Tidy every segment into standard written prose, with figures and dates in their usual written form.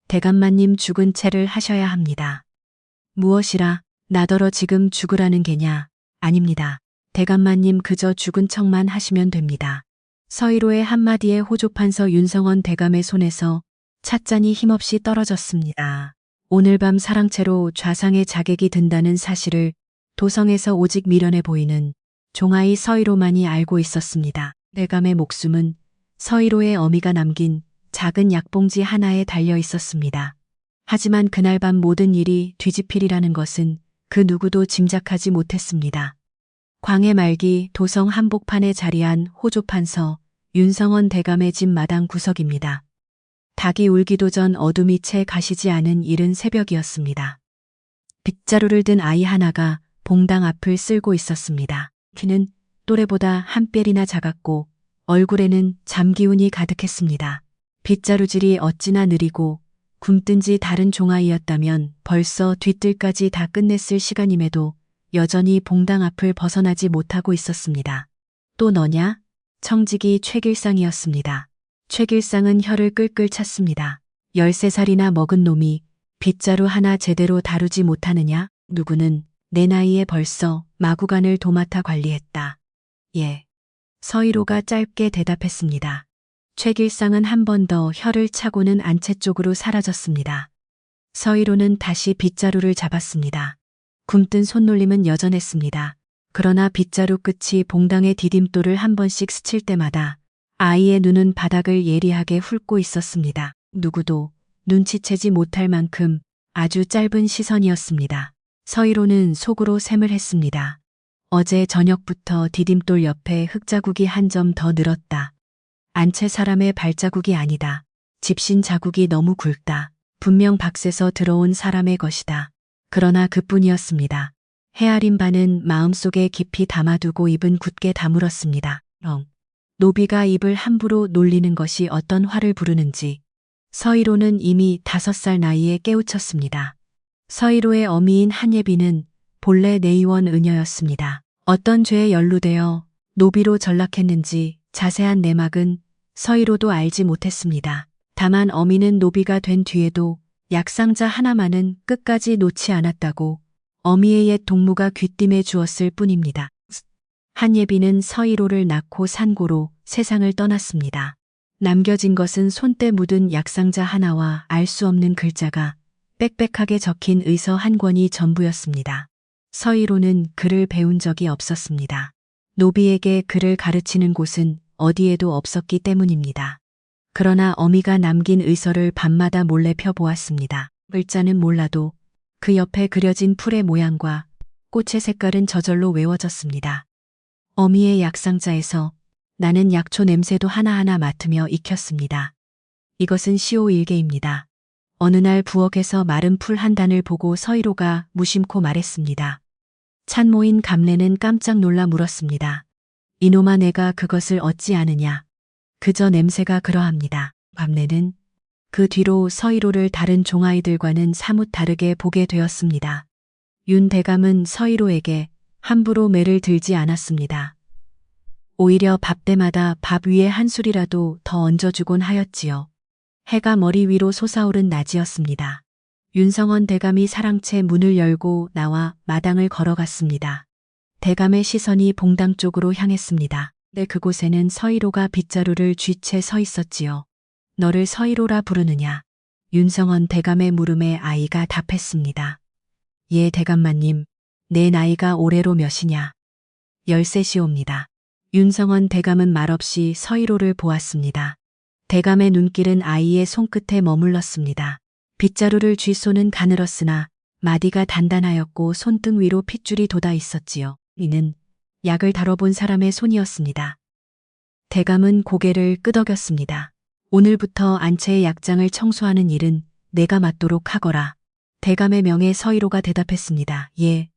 대감마님 죽은 채를 하셔야 합니다. 무엇이라 나더러 지금 죽으라는 게냐? 아닙니다. 대감마님 그저 죽은 척만 하시면 됩니다. 서희로의 한마디에 호조판서 윤성원 대감의 손에서 찻잔이 힘없이 떨어졌습니다. 오늘 밤 사랑채로 좌상의 자객이 든다는 사실을 도성에서 오직 미련해 보이는 종아이 서희로만이 알고 있었습니다. 대감의 목숨은 서희로의 어미가 남긴 작은 약봉지 하나에 달려 있었습니다. 하지만 그날 밤 모든 일이 뒤집히리라는 것은 그 누구도 짐작하지 못했습니다. 광해 말기 도성 한복판에 자리한 호조판서 윤성원 대감의 집 마당 구석입니다. 닭이 울기도 전 어둠이 채 가시지 않은 이른 새벽이었습니다. 빗자루를 든 아이 하나가 봉당 앞을 쓸고 있었습니다. 키는 또래보다 한 뼘이나 작았고 얼굴에는 잠기운이 가득했습니다. 빗자루질이 어찌나 느리고 굼뜬지 다른 종아이였다면 벌써 뒷뜰까지 다 끝냈을 시간임에도 여전히 봉당 앞을 벗어나지 못하고 있었습니다. 또 너냐? 청직이 최길상이었습니다. 최길상은 혀를 끌끌 찼습니다. 13살이나 먹은 놈이 빗자루 하나 제대로 다루지 못하느냐? 누구는 내 나이에 벌써 마구간을 도맡아 관리했다. 예. 서희로가 짧게 대답했습니다. 최길상은 한 번 더 혀를 차고는 안채 쪽으로 사라졌습니다. 서희로는 다시 빗자루를 잡았습니다. 굼뜬 손놀림은 여전했습니다. 그러나 빗자루 끝이 봉당의 디딤돌을 한 번씩 스칠 때마다 아이의 눈은 바닥을 예리하게 훑고 있었습니다. 누구도 눈치채지 못할 만큼 아주 짧은 시선이었습니다. 서희로는 속으로 샘을 했습니다. 어제 저녁부터 디딤돌 옆에 흙자국이 한 점 더 늘었다. 안채 사람의 발자국이 아니다. 집신 자국이 너무 굵다. 분명 밖에서 들어온 사람의 것이다. 그러나 그뿐이었습니다. 헤아린 바는 마음속에 깊이 담아두고 입은 굳게 다물었습니다. 노비가 입을 함부로 놀리는 것이 어떤 화를 부르는지 서희로는 이미 5살 나이에 깨우쳤습니다. 서희로의 어미인 한예비는 본래 내의원 의녀였습니다. 어떤 죄에 연루되어 노비로 전락했는지 자세한 내막은 서희로도 알지 못했습니다. 다만 어미는 노비가 된 뒤에도 약상자 하나만은 끝까지 놓지 않았다고 어미의 옛 동무가 귀띔해 주었을 뿐입니다. 한예비는 서희로를 낳고 산고로 세상을 떠났습니다. 남겨진 것은 손때 묻은 약상자 하나와 알 수 없는 글자가 빽빽하게 적힌 의서 한 권이 전부였습니다. 서희로는 글을 배운 적이 없었습니다. 노비에게 글을 가르치는 곳은 어디에도 없었기 때문입니다. 그러나 어미가 남긴 의서를 밤마다 몰래 펴보았습니다. 글자는 몰라도 그 옆에 그려진 풀의 모양과 꽃의 색깔은 저절로 외워졌습니다. 어미의 약상자에서 나는 약초 냄새도 하나하나 맡으며 익혔습니다. 이것은 시오일계입니다. 어느 날 부엌에서 마른 풀 한 단을 보고 서희로가 무심코 말했습니다. 찬모인 감래는 깜짝 놀라 물었습니다. 이놈아 내가 그것을 어찌 아느냐. 그저 냄새가 그러합니다. 감래는 그 뒤로 서희로를 다른 종아이들과는 사뭇 다르게 보게 되었습니다. 윤 대감은 서희로에게 함부로 매를 들지 않았습니다. 오히려 밥때마다 밥 위에 한 술이라도 더 얹어주곤 하였지요. 해가 머리 위로 솟아오른 낮이었습니다. 윤성원 대감이 사랑채 문을 열고 나와 마당을 걸어갔습니다. 대감의 시선이 봉당 쪽으로 향했습니다. 근데 그곳에는 서희로가 빗자루를 쥐채 서 있었지요. 너를 서희로라 부르느냐? 윤성원 대감의 물음에 아이가 답했습니다. 예 대감마님, 내 나이가 올해로 몇이냐? 13시옵니다. 윤성원 대감은 말없이 서희로를 보았습니다. 대감의 눈길은 아이의 손끝에 머물렀습니다. 빗자루를 쥐소는 가늘었으나 마디가 단단하였고 손등 위로 핏줄이 돋아 있었지요. 이는 약을 다뤄본 사람의 손이었습니다. 대감은 고개를 끄덕였습니다. 오늘부터 안채의 약장을 청소하는 일은 내가 맡도록 하거라. 대감의 명에 서희로가 대답했습니다. 예.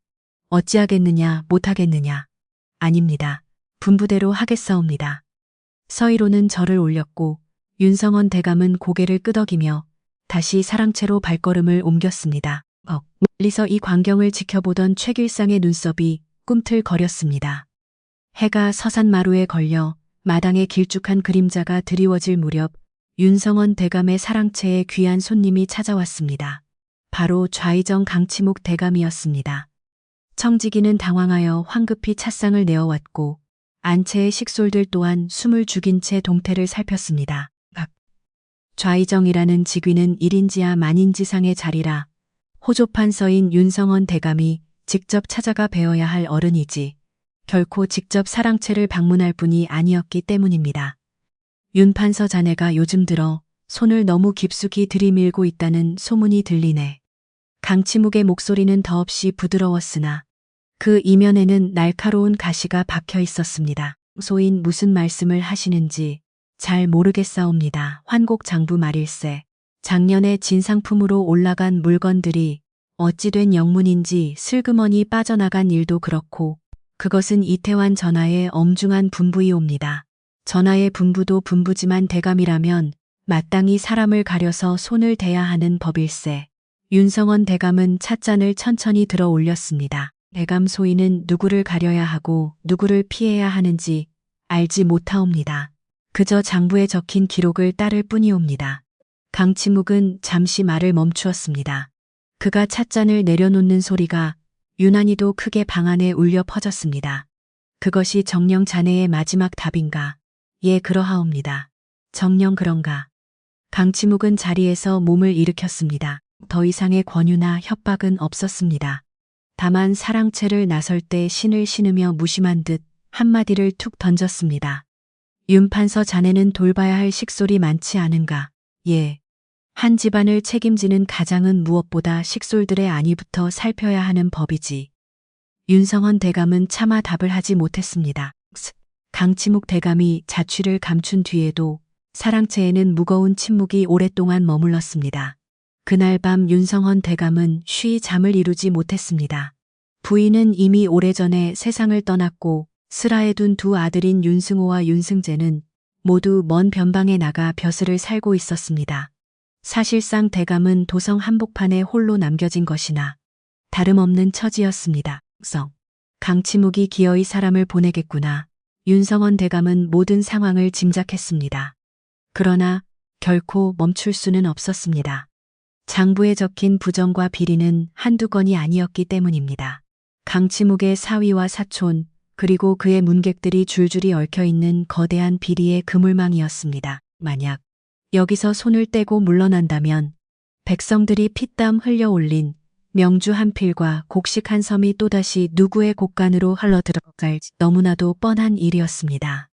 어찌하겠느냐 못하겠느냐. 아닙니다. 분부대로 하겠사옵니다. 서희로는 절을 올렸고 윤성원 대감은 고개를 끄덕이며 다시 사랑채로 발걸음을 옮겼습니다. 멀리서 이 광경을 지켜보던 최길상의 눈썹이 꿈틀거렸습니다. 해가 서산마루에 걸려 마당의 길쭉한 그림자가 드리워질 무렵 윤성원 대감의 사랑채에 귀한 손님이 찾아왔습니다. 바로 좌의정 강치묵 대감이었습니다. 청지기는 당황하여 황급히 찻상을 내어왔고 안채의 식솔들 또한 숨을 죽인 채 동태를 살폈습니다. 좌의정이라는 직위는 1인지하 만인지상의 자리라 호조판 서인 윤성원 대감이 직접 찾아가 배워야 할 어른이지 결코 직접 사랑채를 방문할 분이 아니었기 때문입니다. 윤판서 자네가 요즘 들어 손을 너무 깊숙이 들이밀고 있다는 소문이 들리네. 강치묵의 목소리는 더없이 부드러웠으나 그 이면에는 날카로운 가시가 박혀 있었습니다. 소인 무슨 말씀을 하시는지 잘 모르겠사옵니다. 환곡 장부 말일세. 작년에 진상품으로 올라간 물건들이 어찌된 영문인지 슬그머니 빠져나간 일도 그렇고 그것은 이태환 전하의 엄중한 분부이옵니다. 전하의 분부도 분부지만 대감이라면 마땅히 사람을 가려서 손을 대야 하는 법일세. 윤성원 대감은 찻잔을 천천히 들어 올렸습니다. 대감 소인은 누구를 가려야 하고 누구를 피해야 하는지 알지 못하옵니다. 그저 장부에 적힌 기록을 따를 뿐이옵니다. 강치묵은 잠시 말을 멈추었습니다. 그가 찻잔을 내려놓는 소리가 유난히도 크게 방 안에 울려 퍼졌습니다. 그것이 정녕 자네의 마지막 답인가? 예, 그러하옵니다. 정녕 그런가? 강치묵은 자리에서 몸을 일으켰습니다. 더 이상의 권유나 협박은 없었습니다. 다만 사랑채를 나설 때 신을 신으며 무심한 듯 한마디를 툭 던졌습니다. 윤판서 자네는 돌봐야 할 식솔이 많지 않은가? 예. 한 집안을 책임지는 가장은 무엇보다 식솔들의 안위부터 살펴야 하는 법이지. 윤성원 대감은 차마 답을 하지 못했습니다. 강치묵 대감이 자취를 감춘 뒤에도 사랑채에는 무거운 침묵이 오랫동안 머물렀습니다. 그날 밤 윤성원 대감은 쉬이 잠을 이루지 못했습니다. 부인은 이미 오래전에 세상을 떠났고 슬하에 둔 두 아들인 윤승호와 윤승재는 모두 먼 변방에 나가 벼슬을 살고 있었습니다. 사실상 대감은 도성 한복판에 홀로 남겨진 것이나 다름없는 처지였습니다. 강치묵이 기어이 사람을 보내겠구나. 윤성원 대감은 모든 상황을 짐작했습니다. 그러나 결코 멈출 수는 없었습니다. 장부에 적힌 부정과 비리는 한두 건이 아니었기 때문입니다. 강치묵의 사위와 사촌 그리고 그의 문객들이 줄줄이 얽혀있는 거대한 비리의 그물망이었습니다. 만약 여기서 손을 떼고 물러난다면 백성들이 피땀 흘려 올린 명주 한 필과 곡식 한 섬이 또다시 누구의 곳간으로 흘러들어갈지 너무나도 뻔한 일이었습니다.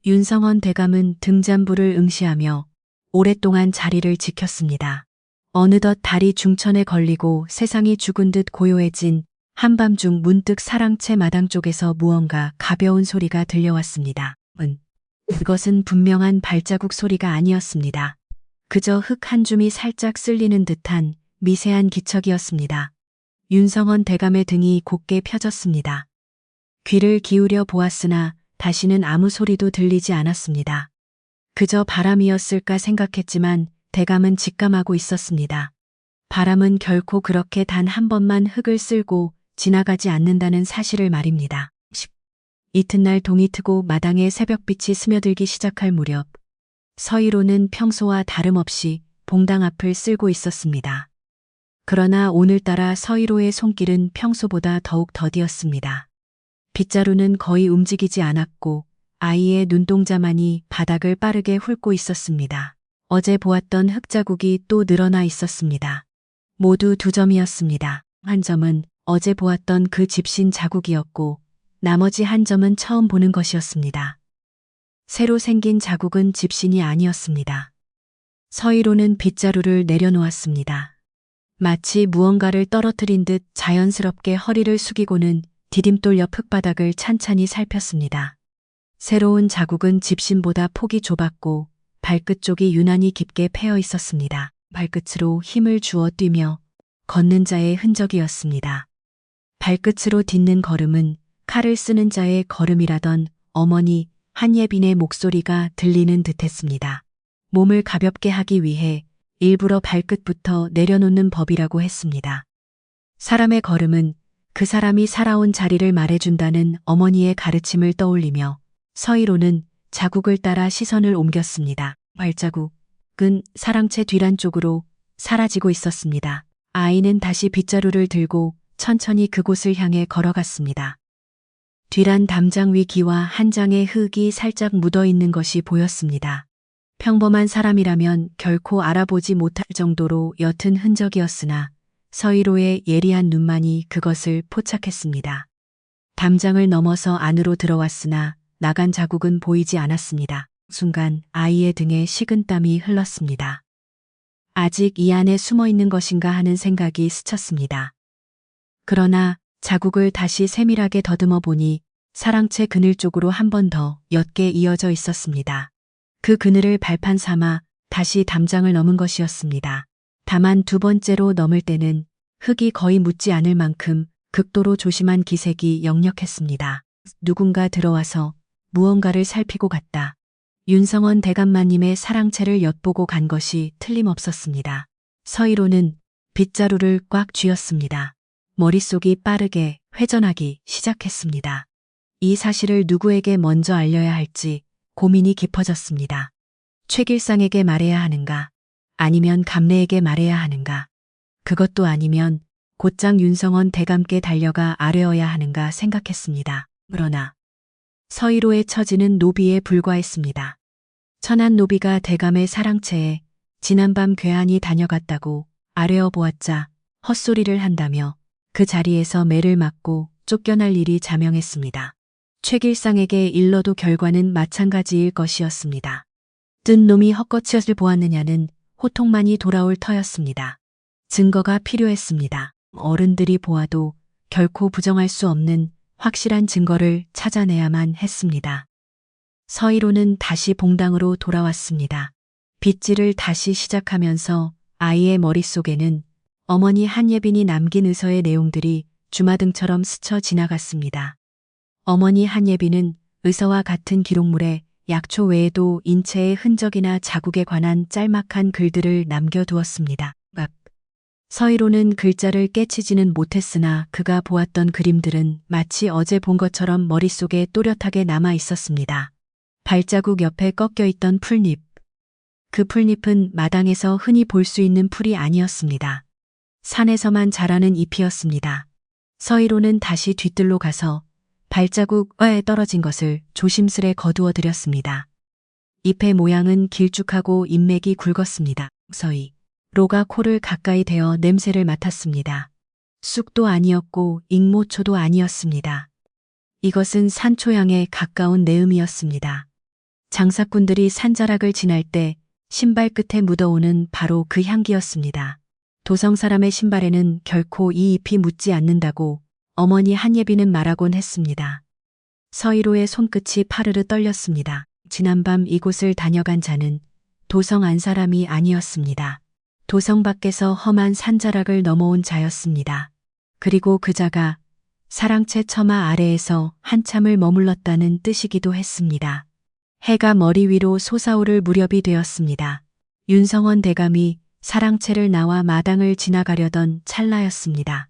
윤성원 대감은 등잔부를 응시하며 오랫동안 자리를 지켰습니다. 어느덧 달이 중천에 걸리고 세상이 죽은 듯 고요해진 한밤중 문득 사랑채 마당 쪽에서 무언가 가벼운 소리가 들려왔습니다. 그것은 분명한 발자국 소리가 아니었습니다. 그저 흙 한 줌이 살짝 쓸리는 듯한 미세한 기척이었습니다. 윤성원 대감의 등이 곧게 펴졌습니다. 귀를 기울여 보았으나 다시는 아무 소리도 들리지 않았습니다. 그저 바람이었을까 생각했지만 대감은 직감하고 있었습니다. 바람은 결코 그렇게 단 한 번만 흙을 쓸고 지나가지 않는다는 사실을 말입니다. 이튿날 동이 트고 마당에 새벽빛이 스며들기 시작할 무렵 서희로는 평소와 다름없이 봉당 앞을 쓸고 있었습니다. 그러나 오늘따라 서희로의 손길은 평소보다 더욱 더디었습니다. 빗자루는 거의 움직이지 않았고 아이의 눈동자만이 바닥을 빠르게 훑고 있었습니다. 어제 보았던 흙자국이 또 늘어나 있었습니다. 모두 2점이었습니다. 한 점은 어제 보았던 그 집신 자국이었고 나머지 한 점은 처음 보는 것이었습니다. 새로 생긴 자국은 집신이 아니었습니다. 서희로는 빗자루를 내려놓았습니다. 마치 무언가를 떨어뜨린 듯 자연스럽게 허리를 숙이고는 디딤돌 옆 흙바닥을 찬찬히 살폈습니다. 새로운 자국은 집신보다 폭이 좁았고 발끝 쪽이 유난히 깊게 패여 있었습니다. 발끝으로 힘을 주어 뛰며 걷는 자의 흔적이었습니다. 발끝으로 딛는 걸음은 칼을 쓰는 자의 걸음이라던 어머니 한예빈의 목소리가 들리는 듯했습니다. 몸을 가볍게 하기 위해 일부러 발끝부터 내려놓는 법이라고 했습니다. 사람의 걸음은 그 사람이 살아온 자리를 말해준다는 어머니의 가르침을 떠올리며 서희로는 자국을 따라 시선을 옮겼습니다. 발자국, 흙은 사랑채 뒤란 쪽으로 사라지고 있었습니다. 아이는 다시 빗자루를 들고 천천히 그곳을 향해 걸어갔습니다. 뒤란 담장 위 기와 한 장의 흙이 살짝 묻어 있는 것이 보였습니다. 평범한 사람이라면 결코 알아보지 못할 정도로 옅은 흔적이었으나 서희로의 예리한 눈만이 그것을 포착했습니다. 담장을 넘어서 안으로 들어왔으나 나간 자국은 보이지 않았습니다. 순간 아이의 등에 식은땀이 흘렀습니다. 아직 이 안에 숨어 있는 것인가 하는 생각이 스쳤습니다. 그러나 자국을 다시 세밀하게 더듬어 보니 사랑채 그늘 쪽으로 한 번 더 옅게 이어져 있었습니다. 그 그늘을 발판 삼아 다시 담장을 넘은 것이었습니다. 다만 두 번째로 넘을 때는 흙이 거의 묻지 않을 만큼 극도로 조심한 기색이 역력했습니다. 누군가 들어와서 무언가를 살피고 갔다. 윤성원 대감마님의 사랑채를 엿보고 간 것이 틀림없었습니다. 서희로는 빗자루를 꽉 쥐었습니다. 머릿속이 빠르게 회전하기 시작했습니다. 이 사실을 누구에게 먼저 알려야 할지 고민이 깊어졌습니다. 최길상에게 말해야 하는가? 아니면 감래에게 말해야 하는가? 그것도 아니면 곧장 윤성원 대감께 달려가 아뢰어야 하는가 생각했습니다. 그러나 서희로의 처지는 노비에 불과했습니다. 천한 노비가 대감의 사랑채에 지난밤 괴한이 다녀갔다고 아뢰어 보았자 헛소리를 한다며 그 자리에서 매를 맞고 쫓겨날 일이 자명했습니다. 최길상에게 일러도 결과는 마찬가지일 것이었습니다. 뜬 놈이 헛것이엇을 보았느냐는 호통만이 돌아올 터였습니다. 증거가 필요했습니다. 어른들이 보아도 결코 부정할 수 없는 확실한 증거를 찾아내야만 했습니다. 서희로는 다시 봉당으로 돌아왔습니다. 빗질을 다시 시작하면서 아이의 머릿속에는 어머니 한예빈이 남긴 의서의 내용들이 주마등처럼 스쳐 지나갔습니다. 어머니 한예빈은 의서와 같은 기록물에 약초 외에도 인체의 흔적이나 자국에 관한 짤막한 글들을 남겨두었습니다. 서희로는 글자를 깨치지는 못했으나 그가 보았던 그림들은 마치 어제 본 것처럼 머릿속에 또렷하게 남아 있었습니다. 발자국 옆에 꺾여 있던 풀잎. 그 풀잎은 마당에서 흔히 볼 수 있는 풀이 아니었습니다. 산에서만 자라는 잎이었습니다. 서희로는 다시 뒤뜰로 가서 발자국에 떨어진 것을 조심스레 거두어 들였습니다. 잎의 모양은 길쭉하고 잎맥이 굵었습니다. 서희로가 코를 가까이 대어 냄새를 맡았습니다. 쑥도 아니었고 익모초도 아니었습니다. 이것은 산초향에 가까운 내음이었습니다. 장사꾼들이 산자락을 지날 때 신발 끝에 묻어오는 바로 그 향기였습니다. 도성 사람의 신발에는 결코 이 잎이 묻지 않는다고 어머니 한예빈은 말하곤 했습니다. 서희로의 손끝이 파르르 떨렸습니다. 지난밤 이곳을 다녀간 자는 도성 안 사람이 아니었습니다. 도성 밖에서 험한 산자락을 넘어온 자였습니다. 그리고 그 자가 사랑채 처마 아래에서 한참을 머물렀다는 뜻이기도 했습니다. 해가 머리 위로 솟아오를 무렵이 되었습니다. 윤성원 대감이 사랑채를 나와 마당을 지나가려던 찰나였습니다.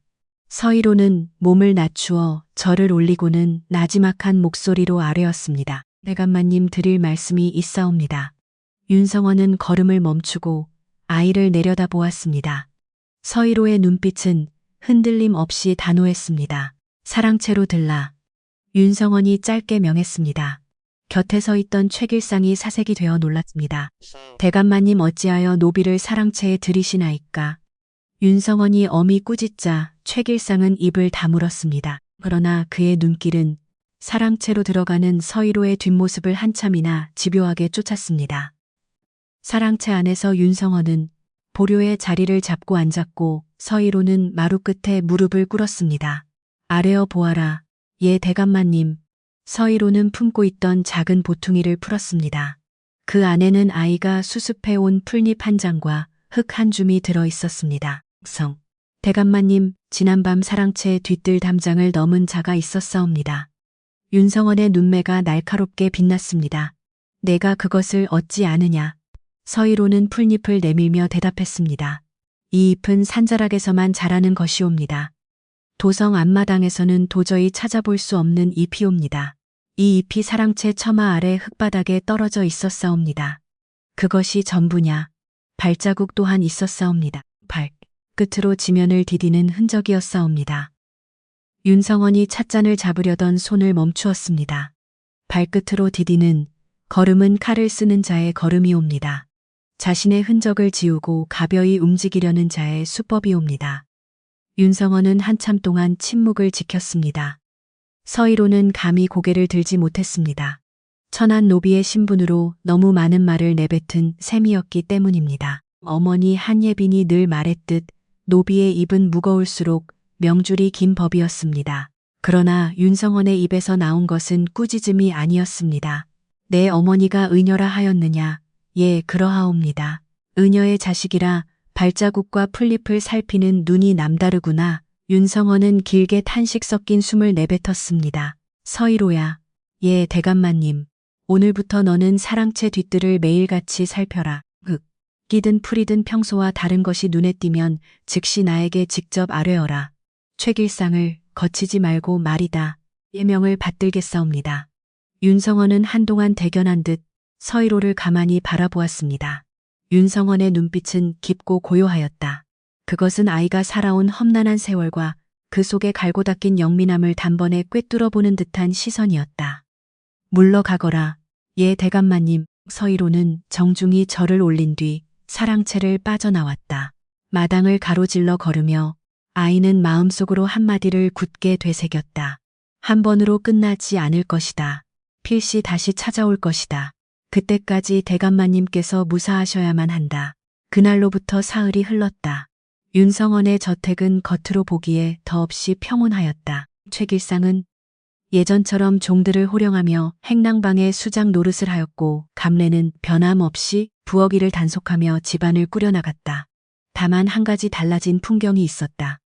서희로는 몸을 낮추어 절을 올리고는 나지막한 목소리로 아뢰었습니다. 대감마님 드릴 말씀이 있사옵니다. 윤성원은 걸음을 멈추고 아이를 내려다보았습니다. 서희로의 눈빛은 흔들림 없이 단호했습니다. 사랑채로 들라. 윤성원이 짧게 명했습니다. 곁에 서 있던 최길상이 사색이 되어 놀랐습니다. 대감마님 어찌하여 노비를 사랑채에 들이시나이까? 윤성원이 엄히 꾸짖자 최길상은 입을 다물었습니다. 그러나 그의 눈길은 사랑채로 들어가는 서희로의 뒷모습을 한참이나 집요하게 쫓았습니다. 사랑채 안에서 윤성원은 보료의 자리를 잡고 앉았고 서희로는 마루 끝에 무릎을 꿇었습니다. 아뢰어 보아라. 예 대감마님. 서희로는 품고 있던 작은 보퉁이를 풀었습니다. 그 안에는 아이가 수습해온 풀잎 한 장과 흙 한 줌이 들어 있었습니다. 대감마님, 지난밤 사랑채 뒤뜰 담장을 넘은 자가 있었사옵니다. 윤성원의 눈매가 날카롭게 빛났습니다. 내가 그것을 어찌 아느냐. 서희로는 풀잎을 내밀며 대답했습니다. 이 잎은 산자락에서만 자라는 것이옵니다. 도성 앞마당에서는 도저히 찾아볼 수 없는 잎이옵니다. 이 잎이 사랑채 처마 아래 흙바닥에 떨어져 있었사옵니다. 그것이 전부냐. 발자국 또한 있었사옵니다. 발끝으로 지면을 디디는 흔적이었사옵니다. 윤성원이 찻잔을 잡으려던 손을 멈추었습니다. 발끝으로 디디는 걸음은 칼을 쓰는 자의 걸음이옵니다. 자신의 흔적을 지우고 가벼이 움직이려는 자의 수법이옵니다. 윤성원은 한참 동안 침묵을 지켰습니다. 서희로는 감히 고개를 들지 못했습니다. 천한 노비의 신분으로 너무 많은 말을 내뱉은 셈이었기 때문입니다. 어머니 한예빈이 늘 말했듯 노비의 입은 무거울수록 명줄이 긴 법이었습니다. 그러나 윤성원의 입에서 나온 것은 꾸짖음이 아니었습니다. 내 어머니가 의녀라 하였느냐? 예, 그러하옵니다. 의녀의 자식이라 발자국과 풀잎을 살피는 눈이 남다르구나. 윤성원은 길게 탄식 섞인 숨을 내뱉었습니다. 서희로야. 예, 대감마님. 오늘부터 너는 사랑채 뒷뜰을 매일같이 살펴라. 끼든 풀이든 평소와 다른 것이 눈에 띄면 즉시 나에게 직접 아뢰어라. 최길상을 거치지 말고 말이다. 예명을 받들겠사옵니다. 윤성원은 한동안 대견한 듯 서희로를 가만히 바라보았습니다. 윤성원의 눈빛은 깊고 고요하였다. 그것은 아이가 살아온 험난한 세월과 그 속에 갈고 닦인 영민함을 단번에 꿰뚫어 보는 듯한 시선이었다. 물러가거라. 예, 대감마님. 서희로는 정중히 절을 올린 뒤 사랑채를 빠져나왔다. 마당을 가로질러 걸으며 아이는 마음속으로 한마디를 굳게 되새겼다. 한 번으로 끝나지 않을 것이다. 필시 다시 찾아올 것이다. 그때까지 대감마님께서 무사하셔야만 한다. 그날로부터 사흘이 흘렀다. 윤성원의 저택은 겉으로 보기에 더없이 평온하였다. 최길상은 예전처럼 종들을 호령하며 행랑방에 수작 노릇을 하였고 감래는 변함없이 부엌 일을 단속하며 집안을 꾸려나갔다. 다만 한 가지 달라진 풍경이 있었다.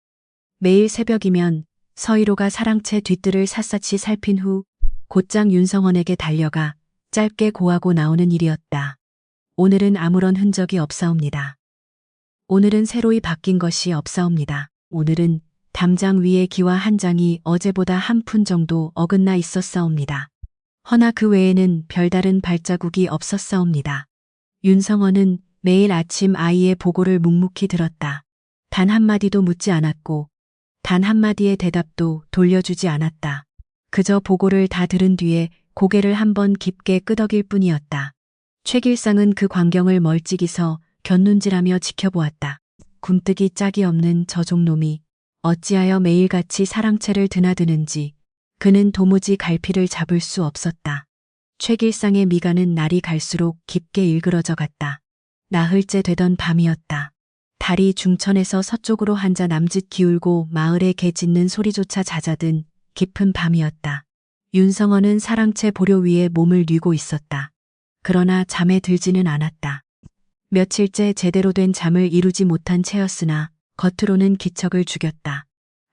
매일 새벽이면 서희로가 사랑채 뒷뜰을 샅샅이 살핀 후 곧장 윤성원에게 달려가 짧게 고하고 나오는 일이었다. 오늘은 아무런 흔적이 없사옵니다. 오늘은 새로이 바뀐 것이 없사옵니다. 오늘은 담장 위의 기와 한 장이 어제보다 한 푼 정도 어긋나 있었사옵니다. 허나 그 외에는 별다른 발자국이 없었사옵니다. 윤성원은 매일 아침 아이의 보고를 묵묵히 들었다. 단 한마디도 묻지 않았고 단 한마디의 대답도 돌려주지 않았다. 그저 보고를 다 들은 뒤에 고개를 한번 깊게 끄덕일 뿐이었다. 최길상은 그 광경을 멀찍이 서 곁눈질하며 지켜보았다. 굼뜨기 짝이 없는 저종놈이 어찌하여 매일같이 사랑채를 드나드는지 그는 도무지 갈피를 잡을 수 없었다. 최길상의 미간은 날이 갈수록 깊게 일그러져 갔다. 나흘째 되던 밤이었다. 달이 중천에서 서쪽으로 한자 남짓 기울고 마을에 개 짖는 소리조차 잦아든 깊은 밤이었다. 윤성원은 사랑채 보료 위에 몸을 뉘고 있었다. 그러나 잠에 들지는 않았다. 며칠째 제대로 된 잠을 이루지 못한 채였으나 겉으로는 기척을 죽였다.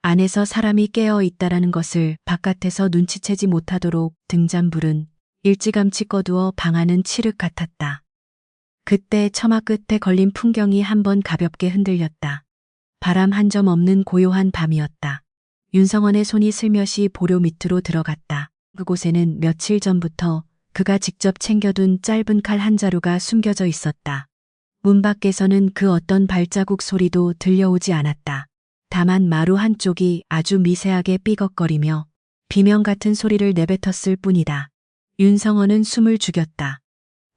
안에서 사람이 깨어 있다라는 것을 바깥에서 눈치채지 못하도록 등잔불은 일찌감치 꺼두어 방안은 칠흑 같았다. 그때 처마 끝에 걸린 풍경이 한번 가볍게 흔들렸다. 바람 한 점 없는 고요한 밤이었다. 윤성원의 손이 슬며시 보료 밑으로 들어갔다. 그곳에는 며칠 전부터 그가 직접 챙겨둔 짧은 칼 한 자루가 숨겨져 있었다. 문 밖에서는 그 어떤 발자국 소리도 들려오지 않았다. 다만 마루 한쪽이 아주 미세하게 삐걱거리며 비명 같은 소리를 내뱉었을 뿐이다. 윤성원은 숨을 죽였다.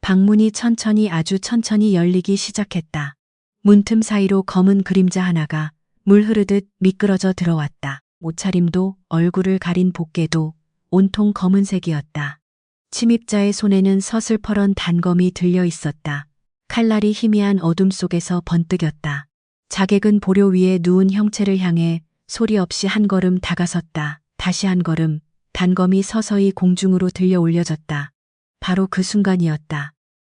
방문이 천천히 아주 천천히 열리기 시작했다. 문틈 사이로 검은 그림자 하나가 물 흐르듯 미끄러져 들어왔다. 옷차림도 얼굴을 가린 복개도 온통 검은색이었다. 침입자의 손에는 서슬퍼런 단검이 들려 있었다. 칼날이 희미한 어둠 속에서 번뜩였다. 자객은 보료 위에 누운 형체를 향해 소리 없이 한 걸음 다가섰다. 다시 한 걸음, 단검이 서서히 공중으로 들려 올려졌다. 바로 그 순간이었다.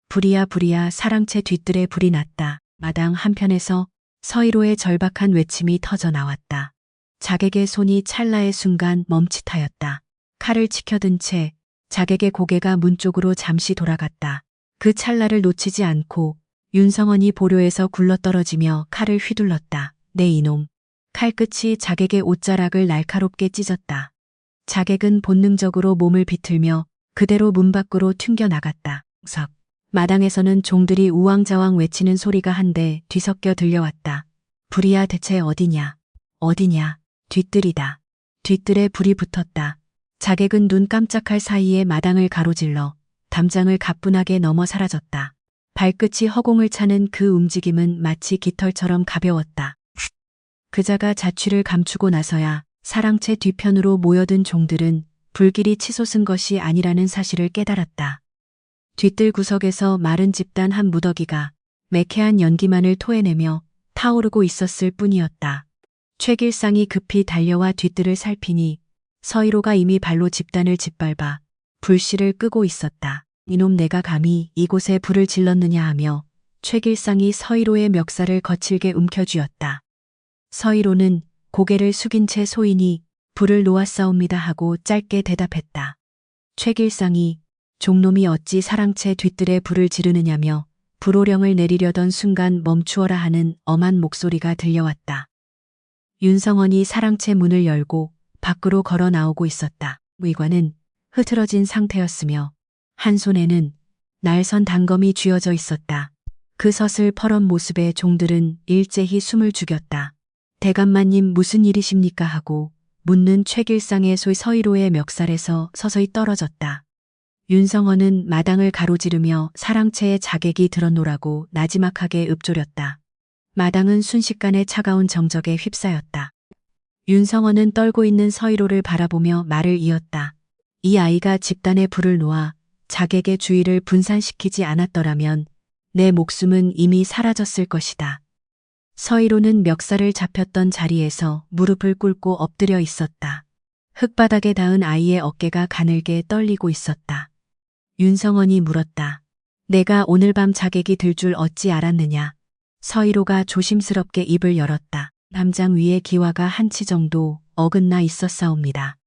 불이야 불이야 사랑채 뒷뜰에 불이 났다. 마당 한편에서 서희로의 절박한 외침이 터져 나왔다. 자객의 손이 찰나의 순간 멈칫하였다. 칼을 치켜든 채 자객의 고개가 문 쪽으로 잠시 돌아갔다. 그 찰나를 놓치지 않고 윤성원이 보료에서 굴러떨어지며 칼을 휘둘렀다. 내 이놈. 칼끝이 자객의 옷자락을 날카롭게 찢었다. 자객은 본능적으로 몸을 비틀며 그대로 문 밖으로 튕겨나갔다. 석. 마당에서는 종들이 우왕좌왕 외치는 소리가 한데 뒤섞여 들려왔다. 불이야 대체 어디냐? 어디냐? 뒤뜰이다. 뒤뜰에 불이 붙었다. 자객은 눈 깜짝할 사이에 마당을 가로질러 담장을 가뿐하게 넘어 사라졌다. 발끝이 허공을 차는 그 움직임은 마치 깃털처럼 가벼웠다. 그자가 자취를 감추고 나서야 사랑채 뒤편으로 모여든 종들은 불길이 치솟은 것이 아니라는 사실을 깨달았다. 뒤뜰 구석에서 마른 집단 한 무더기가 매캐한 연기만을 토해내며 타오르고 있었을 뿐이었다. 최길상이 급히 달려와 뒤뜰을 살피니 서희로가 이미 발로 집단을 짓밟아 불씨를 끄고 있었다. 이놈 내가 감히 이곳에 불을 질렀느냐 하며 최길상이 서희로의 멱살을 거칠게 움켜쥐었다. 서희로는 고개를 숙인 채 소인이 불을 놓았사옵니다 하고 짧게 대답했다. 최길상이 종놈이 어찌 사랑채 뒤뜰에 불을 지르느냐며 불호령을 내리려던 순간 멈추어라 하는 엄한 목소리가 들려왔다. 윤성원이 사랑채 문을 열고 밖으로 걸어 나오고 있었다. 의관은 흐트러진 상태였으며 한 손에는 날선 단검이 쥐어져 있었다. 그 서슬 퍼런 모습에 종들은 일제히 숨을 죽였다. 대감마님 무슨 일이십니까 하고 묻는 최길상의 서희로의 멱살에서 서서히 떨어졌다. 윤성원은 마당을 가로지르며 사랑채에 자객이 들어노라고 나지막하게 읊조렸다. 마당은 순식간에 차가운 정적에 휩싸였다. 윤성원은 떨고 있는 서희로를 바라보며 말을 이었다. 이 아이가 집단에 불을 놓아 자객의 주의를 분산시키지 않았더라면 내 목숨은 이미 사라졌을 것이다. 서희로는 멱살을 잡혔던 자리에서 무릎을 꿇고 엎드려 있었다. 흙바닥에 닿은 아이의 어깨가 가늘게 떨리고 있었다. 윤성원이 물었다. 내가 오늘 밤 자객이 들 줄 어찌 알았느냐. 서희로가 조심스럽게 입을 열었다. 담장 위에 기와가 한 치 정도 어긋나 있었사옵니다.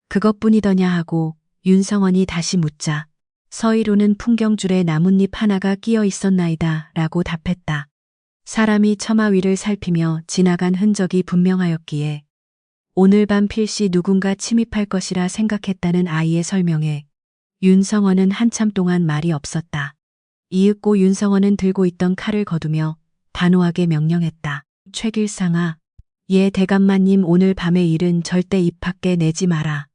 그것뿐이더냐 하고 윤성원이 다시 묻자 서희로는 풍경줄에 나뭇잎 하나가 끼어 있었나이다 라고 답했다. 사람이 처마 위를 살피며 지나간 흔적이 분명하였기에 오늘 밤 필시 누군가 침입할 것이라 생각했다는 아이의 설명에 윤성원은 한참 동안 말이 없었다. 이윽고 윤성원은 들고 있던 칼을 거두며 단호하게 명령했다. 최길상아, 예 대감마님 오늘 밤의 일은 절대 입 밖에 내지 마라.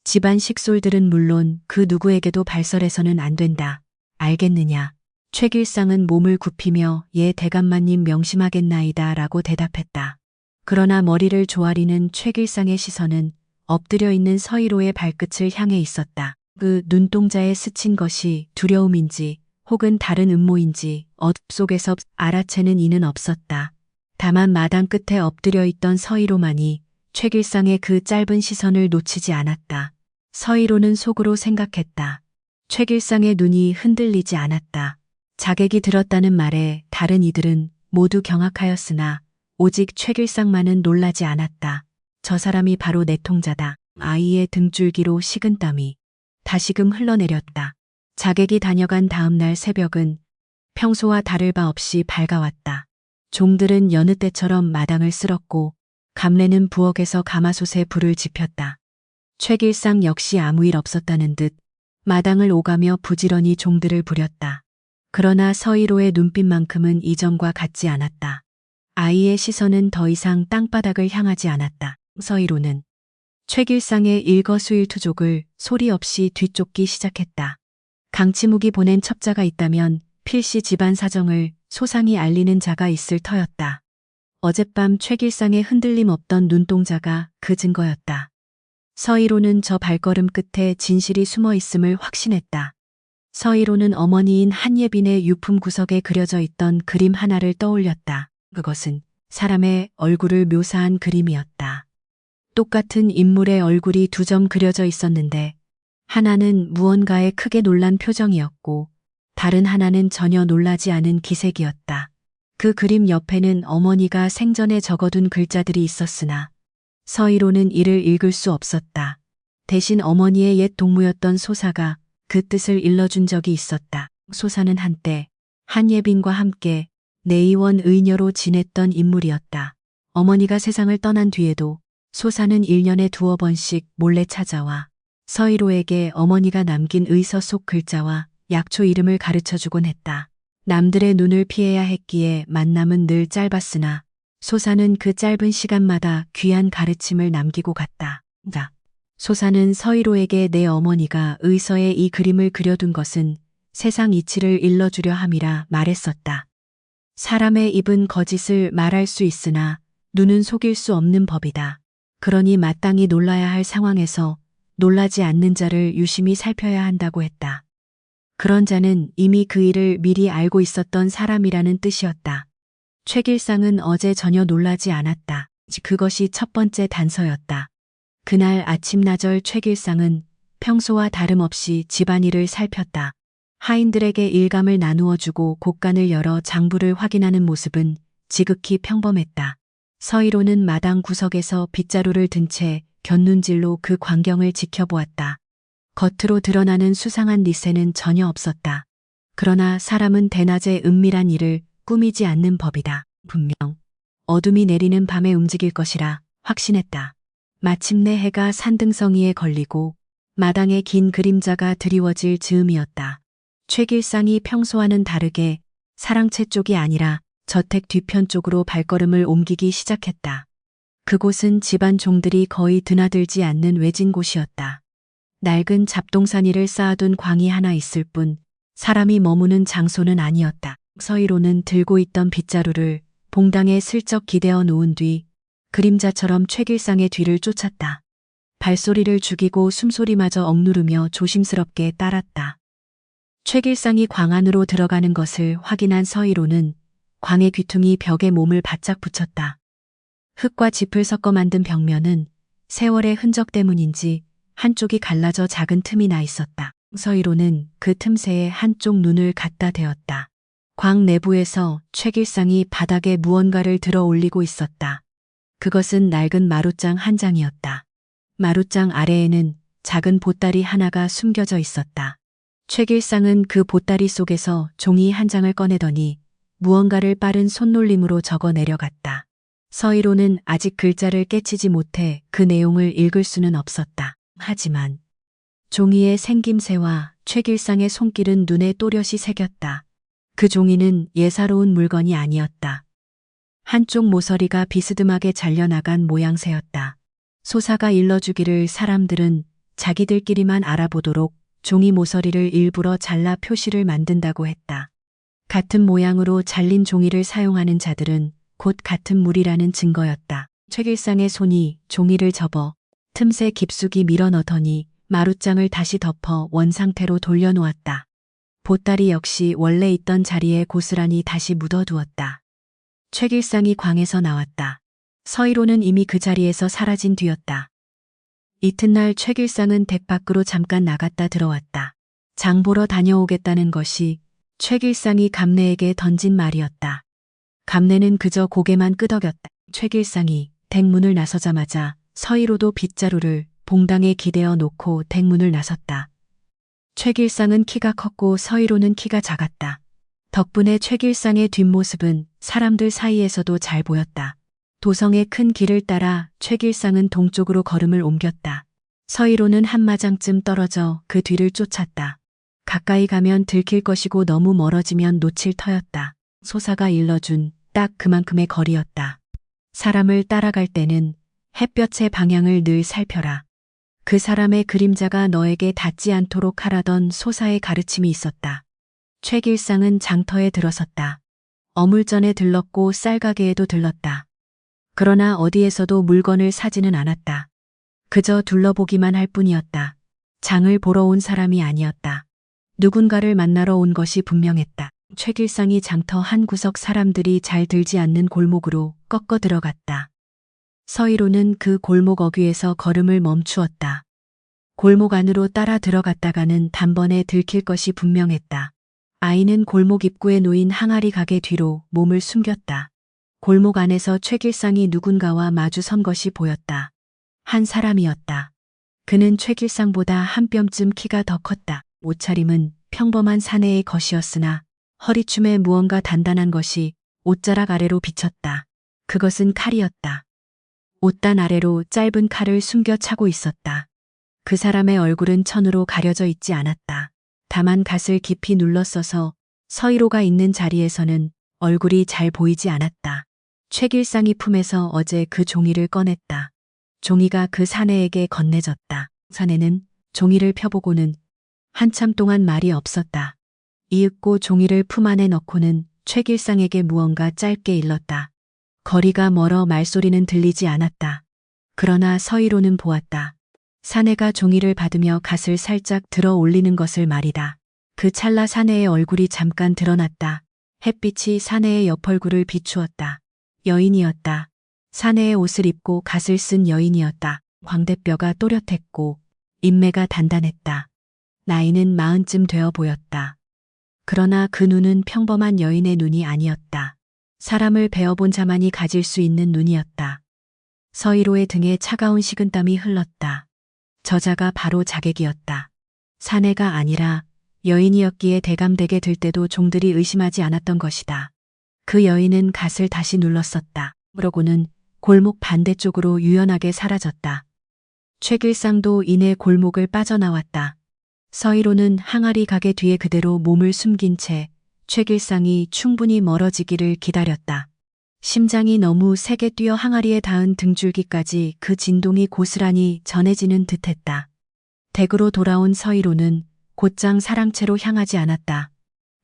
집안 식솔들은 물론 그 누구에게도 발설해서는 안 된다. 알겠느냐. 최길상은 몸을 굽히며 예 대감마님 명심하겠나이다 라고 대답했다. 그러나 머리를 조아리는 최길상의 시선은 엎드려 있는 서희로의 발끝을 향해 있었다. 그 눈동자에 스친 것이 두려움인지 혹은 다른 음모인지 어둠 속에서 알아채는 이는 없었다. 다만 마당 끝에 엎드려 있던 서희로만이 최길상의 그 짧은 시선을 놓치지 않았다. 서희로는 속으로 생각했다. 최길상의 눈이 흔들리지 않았다. 자객이 들었다는 말에 다른 이들은 모두 경악하였으나 오직 최길상만은 놀라지 않았다. 저 사람이 바로 내 통자다. 아이의 등줄기로 식은땀이 다시금 흘러내렸다. 자객이 다녀간 다음 날 새벽은 평소와 다를 바 없이 밝아왔다. 종들은 여느 때처럼 마당을 쓸었고 감래는 부엌에서 가마솥에 불을 지폈다. 최길상 역시 아무 일 없었다는 듯 마당을 오가며 부지런히 종들을 부렸다. 그러나 서희로의 눈빛만큼은 이전과 같지 않았다. 아이의 시선은 더 이상 땅바닥을 향하지 않았다. 서희로는 최길상의 일거수일투족을 소리 없이 뒤쫓기 시작했다. 강치묵이 보낸 첩자가 있다면 필시 집안 사정을 소상히 알리는 자가 있을 터였다. 어젯밤 최길상의 흔들림 없던 눈동자가 그 증거였다. 서희로는 저 발걸음 끝에 진실이 숨어 있음을 확신했다. 서희로는 어머니인 한예빈의 유품 구석에 그려져 있던 그림 하나를 떠올렸다. 그것은 사람의 얼굴을 묘사한 그림이었다. 똑같은 인물의 얼굴이 두 점 그려져 있었는데 하나는 무언가에 크게 놀란 표정이었고 다른 하나는 전혀 놀라지 않은 기색이었다. 그 그림 옆에는 어머니가 생전에 적어둔 글자들이 있었으나 서희로는 이를 읽을 수 없었다. 대신 어머니의 옛 동무였던 소사가 그 뜻을 일러준 적이 있었다. 소사는 한때 한예빈과 함께 내의원 의녀로 지냈던 인물이었다. 어머니가 세상을 떠난 뒤에도 소사는 1년에 두어 번씩 몰래 찾아와 서희로에게 어머니가 남긴 의서 속 글자와 약초 이름을 가르쳐주곤 했다. 남들의 눈을 피해야 했기에 만남은 늘 짧았으나 소사는 그 짧은 시간마다 귀한 가르침을 남기고 갔다. 소사는 서희로에게 내 어머니가 의서에 이 그림을 그려둔 것은 세상 이치를 일러주려 함이라 말했었다. 사람의 입은 거짓을 말할 수 있으나 눈은 속일 수 없는 법이다. 그러니 마땅히 놀라야 할 상황에서 놀라지 않는 자를 유심히 살펴야 한다고 했다. 그런 자는 이미 그 일을 미리 알고 있었던 사람이라는 뜻이었다. 최길상은 어제 전혀 놀라지 않았다. 그것이 첫 번째 단서였다. 그날 아침나절 최길상은 평소와 다름없이 집안일을 살폈다. 하인들에게 일감을 나누어 주고 곳간을 열어 장부를 확인하는 모습은 지극히 평범했다. 서희로는 마당 구석에서 빗자루를 든 채 곁눈질로 그 광경을 지켜보았다. 겉으로 드러나는 수상한 니세는 전혀 없었다. 그러나 사람은 대낮에 은밀한 일을 꾸미지 않는 법이다. 분명 어둠이 내리는 밤에 움직일 것이라 확신했다. 마침내 해가 산등성이에 걸리고 마당에 긴 그림자가 드리워질 즈음이었다. 최길상이 평소와는 다르게 사랑채 쪽이 아니라 저택 뒤편 쪽으로 발걸음을 옮기기 시작했다. 그곳은 집안 종들이 거의 드나들지 않는 외진 곳이었다. 낡은 잡동사니를 쌓아둔 광이 하나 있을 뿐 사람이 머무는 장소는 아니었다. 서희로는 들고 있던 빗자루를 봉당에 슬쩍 기대어 놓은 뒤 그림자처럼 최길상의 뒤를 쫓았다. 발소리를 죽이고 숨소리마저 억누르며 조심스럽게 따랐다. 최길상이 광 안으로 들어가는 것을 확인한 서희로는 광의 귀퉁이 벽에 몸을 바짝 붙였다. 흙과 짚을 섞어 만든 벽면은 세월의 흔적 때문인지 한쪽이 갈라져 작은 틈이 나 있었다. 서희로는 그 틈새에 한쪽 눈을 갖다 대었다. 광 내부에서 최길상이 바닥에 무언가를 들어 올리고 있었다. 그것은 낡은 마룻장 한 장이었다. 마룻장 아래에는 작은 보따리 하나가 숨겨져 있었다. 최길상은 그 보따리 속에서 종이 한 장을 꺼내더니 무언가를 빠른 손놀림으로 적어 내려갔다. 서희로는 아직 글자를 깨치지 못해 그 내용을 읽을 수는 없었다. 하지만 종이의 생김새와 최길상의 손길은 눈에 또렷이 새겼다. 그 종이는 예사로운 물건이 아니었다. 한쪽 모서리가 비스듬하게 잘려나간 모양새였다. 소사가 일러주기를 사람들은 자기들끼리만 알아보도록 종이 모서리를 일부러 잘라 표시를 만든다고 했다. 같은 모양으로 잘린 종이를 사용하는 자들은 곧 같은 무리라는 증거였다. 최길상의 손이 종이를 접어 틈새 깊숙이 밀어넣더니 마룻장을 다시 덮어 원상태로 돌려놓았다. 보따리 역시 원래 있던 자리에 고스란히 다시 묻어두었다. 최길상이 광에서 나왔다. 서희로는 이미 그 자리에서 사라진 뒤였다. 이튿날 최길상은 댁 밖으로 잠깐 나갔다 들어왔다. 장 보러 다녀오겠다는 것이 최길상이 감내에게 던진 말이었다. 감내는 그저 고개만 끄덕였다. 최길상이 댁 문을 나서자마자 서희로도 빗자루를 봉당에 기대어 놓고 댁 문을 나섰다. 최길상은 키가 컸고 서희로는 키가 작았다. 덕분에 최길상의 뒷모습은 사람들 사이에서도 잘 보였다. 도성의 큰 길을 따라 최길상은 동쪽으로 걸음을 옮겼다. 서희로는 한마장쯤 떨어져 그 뒤를 쫓았다. 가까이 가면 들킬 것이고 너무 멀어지면 놓칠 터였다. 소사가 일러준 딱 그만큼의 거리였다. 사람을 따라갈 때는 햇볕의 방향을 늘 살펴라. 그 사람의 그림자가 너에게 닿지 않도록 하라던 소사의 가르침이 있었다. 최길상은 장터에 들어섰다. 어물전에 들렀고 쌀가게에도 들렀다. 그러나 어디에서도 물건을 사지는 않았다. 그저 둘러보기만 할 뿐이었다. 장을 보러 온 사람이 아니었다. 누군가를 만나러 온 것이 분명했다. 최길상이 장터 한 구석 사람들이 잘 들지 않는 골목으로 꺾어 들어갔다. 서희로는 그 골목 어귀에서 걸음을 멈추었다. 골목 안으로 따라 들어갔다가는 단번에 들킬 것이 분명했다. 아이는 골목 입구에 놓인 항아리 가게 뒤로 몸을 숨겼다. 골목 안에서 최길상이 누군가와 마주선 것이 보였다. 한 사람이었다. 그는 최길상보다 한 뼘쯤 키가 더 컸다. 옷차림은 평범한 사내의 것이었으나 허리춤에 무언가 단단한 것이 옷자락 아래로 비쳤다. 그것은 칼이었다. 옷단 아래로 짧은 칼을 숨겨 차고 있었다. 그 사람의 얼굴은 천으로 가려져 있지 않았다. 다만 갓을 깊이 눌렀어서 서희로가 있는 자리에서는 얼굴이 잘 보이지 않았다. 최길상이 품에서 어제 그 종이를 꺼냈다. 종이가 그 사내에게 건네졌다. 사내는 종이를 펴보고는 한참 동안 말이 없었다. 이윽고 종이를 품 안에 넣고는 최길상에게 무언가 짧게 일렀다. 거리가 멀어 말소리는 들리지 않았다. 그러나 서희로는 보았다. 사내가 종이를 받으며 갓을 살짝 들어 올리는 것을 말이다. 그 찰나 사내의 얼굴이 잠깐 드러났다. 햇빛이 사내의 옆얼굴을 비추었다. 여인이었다. 사내의 옷을 입고 갓을 쓴 여인이었다. 광대뼈가 또렷했고 인매가 단단했다. 나이는 40쯤 되어 보였다. 그러나 그 눈은 평범한 여인의 눈이 아니었다. 사람을 베어본 자만이 가질 수 있는 눈이었다. 서희로의 등에 차가운 식은땀이 흘렀다. 저자가 바로 자객이었다. 사내가 아니라 여인이었기에 대감되게 들 때도 종들이 의심하지 않았던 것이다. 그 여인은 갓을 다시 눌렀었다. 그러고는 골목 반대쪽으로 유연하게 사라졌다. 최길상도 이내 골목을 빠져나왔다. 서희로는 항아리 가게 뒤에 그대로 몸을 숨긴 채 최길상이 충분히 멀어지기를 기다렸다. 심장이 너무 세게 뛰어 항아리에 닿은 등줄기까지 그 진동이 고스란히 전해지는 듯했다. 댁으로 돌아온 서희로는 곧장 사랑채로 향하지 않았다.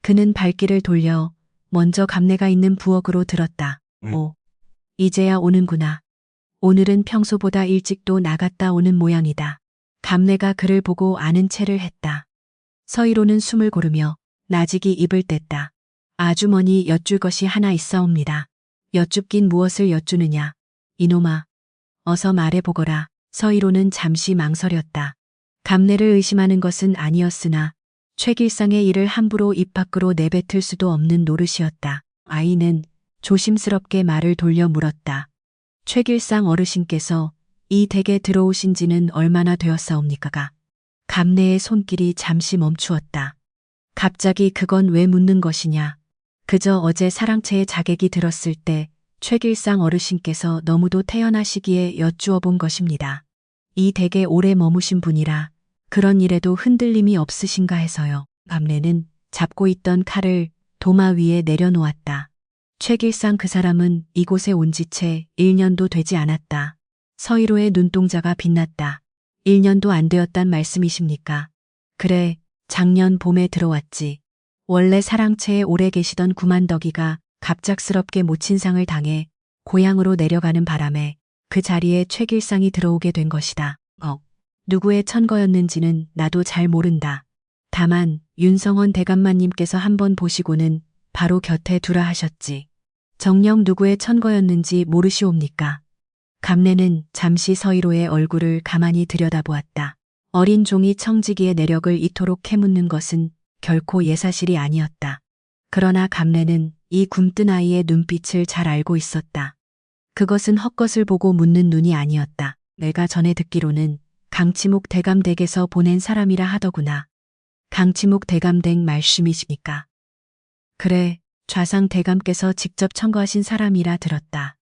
그는 발길을 돌려 먼저 감내가 있는 부엌으로 들었다. 오, 이제야 오는구나. 오늘은 평소보다 일찍도 나갔다 오는 모양이다. 감내가 그를 보고 아는 체를 했다. 서희로는 숨을 고르며 나직이 입을 뗐다. 아주머니 여쭐 것이 하나 있사옵니다. 여쭙긴 무엇을 여쭈느냐. 이놈아, 어서 말해보거라. 서희로는 잠시 망설였다. 감내를 의심하는 것은 아니었으나 최길상의 일을 함부로 입 밖으로 내뱉을 수도 없는 노릇이었다. 아이는 조심스럽게 말을 돌려 물었다. 최길상 어르신께서 이 댁에 들어오신 지는 얼마나 되었사옵니까가. 감내의 손길이 잠시 멈추었다. 갑자기 그건 왜 묻는 것이냐. 그저 어제 사랑채에 자객이 들었을 때 최길상 어르신께서 너무도 태연하시기에 여쭈어 본 것입니다. 이 댁에 오래 머무신 분이라 그런 일에도 흔들림이 없으신가 해서요. 감내는 잡고 있던 칼을 도마 위에 내려놓았다. 최길상 그 사람은 이곳에 온 지 채 1년도 되지 않았다. 서희로의 눈동자가 빛났다. 1년도 안 되었단 말씀이십니까? 그래, 작년 봄에 들어왔지. 원래 사랑채에 오래 계시던 구만덕이가 갑작스럽게 모친상을 당해 고향으로 내려가는 바람에 그 자리에 최길상이 들어오게 된 것이다. 누구의 천거였는지는 나도 잘 모른다. 다만 윤성원 대감마님께서 한번 보시고는 바로 곁에 두라 하셨지. 정녕 누구의 천거였는지 모르시옵니까? 감내는 잠시 서희로의 얼굴을 가만히 들여다보았다. 어린 종이 청지기의 내력을 이토록 캐묻는 것은 결코 예사실이 아니었다. 그러나 감내는 이 굼뜬 아이의 눈빛을 잘 알고 있었다. 그것은 헛것을 보고 묻는 눈이 아니었다. 내가 전에 듣기로는 강치묵 대감댁에서 보낸 사람이라 하더구나. 강치묵 대감댁 말씀이십니까? 그래, 좌상 대감께서 직접 청거하신 사람이라 들었다.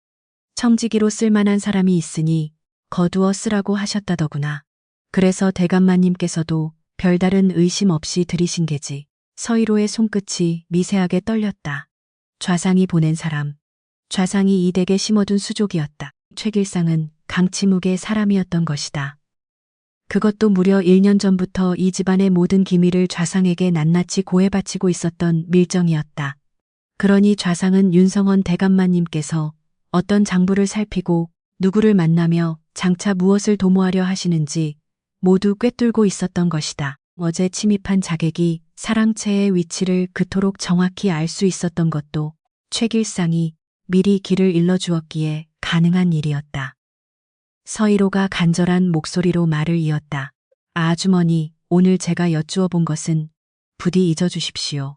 청지기로 쓸만한 사람이 있으니 거두어 쓰라고 하셨다더구나. 그래서 대감마님께서도 별다른 의심 없이 들이신 게지. 서희로의 손끝이 미세하게 떨렸다. 좌상이 보낸 사람. 좌상이 이 댁에 심어둔 수족이었다. 최길상은 강치묵의 사람이었던 것이다. 그것도 무려 1년 전부터 이 집안의 모든 기밀을 좌상에게 낱낱이 고해 바치고 있었던 밀정이었다. 그러니 좌상은 윤성원 대감마님께서 어떤 장부를 살피고 누구를 만나며 장차 무엇을 도모하려 하시는지 모두 꿰뚫고 있었던 것이다. 어제 침입한 자객이 사랑채의 위치를 그토록 정확히 알 수 있었던 것도 최길상이 미리 길을 일러주었기에 가능한 일이었다. 서희로가 간절한 목소리로 말을 이었다. 아주머니, 오늘 제가 여쭈어 본 것은 부디 잊어주십시오.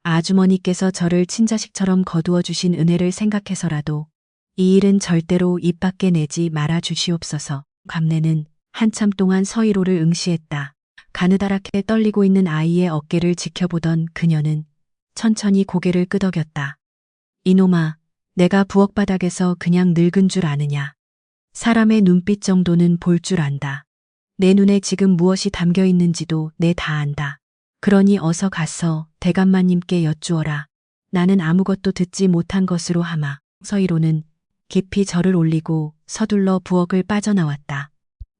아주머니께서 저를 친자식처럼 거두어 주신 은혜를 생각해서라도 이 일은 절대로 입 밖에 내지 말아 주시옵소서. 감내는 한참 동안 서희로를 응시했다. 가느다랗게 떨리고 있는 아이의 어깨를 지켜보던 그녀는 천천히 고개를 끄덕였다. 이놈아, 내가 부엌 바닥에서 그냥 늙은 줄 아느냐. 사람의 눈빛 정도는 볼 줄 안다. 내 눈에 지금 무엇이 담겨 있는지도 내 다 안다. 그러니 어서 가서 대감마님께 여쭈어라. 나는 아무것도 듣지 못한 것으로 하마. 서희로는 깊이 절을 올리고 서둘러 부엌을 빠져나왔다.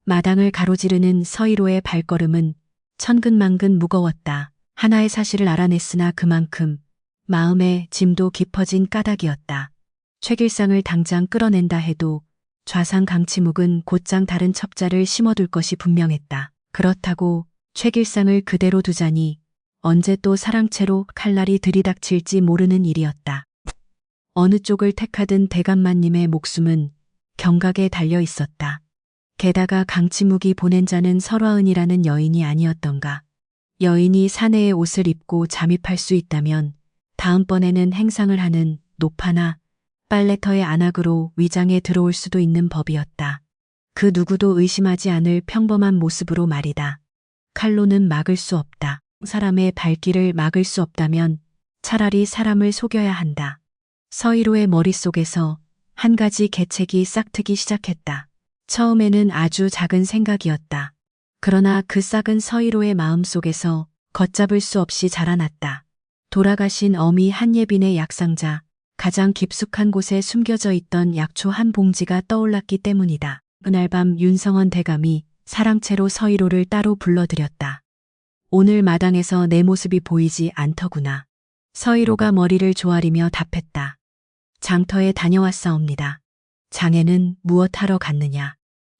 마당을 가로지르는 서희로의 발걸음은 천근만근 무거웠다. 하나의 사실을 알아냈으나 그만큼 마음의 짐도 깊어진 까닭이었다. 최길상을 당장 끌어낸다 해도 좌상 강치묵은 곧장 다른 첩자를 심어둘 것이 분명했다. 그렇다고 최길상을 그대로 두자니 언제 또 사랑채로 칼날이 들이닥칠지 모르는 일이었다. 어느 쪽을 택하든 대감마님의 목숨은 경각에 달려 있었다. 게다가 강치묵이 보낸 자는 설화은이라는 여인이 아니었던가. 여인이 사내의 옷을 입고 잠입할 수 있다면 다음번에는 행상을 하는 노파나 빨래터의 안악으로 위장에 들어올 수도 있는 법이었다. 그 누구도 의심하지 않을 평범한 모습으로 말이다. 칼로는 막을 수 없다. 사람의 발길을 막을 수 없다면 차라리 사람을 속여야 한다. 서희로의 머릿속에서 한 가지 계책이 싹트기 시작했다. 처음에는 아주 작은 생각이었다. 그러나 그 싹은 서희로의 마음속에서 걷잡을 수 없이 자라났다. 돌아가신 어미 한예빈의 약상자, 가장 깊숙한 곳에 숨겨져 있던 약초 한 봉지가 떠올랐기 때문이다. 그날 밤 윤성원 대감이 사랑채로 서희로를 따로 불러들였다. 오늘 마당에서 내 모습이 보이지 않더구나. 서희로가 머리를 조아리며 답했다. 장터에 다녀왔사옵니다. 장에는 무엇하러 갔느냐.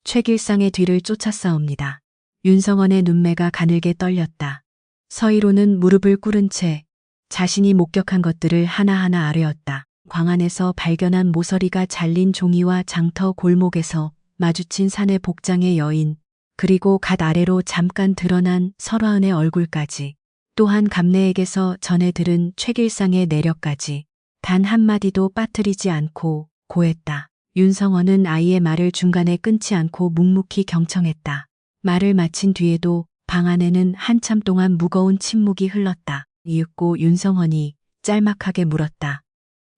최길상의 뒤를 쫓았사옵니다. 윤성원의 눈매가 가늘게 떨렸다. 서희로는 무릎을 꿇은 채 자신이 목격한 것들을 하나하나 아뢰었다. 광안에서 발견한 모서리가 잘린 종이와 장터 골목에서 마주친 사내 복장의 여인, 그리고 갓 아래로 잠깐 드러난 설화은의 얼굴까지, 또한 감내에게서 전해 들은 최길상의 내력까지 단 한마디도 빠뜨리지 않고 고했다. 윤성원은 아이의 말을 중간에 끊지 않고 묵묵히 경청했다. 말을 마친 뒤에도 방 안에는 한참 동안 무거운 침묵이 흘렀다. 이윽고 윤성원이 짤막하게 물었다.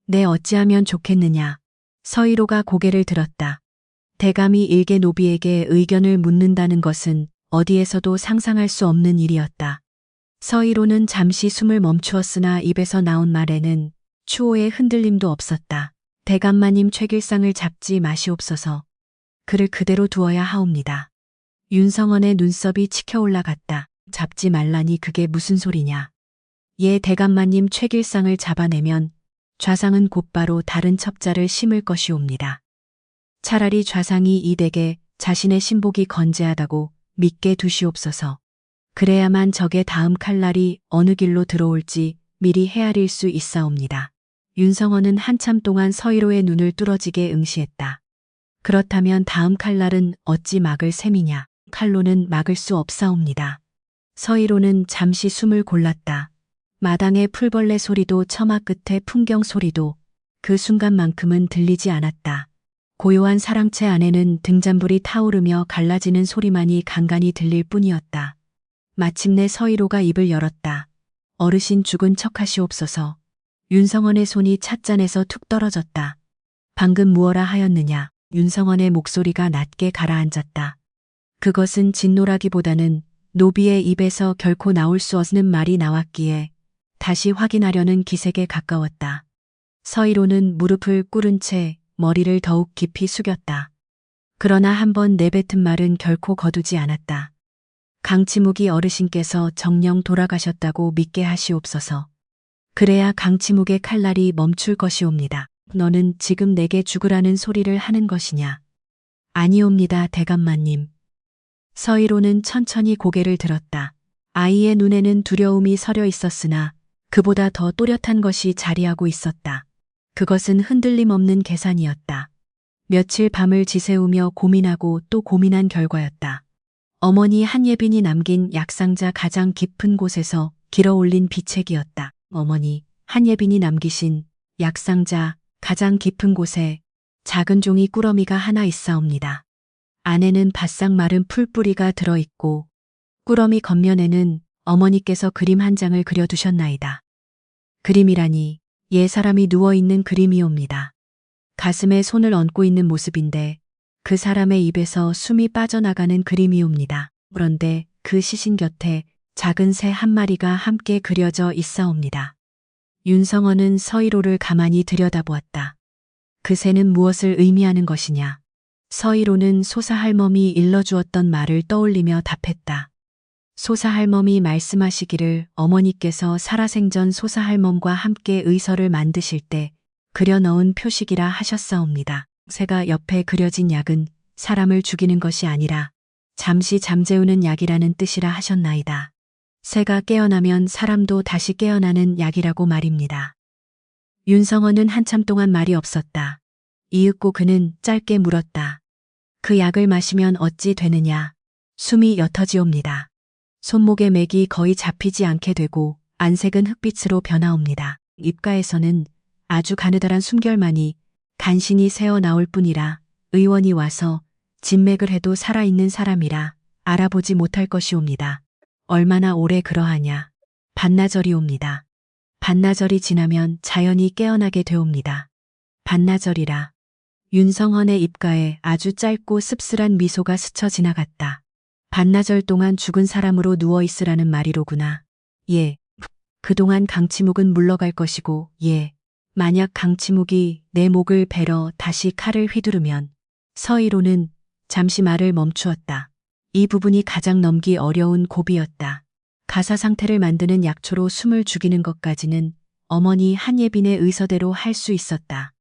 내 어찌하면 좋겠느냐. 서희로가 고개를 들었다. 대감이 일개 노비에게 의견을 묻는다는 것은 어디에서도 상상할 수 없는 일이었다. 서희로는 잠시 숨을 멈추었으나 입에서 나온 말에는 추호의 흔들림도 없었다. 대감마님 최길상을 잡지 마시옵소서. 그를 그대로 두어야 하옵니다. 윤성원의 눈썹이 치켜 올라갔다. 잡지 말라니 그게 무슨 소리냐. 예, 대감마님 최길상을 잡아내면 좌상은 곧바로 다른 첩자를 심을 것이옵니다. 차라리 좌상이 이 댁에 자신의 신복이 건재하다고 믿게 두시옵소서. 그래야만 적의 다음 칼날이 어느 길로 들어올지 미리 헤아릴 수 있사옵니다. 윤성원은 한참 동안 서희로의 눈을 뚫어지게 응시했다. 그렇다면 다음 칼날은 어찌 막을 셈이냐. 칼로는 막을 수 없사옵니다. 서희로는 잠시 숨을 골랐다. 마당의 풀벌레 소리도 처마 끝의 풍경 소리도 그 순간만큼은 들리지 않았다. 고요한 사랑채 안에는 등잔불이 타오르며 갈라지는 소리만이 간간히 들릴 뿐이었다. 마침내 서희로가 입을 열었다. 어르신 죽은 척하시옵소서. 윤성원의 손이 찻잔에서 툭 떨어졌다. 방금 무엇라 하였느냐. 윤성원의 목소리가 낮게 가라앉았다. 그것은 진노라기보다는 노비의 입에서 결코 나올 수 없는 말이 나왔기에 다시 확인하려는 기색에 가까웠다. 서희로는 무릎을 꿇은 채 머리를 더욱 깊이 숙였다. 그러나 한번 내뱉은 말은 결코 거두지 않았다. 강치묵이 어르신께서 정녕 돌아가셨다고 믿게 하시옵소서. 그래야 강치묵의 칼날이 멈출 것이옵니다. 너는 지금 내게 죽으라는 소리를 하는 것이냐. 아니옵니다, 대감마님. 서희로는 천천히 고개를 들었다. 아이의 눈에는 두려움이 서려 있었으나 그보다 더 또렷한 것이 자리하고 있었다. 그것은 흔들림 없는 계산이었다. 며칠 밤을 지새우며 고민하고 또 고민한 결과였다. 어머니 한예빈이 남긴 약상자 가장 깊은 곳에서 길어올린 비책이었다. 어머니 한예빈이 남기신 약상자 가장 깊은 곳에 작은 종이 꾸러미가 하나 있사옵니다. 안에는 바싹 마른 풀뿌리가 들어있고 꾸러미 겉면에는 어머니께서 그림 한 장을 그려두셨나이다. 그림이라니 옛 사람이 누워있는 그림이옵니다. 가슴에 손을 얹고 있는 모습인데 그 사람의 입에서 숨이 빠져나가는 그림이옵니다. 그런데 그 시신 곁에 작은 새 한 마리가 함께 그려져 있사옵니다. 윤성원은 서희로를 가만히 들여다보았다. 그 새는 무엇을 의미하는 것이냐? 서희로는 소사할멈이 일러주었던 말을 떠올리며 답했다. 소사할멈이 말씀하시기를 어머니께서 살아생전 소사할멈과 함께 의서를 만드실 때 그려넣은 표식이라 하셨사옵니다. 새가 옆에 그려진 약은 사람을 죽이는 것이 아니라 잠시 잠재우는 약이라는 뜻이라 하셨나이다. 새가 깨어나면 사람도 다시 깨어나는 약이라고 말입니다. 윤성원은 한참 동안 말이 없었다. 이윽고 그는 짧게 물었다. 그 약을 마시면 어찌 되느냐? 숨이 옅어지옵니다. 손목의 맥이 거의 잡히지 않게 되고 안색은 흑빛으로 변하옵니다. 입가에서는 아주 가느다란 숨결만이 간신히 새어 나올 뿐이라 의원이 와서 진맥을 해도 살아있는 사람이라 알아보지 못할 것이옵니다. 얼마나 오래 그러하냐. 반나절이옵니다. 반나절이 지나면 자연히 깨어나게 되옵니다. 반나절이라. 윤성헌의 입가에 아주 짧고 씁쓸한 미소가 스쳐 지나갔다. 반나절 동안 죽은 사람으로 누워있으라는 말이로구나. 예. 그동안 강치묵은 물러갈 것이고, 예. 만약 강치묵이 내 목을 베러 다시 칼을 휘두르면, 서희로는 잠시 말을 멈추었다. 이 부분이 가장 넘기 어려운 고비였다. 가사 상태를 만드는 약초로 숨을 죽이는 것까지는 어머니 한예빈의 의서대로 할 수 있었다.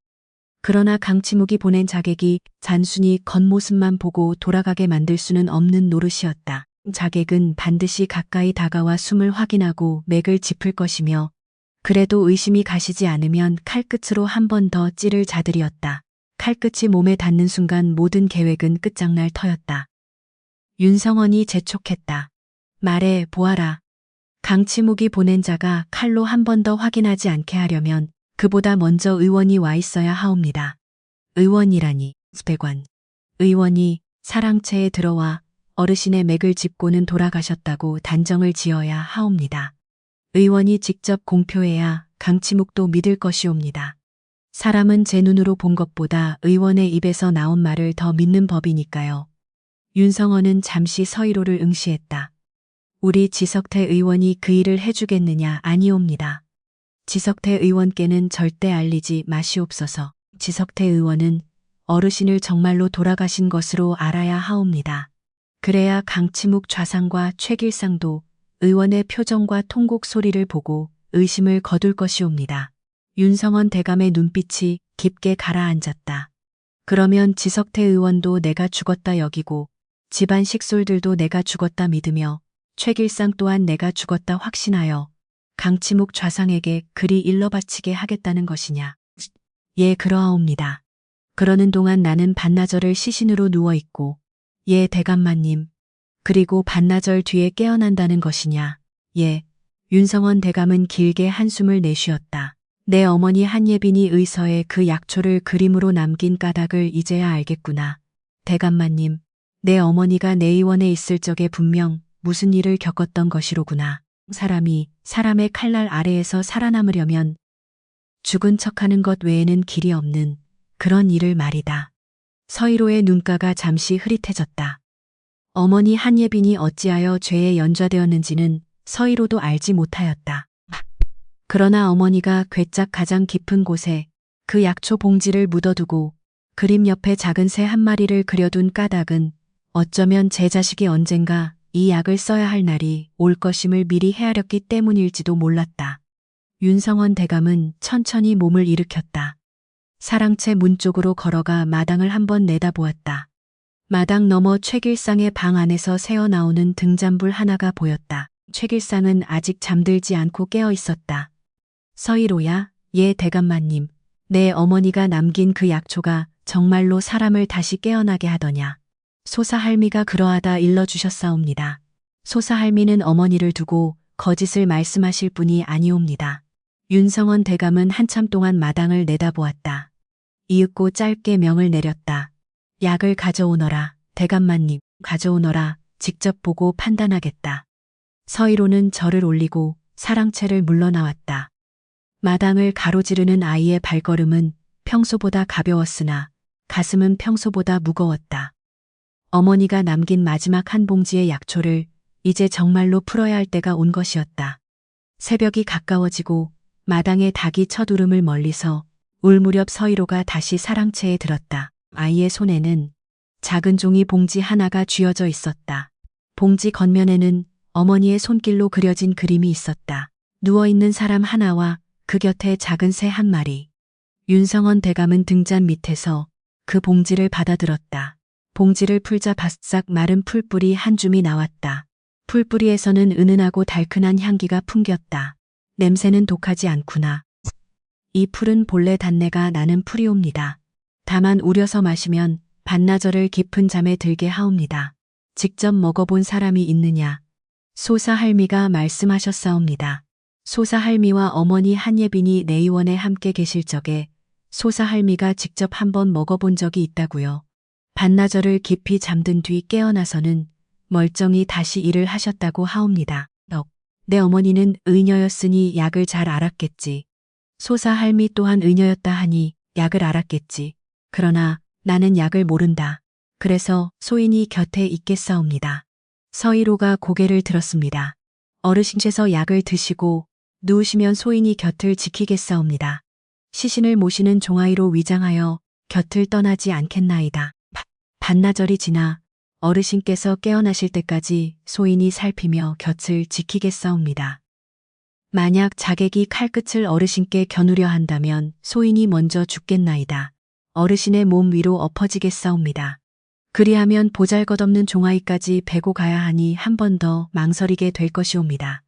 그러나 강치묵이 보낸 자객이 단순히 겉모습만 보고 돌아가게 만들 수는 없는 노릇이었다. 자객은 반드시 가까이 다가와 숨을 확인하고 맥을 짚을 것이며 그래도 의심이 가시지 않으면 칼끝으로 한 번 더 찌를 자들이었다. 칼끝이 몸에 닿는 순간 모든 계획은 끝장날 터였다. 윤성원이 재촉했다. 말해 보아라. 강치묵이 보낸 자가 칼로 한 번 더 확인하지 않게 하려면 그보다 먼저 의원이 와 있어야 하옵니다. 의원이라니, 백관. 의원이 사랑채에 들어와 어르신의 맥을 짚고는 돌아가셨다고 단정을 지어야 하옵니다. 의원이 직접 공표해야 강치묵도 믿을 것이옵니다. 사람은 제 눈으로 본 것보다 의원의 입에서 나온 말을 더 믿는 법이니까요. 윤성원은 잠시 서희로를 응시했다. 우리 지석태 의원이 그 일을 해주겠느냐? 아니옵니다. 지석태 의원께는 절대 알리지 마시옵소서. 지석태 의원은 어르신을 정말로 돌아가신 것으로 알아야 하옵니다. 그래야 강치묵 좌상과 최길상도 의원의 표정과 통곡 소리를 보고 의심을 거둘 것이옵니다. 윤성원 대감의 눈빛이 깊게 가라앉았다. 그러면 지석태 의원도 내가 죽었다 여기고 집안 식솔들도 내가 죽었다 믿으며 최길상 또한 내가 죽었다 확신하여 강치묵 좌상에게 그리 일러바치게 하겠다는 것이냐. 예, 그러하옵니다. 그러는 동안 나는 반나절을 시신으로 누워있고 예, 대감마님. 그리고 반나절 뒤에 깨어난다는 것이냐. 예. 윤성원 대감은 길게 한숨을 내쉬었다. 내 어머니 한예빈이 의서에 그 약초를 그림으로 남긴 까닭을 이제야 알겠구나. 대감마님. 내 어머니가 내의원에 있을 적에 분명 무슨 일을 겪었던 것이로구나. 사람이 사람의 칼날 아래에서 살아남으려면 죽은 척하는 것 외에는 길이 없는 그런 일을 말이다. 서희로의 눈가가 잠시 흐릿해졌다. 어머니 한예빈이 어찌하여 죄에 연좌되었는지는 서희로도 알지 못하였다. 그러나 어머니가 괴짝 가장 깊은 곳에 그 약초 봉지를 묻어두고 그림 옆에 작은 새 한 마리를 그려둔 까닭은 어쩌면 제 자식이 언젠가 이 약을 써야 할 날이 올 것임을 미리 헤아렸기 때문일지도 몰랐다. 윤성원 대감은 천천히 몸을 일으켰다. 사랑채 문 쪽으로 걸어가 마당을 한번 내다보았다. 마당 너머 최길상의 방 안에서 새어나오는 등잔불 하나가 보였다. 최길상은 아직 잠들지 않고 깨어 있었다. 서희로야, 예 대감마님. 내 어머니가 남긴 그 약초가 정말로 사람을 다시 깨어나게 하더냐. 소사할미가 그러하다 일러주셨사옵니다. 소사할미는 어머니를 두고 거짓을 말씀하실 분이 아니옵니다. 윤성원 대감은 한참 동안 마당을 내다보았다. 이윽고 짧게 명을 내렸다. 약을 가져오너라. 대감마님, 가져오너라. 직접 보고 판단하겠다. 서희로는 절을 올리고 사랑채를 물러나왔다. 마당을 가로지르는 아이의 발걸음은 평소보다 가벼웠으나 가슴은 평소보다 무거웠다. 어머니가 남긴 마지막 한 봉지의 약초를 이제 정말로 풀어야 할 때가 온 것이었다. 새벽이 가까워지고 마당에 닭이 첫 울음을 멀리서 울 무렵 서희로가 다시 사랑채에 들었다. 아이의 손에는 작은 종이 봉지 하나가 쥐어져 있었다. 봉지 겉면에는 어머니의 손길로 그려진 그림이 있었다. 누워있는 사람 하나와 그 곁에 작은 새 한 마리. 윤성원 대감은 등잔 밑에서 그 봉지를 받아들었다. 봉지를 풀자 바싹 마른 풀뿌리 한 줌이 나왔다. 풀뿌리에서는 은은하고 달큰한 향기가 풍겼다. 냄새는 독하지 않구나. 이 풀은 본래 단내가 나는 풀이옵니다. 다만 우려서 마시면 반나절을 깊은 잠에 들게 하옵니다. 직접 먹어본 사람이 있느냐? 소사할미가 말씀하셨사옵니다. 소사할미와 어머니 한예빈이 내의원에 함께 계실 적에 소사할미가 직접 한번 먹어본 적이 있다고요. 반나절을 깊이 잠든 뒤 깨어나서는 멀쩡히 다시 일을 하셨다고 하옵니다. 내 어머니는 의녀였으니 약을 잘 알았겠지. 소사할미 또한 의녀였다 하니 약을 알았겠지. 그러나 나는 약을 모른다. 그래서 소인이 곁에 있겠사옵니다. 서희로가 고개를 들었습니다. 어르신께서 약을 드시고 누우시면 소인이 곁을 지키겠사옵니다. 시신을 모시는 종아이로 위장하여 곁을 떠나지 않겠나이다. 반나절이 지나 어르신께서 깨어나실 때까지 소인이 살피며 곁을 지키겠사옵니다. 만약 자객이 칼끝을 어르신께 겨누려 한다면 소인이 먼저 죽겠나이다. 어르신의 몸 위로 엎어지겠사옵니다. 그리하면 보잘것없는 종아이까지 베고 가야 하니 한 번 더 망설이게 될 것이옵니다.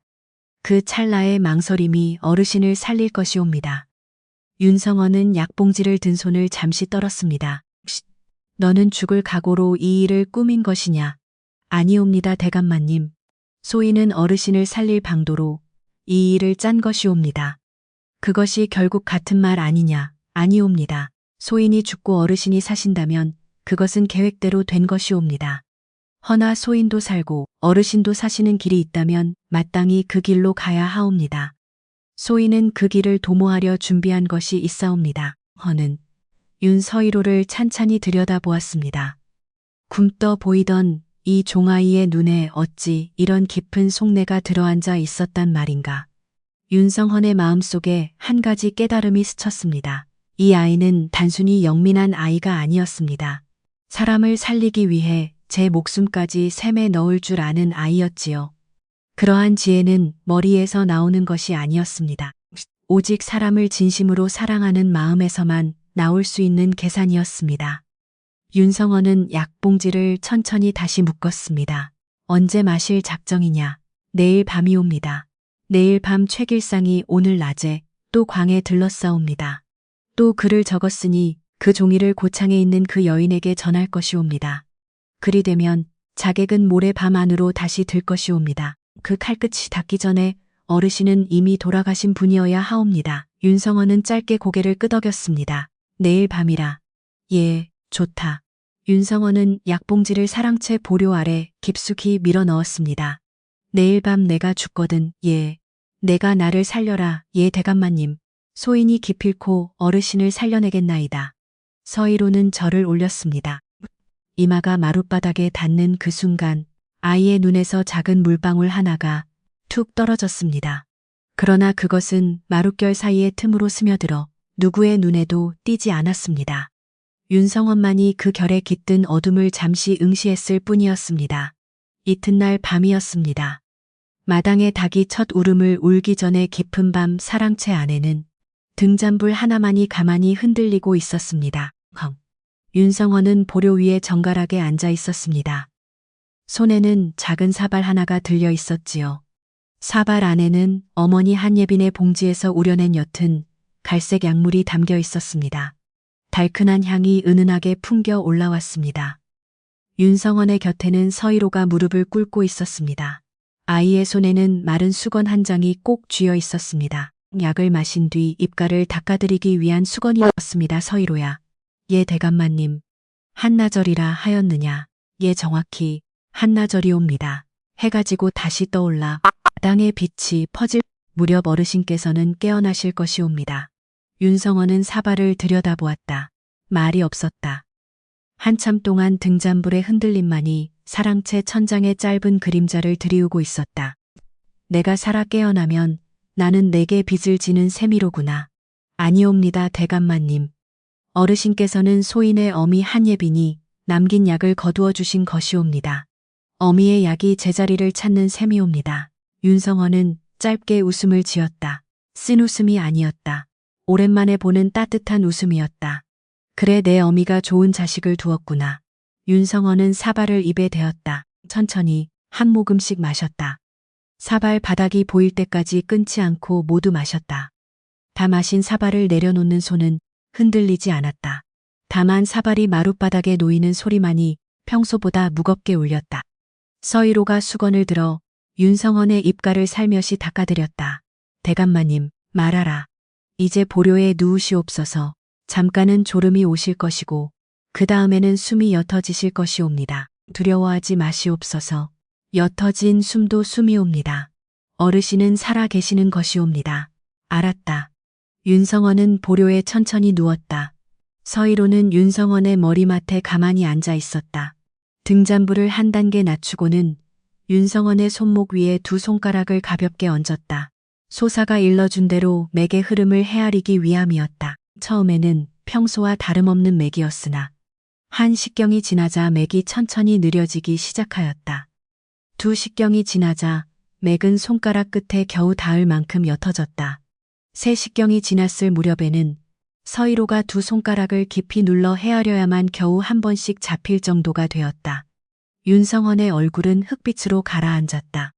그 찰나의 망설임이 어르신을 살릴 것이옵니다. 윤성원은 약봉지를 든 손을 잠시 떨었습니다. 너는 죽을 각오로 이 일을 꾸민 것이냐? 아니옵니다, 대감마님. 소인은 어르신을 살릴 방도로 이 일을 짠 것이옵니다. 그것이 결국 같은 말 아니냐? 아니옵니다. 소인이 죽고 어르신이 사신다면 그것은 계획대로 된 것이옵니다. 허나 소인도 살고 어르신도 사시는 길이 있다면 마땅히 그 길로 가야 하옵니다. 소인은 그 길을 도모하려 준비한 것이 있사옵니다. 허는 윤서희로를 찬찬히 들여다보았습니다. 굼떠 보이던 이 종아이의 눈에 어찌 이런 깊은 속내가 들어앉아 있었단 말인가. 윤성헌의 마음속에 한 가지 깨달음이 스쳤습니다. 이 아이는 단순히 영민한 아이가 아니었습니다. 사람을 살리기 위해 제 목숨까지 샘에 넣을 줄 아는 아이였지요. 그러한 지혜는 머리에서 나오는 것이 아니었습니다. 오직 사람을 진심으로 사랑하는 마음에서만 나올 수 있는 계산이었습니다. 윤성원은 약봉지를 천천히 다시 묶었습니다. 언제 마실 작정이냐? 내일 밤이옵니다. 내일 밤 최길상이 오늘 낮에 또 광에 들렀사옵니다. 또 글을 적었으니 그 종이를 고창에 있는 그 여인에게 전할 것이옵니다. 그리 되면 자객은 모레 밤 안으로 다시 들 것이옵니다. 그 칼끝이 닿기 전에 어르신은 이미 돌아가신 분이어야 하옵니다. 윤성원은 짧게 고개를 끄덕였습니다. 내일 밤이라. 예, 좋다. 윤성원은 약봉지를 사랑채 보료 아래 깊숙이 밀어 넣었습니다. 내일 밤 내가 죽거든. 예. 내가 나를 살려라. 예, 대감마님. 소인이 기필코 어르신을 살려내겠나이다. 서희로는 절을 올렸습니다. 이마가 마룻바닥에 닿는 그 순간 아이의 눈에서 작은 물방울 하나가 툭 떨어졌습니다. 그러나 그것은 마룻결 사이의 틈으로 스며들어 누구의 눈에도 띄지 않았습니다. 윤성원만이 그 결에 깃든 어둠을 잠시 응시했을 뿐이었습니다. 이튿날 밤이었습니다. 마당에 닭이 첫 울음을 울기 전에 깊은 밤 사랑채 안에는 등잔불 하나만이 가만히 흔들리고 있었습니다. 윤성원은 보료 위에 정갈하게 앉아 있었습니다. 손에는 작은 사발 하나가 들려 있었지요. 사발 안에는 어머니 한예빈의 봉지에서 우려낸 옅은 갈색 약물이 담겨 있었습니다. 달큰한 향이 은은하게 풍겨 올라왔습니다. 윤성원의 곁에는 서희로가 무릎을 꿇고 있었습니다. 아이의 손에는 마른 수건 한 장이 꼭 쥐어 있었습니다. 약을 마신 뒤 입가를 닦아드리기 위한 수건이었습니다. 서희로야. 예, 대감마님. 한나절이라 하였느냐. 예, 정확히 한나절이옵니다. 해가 지고 다시 떠올라 마당의 빛이 퍼질 무렵 어르신께서는 깨어나실 것이옵니다. 윤성원은 사발을 들여다보았다. 말이 없었다. 한참 동안 등잔불의 흔들림만이 사랑채 천장에 짧은 그림자를 드리우고 있었다. 내가 살아 깨어나면 나는 내게 빚을 지는 셈이로구나. 아니옵니다, 대감마님. 어르신께서는 소인의 어미 한예빈이 남긴 약을 거두어 주신 것이옵니다. 어미의 약이 제자리를 찾는 셈이옵니다. 윤성헌은 짧게 웃음을 지었다. 쓴 웃음이 아니었다. 오랜만에 보는 따뜻한 웃음이었다. 그래, 내 어미가 좋은 자식을 두었구나. 윤성헌은 사발을 입에 대었다. 천천히 한 모금씩 마셨다. 사발 바닥이 보일 때까지 끊지 않고 모두 마셨다. 다 마신 사발을 내려놓는 손은 흔들리지 않았다. 다만 사발이 마룻바닥에 놓이는 소리만이 평소보다 무겁게 울렸다. 서희로가 수건을 들어 윤성헌의 입가를 살며시 닦아드렸다. 대감마님, 말하라. 이제 보료에 누우시옵소서. 잠깐은 졸음이 오실 것이고 그 다음에는 숨이 옅어지실 것이옵니다. 두려워하지 마시옵소서. 옅어진 숨도 숨이옵니다. 어르신은 살아 계시는 것이옵니다. 알았다. 윤성헌은 보료에 천천히 누웠다. 서희로는 윤성헌의 머리맡에 가만히 앉아 있었다. 등잔부를 한 단계 낮추고는 윤성헌의 손목 위에 두 손가락을 가볍게 얹었다. 소사가 일러준 대로 맥의 흐름을 헤아리기 위함이었다. 처음에는 평소와 다름없는 맥이었으나 한 식경이 지나자 맥이 천천히 느려지기 시작하였다. 두 식경이 지나자 맥은 손가락 끝에 겨우 닿을 만큼 옅어졌다. 세 식경이 지났을 무렵에는 서희로가 두 손가락을 깊이 눌러 헤아려야만 겨우 한 번씩 잡힐 정도가 되었다. 윤성헌의 얼굴은 흙빛으로 가라앉았다.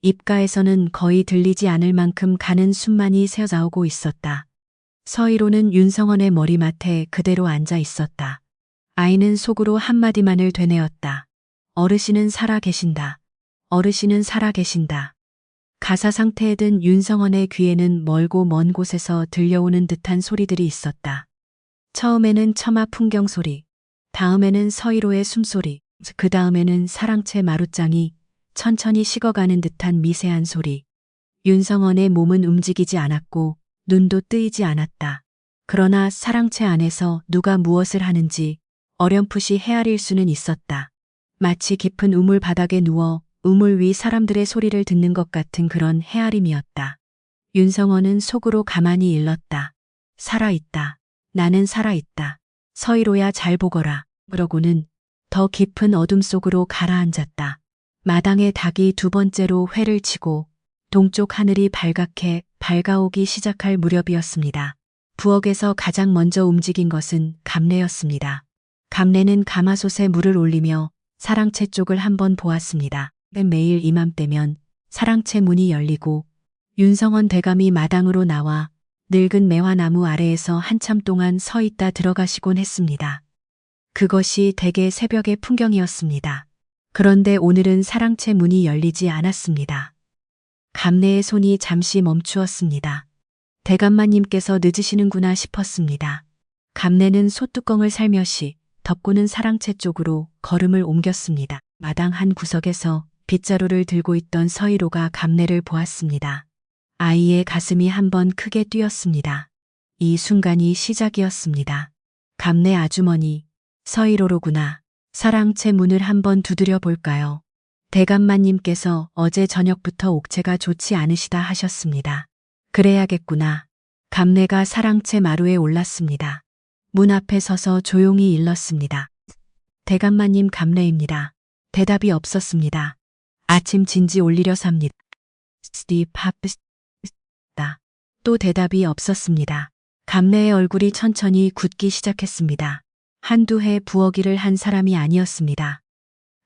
입가에서는 거의 들리지 않을 만큼 가는 숨만이 새어나오고 있었다. 서희로는 윤성헌의 머리맡에 그대로 앉아 있었다. 아이는 속으로 한마디만을 되뇌었다. 어르신은 살아 계신다. 어르신은 살아 계신다. 가사 상태에 든 윤성헌의 귀에는 멀고 먼 곳에서 들려오는 듯한 소리들이 있었다. 처음에는 처마 풍경 소리, 다음에는 서희로의 숨소리, 그 다음에는 사랑채 마룻장이 천천히 식어가는 듯한 미세한 소리. 윤성헌의 몸은 움직이지 않았고 눈도 뜨이지 않았다. 그러나 사랑채 안에서 누가 무엇을 하는지 어렴풋이 헤아릴 수는 있었다. 마치 깊은 우물 바닥에 누워 우물 위 사람들의 소리를 듣는 것 같은 그런 헤아림이었다. 윤성헌은 속으로 가만히 일렀다. 살아있다. 나는 살아있다. 서희로야, 잘 보거라. 그러고는 더 깊은 어둠 속으로 가라앉았다. 마당에 닭이 두 번째로 회를 치고 동쪽 하늘이 발갛게 밝아오기 시작할 무렵이었습니다. 부엌에서 가장 먼저 움직인 것은 감래였습니다. 감래는 가마솥에 물을 올리며 사랑채 쪽을 한번 보았습니다. 매일 이맘때면 사랑채 문이 열리고 윤성헌 대감이 마당으로 나와 늙은 매화나무 아래에서 한참 동안 서 있다 들어가시곤 했습니다. 그것이 대개 새벽의 풍경이었습니다. 그런데 오늘은 사랑채 문이 열리지 않았습니다. 감래의 손이 잠시 멈추었습니다. 대감마님께서 늦으시는구나 싶었습니다. 감래는 솥뚜껑을 살며시 덮고는 사랑채 쪽으로 걸음을 옮겼습니다. 마당 한 구석에서 빗자루를 들고 있던 서희로가 감래를 보았습니다. 아이의 가슴이 한번 크게 뛰었습니다. 이 순간이 시작이었습니다. 감래 아주머니, 서희로로구나. 사랑채 문을 한번 두드려 볼까요? 대감마님께서 어제 저녁부터 옥체가 좋지 않으시다 하셨습니다. 그래야겠구나. 감래가 사랑채 마루에 올랐습니다. 문 앞에 서서 조용히 일렀습니다. 대감마님, 감래입니다. 대답이 없었습니다. 아침 진지 올리려 삽니다. 또 대답이 없었습니다. 감래의 얼굴이 천천히 굳기 시작했습니다. 한두 해 부엌일을 한 사람이 아니었습니다.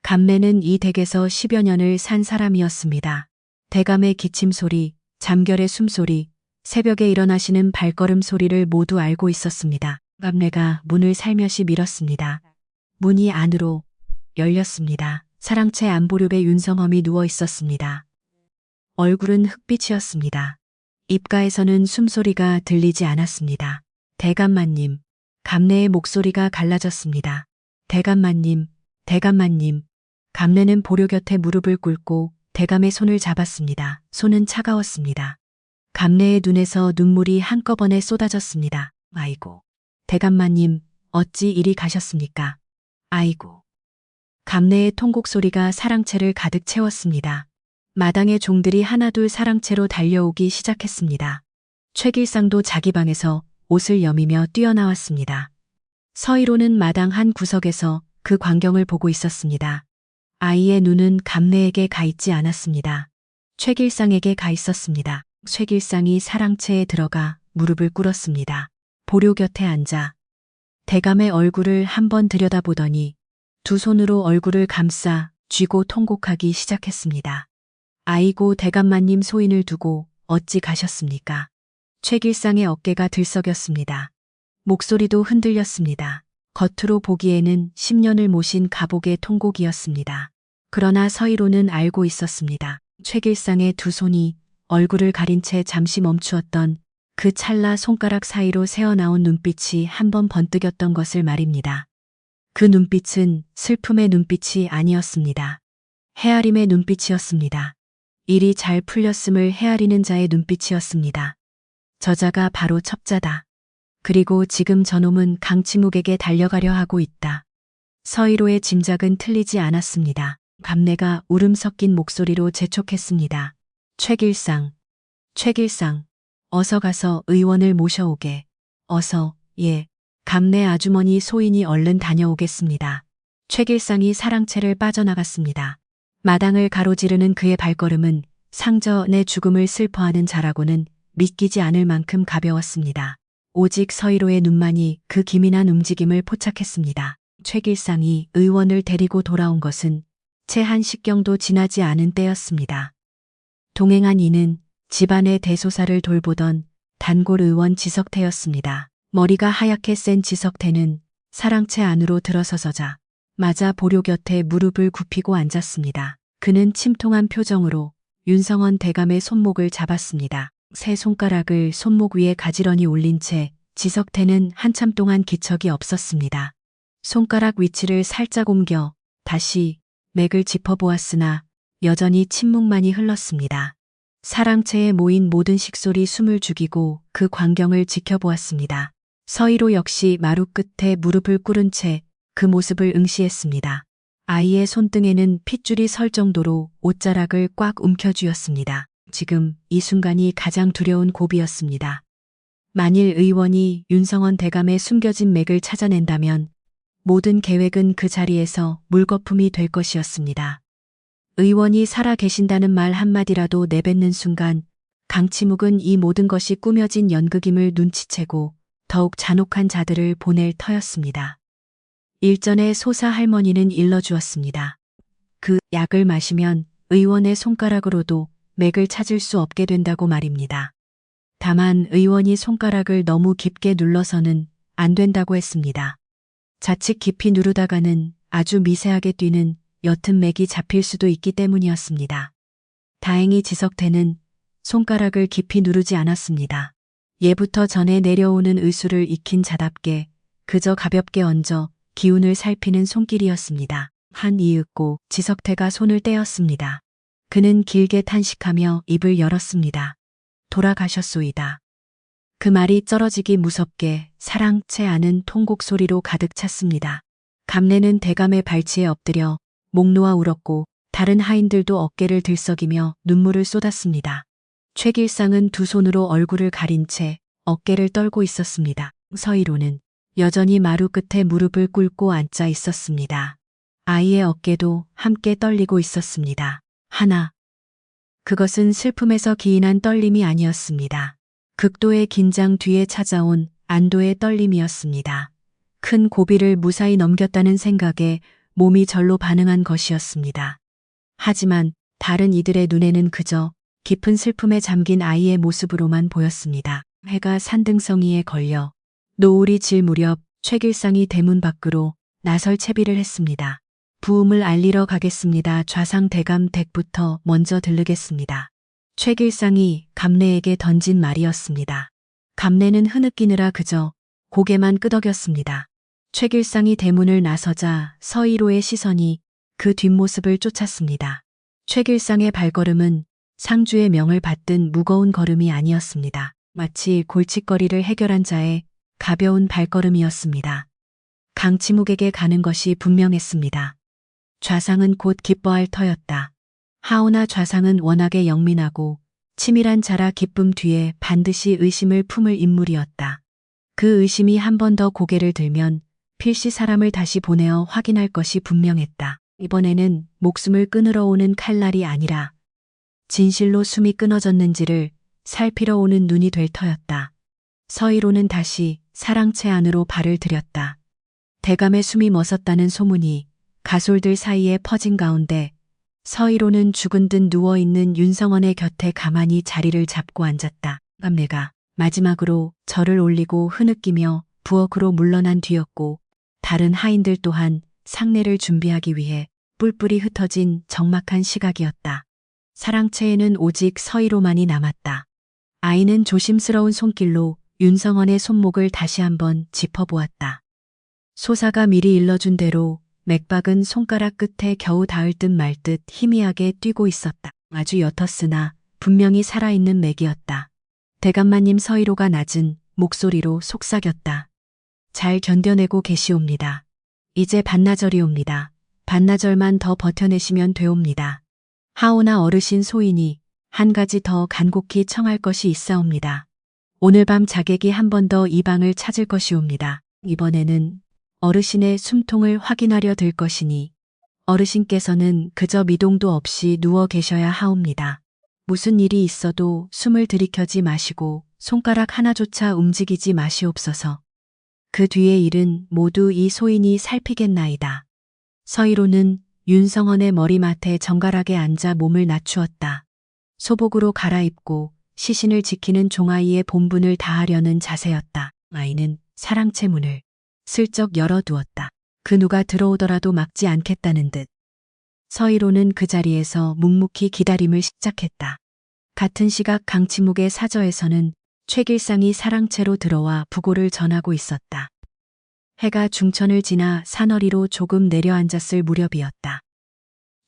감래는 이 댁에서 10여 년을 산 사람이었습니다. 대감의 기침 소리, 잠결의 숨소리, 새벽에 일어나시는 발걸음 소리를 모두 알고 있었습니다. 감래가 문을 살며시 밀었습니다. 문이 안으로 열렸습니다. 사랑채 안보륙에 윤성헌이 누워 있었습니다. 얼굴은 흑빛이었습니다. 입가에서는 숨소리가 들리지 않았습니다. 대감마님. 감래의 목소리가 갈라졌습니다. 대감마님, 대감마님. 감래는 보료 곁에 무릎을 꿇고 대감의 손을 잡았습니다. 손은 차가웠습니다. 감래의 눈에서 눈물이 한꺼번에 쏟아졌습니다. 아이고. 대감마님, 어찌 이리 가셨습니까? 아이고. 감내의 통곡 소리가 사랑채를 가득 채웠습니다. 마당의 종들이 하나둘 사랑채로 달려오기 시작했습니다. 최길상도 자기 방에서 옷을 여미며 뛰어나왔습니다. 서희로는 마당 한 구석에서 그 광경을 보고 있었습니다. 아이의 눈은 감내에게 가 있지 않았습니다. 최길상에게 가 있었습니다. 최길상이 사랑채에 들어가 무릎을 꿇었습니다. 보료 곁에 앉아 대감의 얼굴을 한번 들여다보더니 두 손으로 얼굴을 감싸 쥐고 통곡하기 시작했습니다. 아이고 대감마님 소인을 두고 어찌 가셨습니까? 최길상의 어깨가 들썩였습니다. 목소리도 흔들렸습니다. 겉으로 보기에는 10년을 모신 가복의 통곡이었습니다. 그러나 서희로는 알고 있었습니다. 최길상의 두 손이 얼굴을 가린 채 잠시 멈추었던 그 찰나 손가락 사이로 새어나온 눈빛이 한번 번뜩였던 것을 말입니다. 그 눈빛은 슬픔의 눈빛이 아니었습니다. 헤아림의 눈빛이었습니다. 일이 잘 풀렸음을 헤아리는 자의 눈빛이었습니다. 저자가 바로 첩자다. 그리고 지금 저놈은 강치묵에게 달려가려 하고 있다. 서희로의 짐작은 틀리지 않았습니다. 감내가 울음 섞인 목소리로 재촉했습니다. 최길상, 최길상, 어서 가서 의원을 모셔오게. 어서, 예. 감내 아주머니 소인이 얼른 다녀오겠습니다. 최길상이 사랑채를 빠져나갔습니다. 마당을 가로지르는 그의 발걸음은 상전의 죽음을 슬퍼하는 자라고는 믿기지 않을 만큼 가벼웠습니다. 오직 서희로의 눈만이 그 기민한 움직임을 포착했습니다. 최길상이 의원을 데리고 돌아온 것은 채 한 식경도 지나지 않은 때였습니다. 동행한 이는 집안의 대소사를 돌보던 단골 의원 지석태였습니다. 머리가 하얗게 센 지석태는 사랑채 안으로 들어서서자 마자 보료 곁에 무릎을 굽히고 앉았습니다. 그는 침통한 표정으로 윤성원 대감의 손목을 잡았습니다. 세 손가락을 손목 위에 가지런히 올린 채 지석태는 한참 동안 기척이 없었습니다. 손가락 위치를 살짝 옮겨 다시 맥을 짚어보았으나 여전히 침묵만이 흘렀습니다. 사랑채에 모인 모든 식솔이 숨을 죽이고 그 광경을 지켜보았습니다. 서희로 역시 마루 끝에 무릎을 꿇은 채 그 모습을 응시했습니다. 아이의 손등에는 핏줄이 설 정도로 옷자락을 꽉 움켜쥐었습니다. 지금 이 순간이 가장 두려운 고비였습니다. 만일 의원이 윤성원 대감의 숨겨진 맥을 찾아낸다면 모든 계획은 그 자리에서 물거품이 될 것이었습니다. 의원이 살아 계신다는 말 한마디라도 내뱉는 순간 강치묵은 이 모든 것이 꾸며진 연극임을 눈치채고 더욱 잔혹한 자들을 보낼 터였습니다. 일전에 소사 할머니는 일러주었습니다. 그 약을 마시면 의원의 손가락으로도 맥을 찾을 수 없게 된다고 말입니다. 다만 의원이 손가락을 너무 깊게 눌러서는 안 된다고 했습니다. 자칫 깊이 누르다가는 아주 미세하게 뛰는 옅은 맥이 잡힐 수도 있기 때문이었습니다. 다행히 지석태는 손가락을 깊이 누르지 않았습니다. 예부터 전에 내려오는 의수를 익힌 자답게 그저 가볍게 얹어 기운을 살피는 손길이었습니다. 한 이윽고 지석태가 손을 떼었습니다. 그는 길게 탄식하며 입을 열었습니다. 돌아가셨소이다. 그 말이 쩔어지기 무섭게 사랑채 안은 통곡 소리로 가득 찼습니다. 감내는 대감의 발치에 엎드려 목 놓아 울었고 다른 하인들도 어깨를 들썩이며 눈물을 쏟았습니다. 최길상은 두 손으로 얼굴을 가린 채 어깨를 떨고 있었습니다. 서희로는 여전히 마루 끝에 무릎을 꿇고 앉아 있었습니다. 아이의 어깨도 함께 떨리고 있었습니다. 하나. 그것은 슬픔에서 기인한 떨림이 아니었습니다. 극도의 긴장 뒤에 찾아온 안도의 떨림이었습니다. 큰 고비를 무사히 넘겼다는 생각에 몸이 절로 반응한 것이었습니다. 하지만 다른 이들의 눈에는 그저 깊은 슬픔에 잠긴 아이의 모습으로만 보였습니다. 해가 산등성이에 걸려 노을이 질 무렵 최길상이 대문 밖으로 나설 채비를 했습니다. 부음을 알리러 가겠습니다. 좌상 대감 댁부터 먼저 들르겠습니다. 최길상이 감내에게 던진 말이었습니다. 감내는 흐느끼느라 그저 고개만 끄덕였습니다. 최길상이 대문을 나서자 서희로의 시선이 그 뒷모습을 쫓았습니다. 최길상의 발걸음은 상주의 명을 받든 무거운 걸음이 아니었습니다. 마치 골칫거리를 해결한 자의 가벼운 발걸음이었습니다. 강치묵에게 가는 것이 분명했습니다. 좌상은 곧 기뻐할 터였다. 하오나 좌상은 워낙에 영민하고 치밀한 자라 기쁨 뒤에 반드시 의심을 품을 인물이었다. 그 의심이 한 번 더 고개를 들면 필시 사람을 다시 보내어 확인할 것이 분명했다. 이번에는 목숨을 끊으러 오는 칼날이 아니라 진실로 숨이 끊어졌는지를 살피러 오는 눈이 될 터였다. 서희로는 다시 사랑채 안으로 발을 들였다. 대감의 숨이 멎었다는 소문이 가솔들 사이에 퍼진 가운데 서희로는 죽은 듯 누워있는 윤성원의 곁에 가만히 자리를 잡고 앉았다. 내가 마지막으로 절을 올리고 흐느끼며 부엌으로 물러난 뒤였고 다른 하인들 또한 상례를 준비하기 위해 뿔뿔이 흩어진 적막한 시각이었다. 사랑채에는 오직 서희로만이 남았다. 아이는 조심스러운 손길로 윤성원의 손목을 다시 한번 짚어보았다. 소사가 미리 일러준 대로 맥박은 손가락 끝에 겨우 닿을 듯 말 듯 희미하게 뛰고 있었다. 아주 옅었으나 분명히 살아있는 맥이었다. 대감마님 서희로가 낮은 목소리로 속삭였다. 잘 견뎌내고 계시옵니다. 이제 반나절이옵니다. 반나절만 더 버텨내시면 되옵니다. 하오나 어르신 소인이 한 가지 더 간곡히 청할 것이 있사옵니다. 오늘 밤 자객이 한 번 더 이 방을 찾을 것이옵니다. 이번에는 어르신의 숨통을 확인하려 들 것이니 어르신께서는 그저 미동도 없이 누워 계셔야 하옵니다. 무슨 일이 있어도 숨을 들이켜지 마시고 손가락 하나조차 움직이지 마시옵소서. 그 뒤의 일은 모두 이 소인이 살피겠나이다. 서희로는 윤성원의 머리맡에 정갈하게 앉아 몸을 낮추었다. 소복으로 갈아입고 시신을 지키는 종아이의 본분을 다하려는 자세였다. 아이는 사랑채 문을 슬쩍 열어두었다. 그 누가 들어오더라도 막지 않겠다는 듯. 서희로는 그 자리에서 묵묵히 기다림을 시작했다. 같은 시각 강치묵의 사저에서는 최길상이 사랑채로 들어와 부고를 전하고 있었다. 해가 중천을 지나 산허리로 조금 내려앉았을 무렵이었다.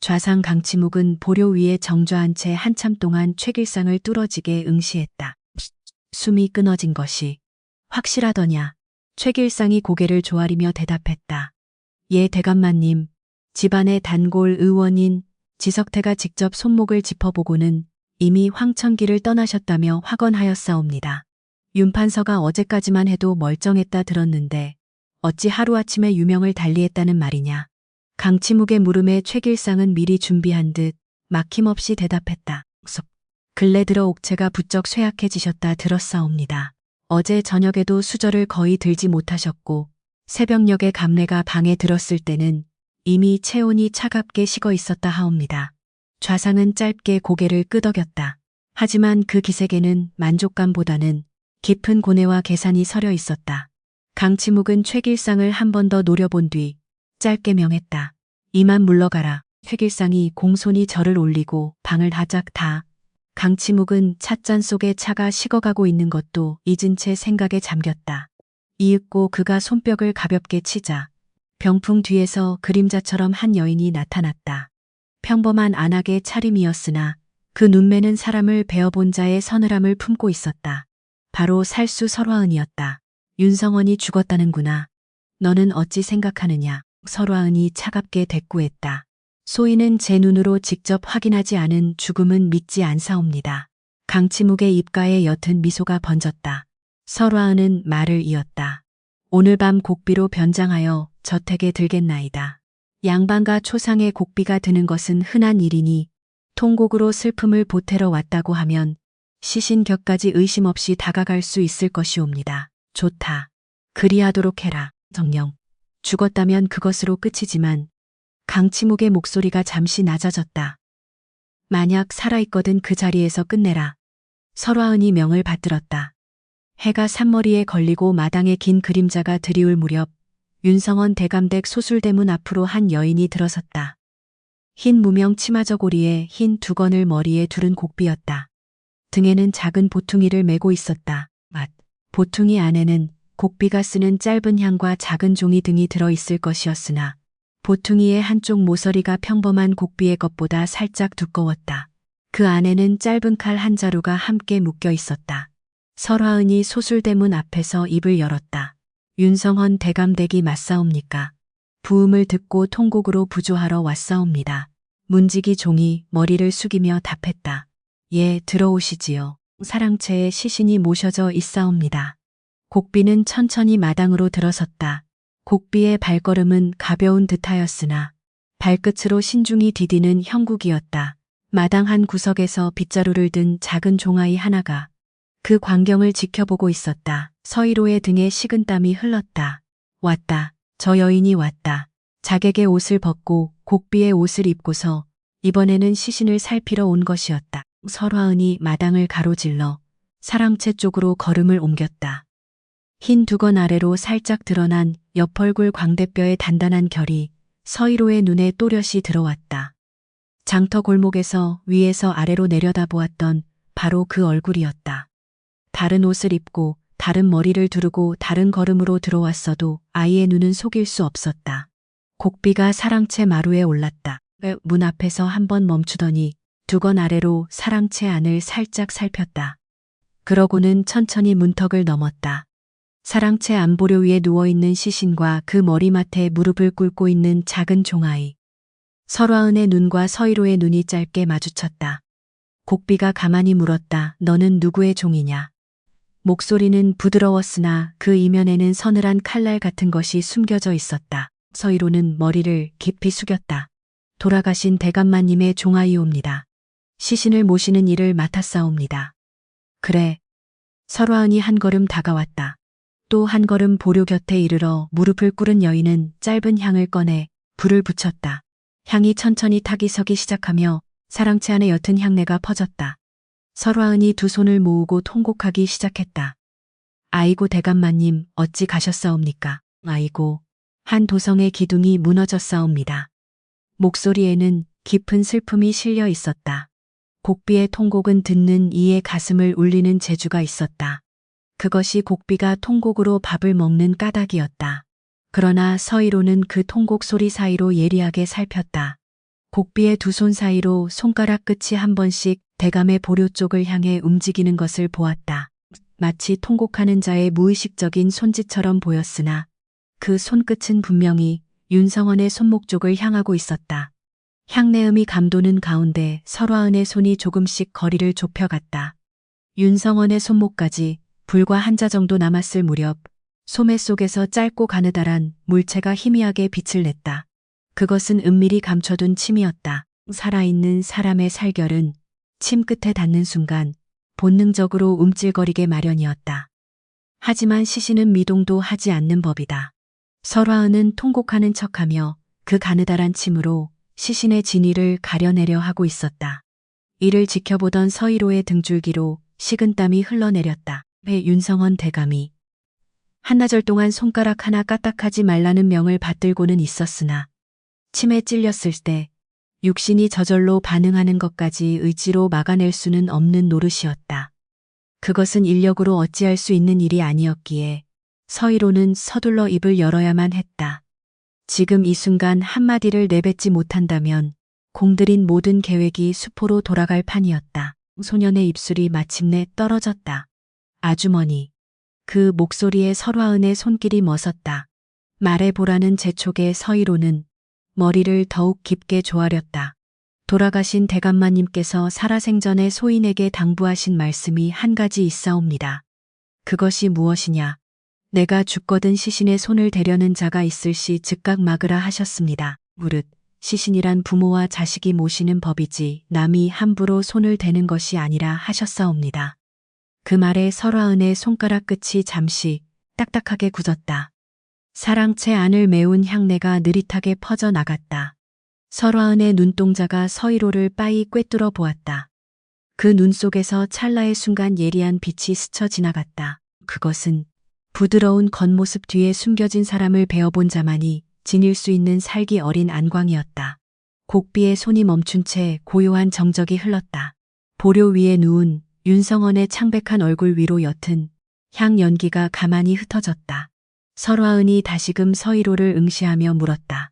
좌상 강치묵은 보료 위에 정좌한 채 한참 동안 최길상을 뚫어지게 응시했다. 숨이 끊어진 것이 확실하더냐. 최길상이 고개를 조아리며 대답했다. 예, 대감마님. 집안의 단골 의원인 지석태가 직접 손목을 짚어보고는 이미 황천기를 떠나셨다며 확언하였사옵니다. 윤판서가 어제까지만 해도 멀쩡했다 들었는데 어찌 하루아침에 유명을 달리했다는 말이냐. 강치묵의 물음에 최길상은 미리 준비한 듯 막힘없이 대답했다. 근래 들어 옥체가 부쩍 쇠약해지셨다 들었사옵니다. 어제 저녁에도 수저를 거의 들지 못하셨고 새벽녘에 감래가 방에 들었을 때는 이미 체온이 차갑게 식어 있었다 하옵니다. 좌상은 짧게 고개를 끄덕였다. 하지만 그 기색에는 만족감보다는 깊은 고뇌와 계산이 서려 있었다. 강치묵은 최길상을 한 번 더 노려본 뒤 짧게 명했다. 이만 물러가라. 최길상이 공손히 절을 올리고 방을 하작 다. 강치묵은 찻잔 속에 차가 식어가고 있는 것도 잊은 채 생각에 잠겼다. 이윽고 그가 손뼉을 가볍게 치자 병풍 뒤에서 그림자처럼 한 여인이 나타났다. 평범한 안악의 차림이었으나 그 눈매는 사람을 베어본 자의 서늘함을 품고 있었다. 바로 살수 설화은이었다. 윤성원이 죽었다는구나. 너는 어찌 생각하느냐. 설화은이 차갑게 대꾸했다. 소인은 제 눈으로 직접 확인하지 않은 죽음은 믿지 않사옵니다. 강치묵의 입가에 옅은 미소가 번졌다. 설화은은 말을 이었다. 오늘 밤 곡비로 변장하여 저택에 들겠나이다. 양반과 초상의 곡비가 드는 것은 흔한 일이니 통곡으로 슬픔을 보태러 왔다고 하면 시신 곁까지 의심 없이 다가갈 수 있을 것이옵니다. 좋다. 그리하도록 해라. 정녕. 죽었다면 그것으로 끝이지만 강치묵의 목소리가 잠시 낮아졌다. 만약 살아있거든 그 자리에서 끝내라. 설화은이 명을 받들었다. 해가 산머리에 걸리고 마당에 긴 그림자가 드리울 무렵 윤성원 대감댁 소술대문 앞으로 한 여인이 들어섰다. 흰 무명 치마저고리에 흰 두건을 머리에 두른 곡비였다. 등에는 작은 보퉁이를 메고 있었다. 보퉁이 안에는 곡비가 쓰는 짧은 향과 작은 종이 등이 들어있을 것이었으나 보퉁이의 한쪽 모서리가 평범한 곡비의 것보다 살짝 두꺼웠다. 그 안에는 짧은 칼 한 자루가 함께 묶여 있었다. 설화은이 소술대문 앞에서 입을 열었다. 윤성헌 대감댁이 맞사옵니까? 부음을 듣고 통곡으로 부조하러 왔사옵니다. 문지기 종이 머리를 숙이며 답했다. 예, 들어오시지요. 사랑채에 시신이 모셔져 있사옵니다. 곡비는 천천히 마당으로 들어섰다. 곡비의 발걸음은 가벼운 듯하였으나 발끝으로 신중히 디디는 형국이었다. 마당 한 구석에서 빗자루를 든 작은 종아이 하나가 그 광경을 지켜보고 있었다. 서희로의 등에 식은땀이 흘렀다. 왔다. 저 여인이 왔다. 자객의 옷을 벗고 곡비의 옷을 입고서 이번에는 시신을 살피러 온 것이었다. 설화은이 마당을 가로질러 사랑채 쪽으로 걸음을 옮겼다. 흰 두건 아래로 살짝 드러난 옆얼굴 광대뼈의 단단한 결이 서희로의 눈에 또렷이 들어왔다. 장터 골목에서 위에서 아래로 내려다보았던 바로 그 얼굴이었다. 다른 옷을 입고 다른 머리를 두르고 다른 걸음으로 들어왔어도 아이의 눈은 속일 수 없었다. 곡비가 사랑채 마루에 올랐다. 문 앞에서 한번 멈추더니 두건 아래로 사랑채 안을 살짝 살폈다. 그러고는 천천히 문턱을 넘었다. 사랑채 안보려 위에 누워있는 시신과 그 머리맡에 무릎을 꿇고 있는 작은 종아이. 설화은의 눈과 서희로의 눈이 짧게 마주쳤다. 곡비가 가만히 물었다. 너는 누구의 종이냐? 목소리는 부드러웠으나 그 이면에는 서늘한 칼날 같은 것이 숨겨져 있었다. 서희로는 머리를 깊이 숙였다. 돌아가신 대감마님의 종아이옵니다. 시신을 모시는 일을 맡았사옵니다. 그래. 설화은이 한 걸음 다가왔다. 또 한 걸음 보료 곁에 이르러 무릎을 꿇은 여인은 짧은 향을 꺼내 불을 붙였다. 향이 천천히 타기 서기 시작하며 사랑채 안에 옅은 향내가 퍼졌다. 설화은이 두 손을 모으고 통곡하기 시작했다. 아이고 대감마님 어찌 가셨사옵니까? 아이고. 한 도성의 기둥이 무너졌사옵니다. 목소리에는 깊은 슬픔이 실려 있었다. 곡비의 통곡은 듣는 이의 가슴을 울리는 재주가 있었다. 그것이 곡비가 통곡으로 밥을 먹는 까닭이었다. 그러나 서희로는 그 통곡 소리 사이로 예리하게 살폈다. 곡비의 두 손 사이로 손가락 끝이 한 번씩 대감의 보료 쪽을 향해 움직이는 것을 보았다. 마치 통곡하는 자의 무의식적인 손짓처럼 보였으나 그 손끝은 분명히 윤성원의 손목 쪽을 향하고 있었다. 향내음이 감도는 가운데 설화은의 손이 조금씩 거리를 좁혀갔다. 윤성원의 손목까지 불과 한자 정도 남았을 무렵 소매 속에서 짧고 가느다란 물체가 희미하게 빛을 냈다. 그것은 은밀히 감춰둔 침이었다. 살아있는 사람의 살결은 침 끝에 닿는 순간 본능적으로 움찔거리게 마련이었다. 하지만 시신은 미동도 하지 않는 법이다. 설화은은 통곡하는 척하며 그 가느다란 침으로 시신의 진위를 가려내려 하고 있었다. 이를 지켜보던 서희로의 등줄기로 식은땀이 흘러내렸다. 윤성원 대감이 한나절 동안 손가락 하나 까딱하지 말라는 명을 받들고는 있었으나 침에 찔렸을 때 육신이 저절로 반응하는 것까지 의지로 막아낼 수는 없는 노릇이었다. 그것은 인력으로 어찌할 수 있는 일이 아니었기에 서희로는 서둘러 입을 열어야만 했다. 지금 이 순간 한마디를 내뱉지 못한다면 공들인 모든 계획이 수포로 돌아갈 판이었다. 소년의 입술이 마침내 떨어졌다. 아주머니. 그 목소리에 설화은의 손길이 멎었다. 말해보라는 재촉에 서희로는 머리를 더욱 깊게 조아렸다. 돌아가신 대감마님께서 살아생전에 소인에게 당부하신 말씀이 한 가지 있사옵니다. 그것이 무엇이냐? 내가 죽거든 시신의 손을 대려는 자가 있을 시 즉각 막으라 하셨습니다. 무릇 시신이란 부모와 자식이 모시는 법이지 남이 함부로 손을 대는 것이 아니라 하셨사옵니다. 그 말에 설화은의 손가락 끝이 잠시 딱딱하게 굳었다. 사랑채 안을 메운 향내가 느릿하게 퍼져나갔다. 설화은의 눈동자가 서희로를 빠이 꿰뚫어 보았다. 그 눈 속에서 찰나의 순간 예리한 빛이 스쳐 지나갔다. 그것은 부드러운 겉모습 뒤에 숨겨진 사람을 베어본 자만이 지닐 수 있는 살기 어린 안광이었다. 곡비의 손이 멈춘 채 고요한 정적이 흘렀다. 보료 위에 누운 윤성원의 창백한 얼굴 위로 옅은 향 연기가 가만히 흩어졌다. 설화은이 다시금 서희로를 응시하며 물었다.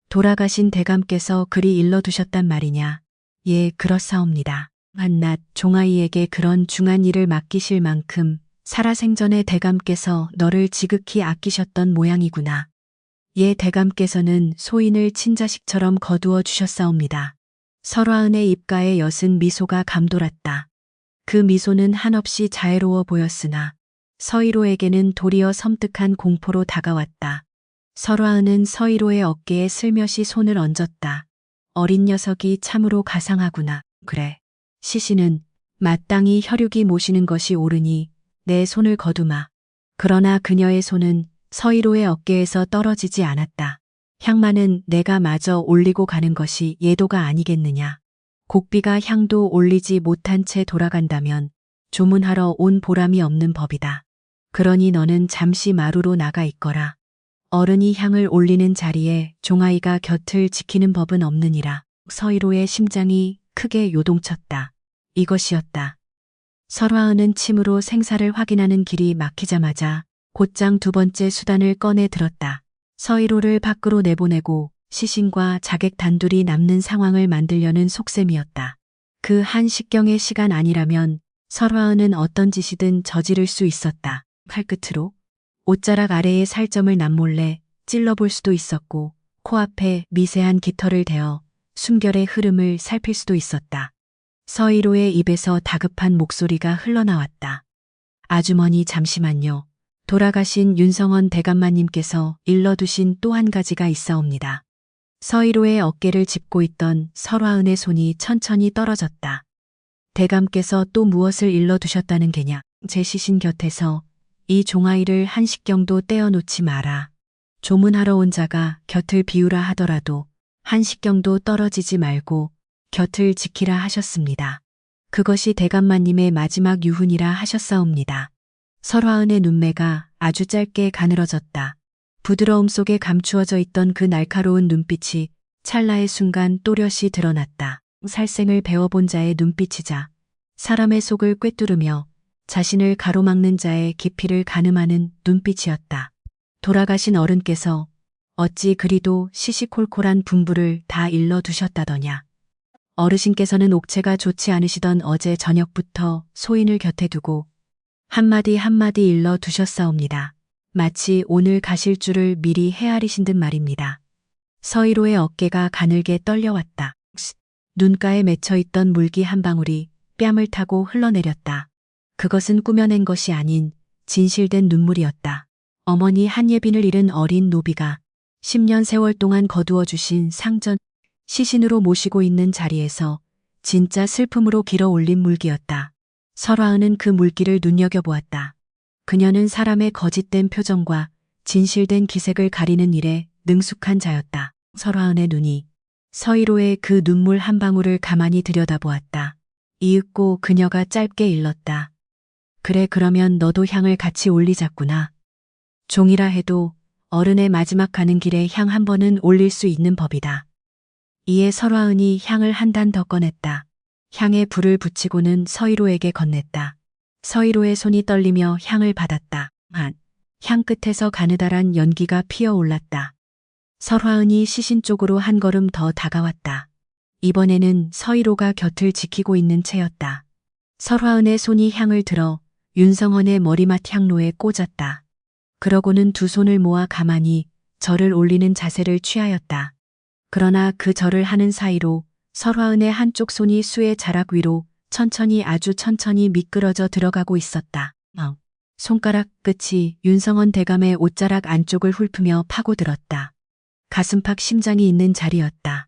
돌아가신 대감께서 그리 일러두셨단 말이냐? 예, 그렇사옵니다. 한낱 종아이에게 그런 중한 일을 맡기실 만큼 살아생전에 대감께서 너를 지극히 아끼셨던 모양이구나. 예 대감께서는 소인을 친자식처럼 거두어 주셨사옵니다. 설화은의 입가에 옅은 미소가 감돌았다. 그 미소는 한없이 자애로워 보였으나 서희로에게는 도리어 섬뜩한 공포로 다가왔다. 설화은은 서희로의 어깨에 슬며시 손을 얹었다. 어린 녀석이 참으로 가상하구나. 그래. 시신은 마땅히 혈육이 모시는 것이 옳으니 내 손을 거두마. 그러나 그녀의 손은 서희로의 어깨에서 떨어지지 않았다. 향만은 내가 마저 올리고 가는 것이 예도가 아니겠느냐. 곡비가 향도 올리지 못한 채 돌아간다면 조문하러 온 보람이 없는 법이다. 그러니 너는 잠시 마루로 나가 있거라. 어른이 향을 올리는 자리에 종아이가 곁을 지키는 법은 없느니라. 서희로의 심장이 크게 요동쳤다. 이것이었다. 설화은은 침으로 생사를 확인하는 길이 막히자마자 곧장 두 번째 수단을 꺼내 들었다. 서희로를 밖으로 내보내고 시신과 자객 단둘이 남는 상황을 만들려는 속셈이었다. 그 한식경의 시간 아니라면 설화은은 어떤 짓이든 저지를 수 있었다. 칼끝으로 옷자락 아래의 살점을 남몰래 찔러볼 수도 있었고 코앞에 미세한 깃털을 대어 숨결의 흐름을 살필 수도 있었다. 서희로의 입에서 다급한 목소리가 흘러나왔다. 아주머니 잠시만요. 돌아가신 윤성원 대감마님께서 일러두신 또 한 가지가 있사옵니다. 서희로의 어깨를 짚고 있던 설화은의 손이 천천히 떨어졌다. 대감께서 또 무엇을 일러두셨다는 게냐. 제 시신 곁에서 이 종아이를 한식경도 떼어놓지 마라. 조문하러 온 자가 곁을 비우라 하더라도 한식경도 떨어지지 말고 곁을 지키라 하셨습니다. 그것이 대감마님의 마지막 유훈이라 하셨사옵니다. 설화은의 눈매가 아주 짧게 가늘어졌다. 부드러움 속에 감추어져 있던 그 날카로운 눈빛이 찰나의 순간 또렷이 드러났다. 살생을 배워본 자의 눈빛이자 사람의 속을 꿰뚫으며 자신을 가로막는 자의 깊이를 가늠하는 눈빛이었다. 돌아가신 어른께서 어찌 그리도 시시콜콜한 분부를 다 일러두셨다더냐. 어르신께서는 옥체가 좋지 않으시던 어제 저녁부터 소인을 곁에 두고 한마디 한마디 일러두셨사옵니다. 마치 오늘 가실 줄을 미리 헤아리신 듯 말입니다. 서희로의 어깨가 가늘게 떨려왔다. 눈가에 맺혀있던 물기 한 방울이 뺨을 타고 흘러내렸다. 그것은 꾸며낸 것이 아닌 진실된 눈물이었다. 어머니 한예빈을 잃은 어린 노비가 10년 세월 동안 거두어 주신 상전 시신으로 모시고 있는 자리에서 진짜 슬픔으로 길어 올린 물기였다. 설화은은 그 물기를 눈여겨보았다. 그녀는 사람의 거짓된 표정과 진실된 기색을 가리는 일에 능숙한 자였다. 설화은의 눈이 서희로의 그 눈물 한 방울을 가만히 들여다보았다. 이윽고 그녀가 짧게 일렀다. 그래 그러면 너도 향을 같이 올리자꾸나. 종이라 해도 어른의 마지막 가는 길에 향 한 번은 올릴 수 있는 법이다. 이에 설화은이 향을 한 단 더 꺼냈다. 향에 불을 붙이고는 서희로에게 건넸다. 서희로의 손이 떨리며 향을 받았다. 향 끝에서 가느다란 연기가 피어올랐다. 설화은이 시신 쪽으로 한 걸음 더 다가왔다. 이번에는 서희로가 곁을 지키고 있는 채였다. 설화은의 손이 향을 들어 윤성원의 머리맡 향로에 꽂았다. 그러고는 두 손을 모아 가만히 절을 올리는 자세를 취하였다. 그러나 그 절을 하는 사이로 설화은의 한쪽 손이 수의 자락 위로 천천히 아주 천천히 미끄러져 들어가고 있었다. 손가락 끝이 윤성원 대감의 옷자락 안쪽을 훑으며 파고들었다. 가슴팍 심장이 있는 자리였다.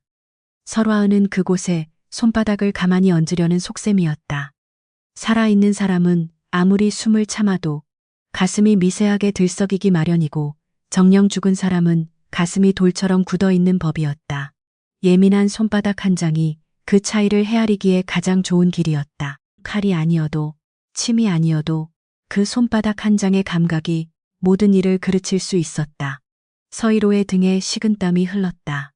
설화은은 그곳에 손바닥을 가만히 얹으려는 속셈이었다. 살아있는 사람은 아무리 숨을 참아도 가슴이 미세하게 들썩이기 마련이고 정녕 죽은 사람은 가슴이 돌처럼 굳어있는 법이었다. 예민한 손바닥 한 장이 그 차이를 헤아리기에 가장 좋은 길이었다. 칼이 아니어도 침이 아니어도 그 손바닥 한 장의 감각이 모든 일을 그르칠 수 있었다. 서희로의 등에 식은땀이 흘렀다.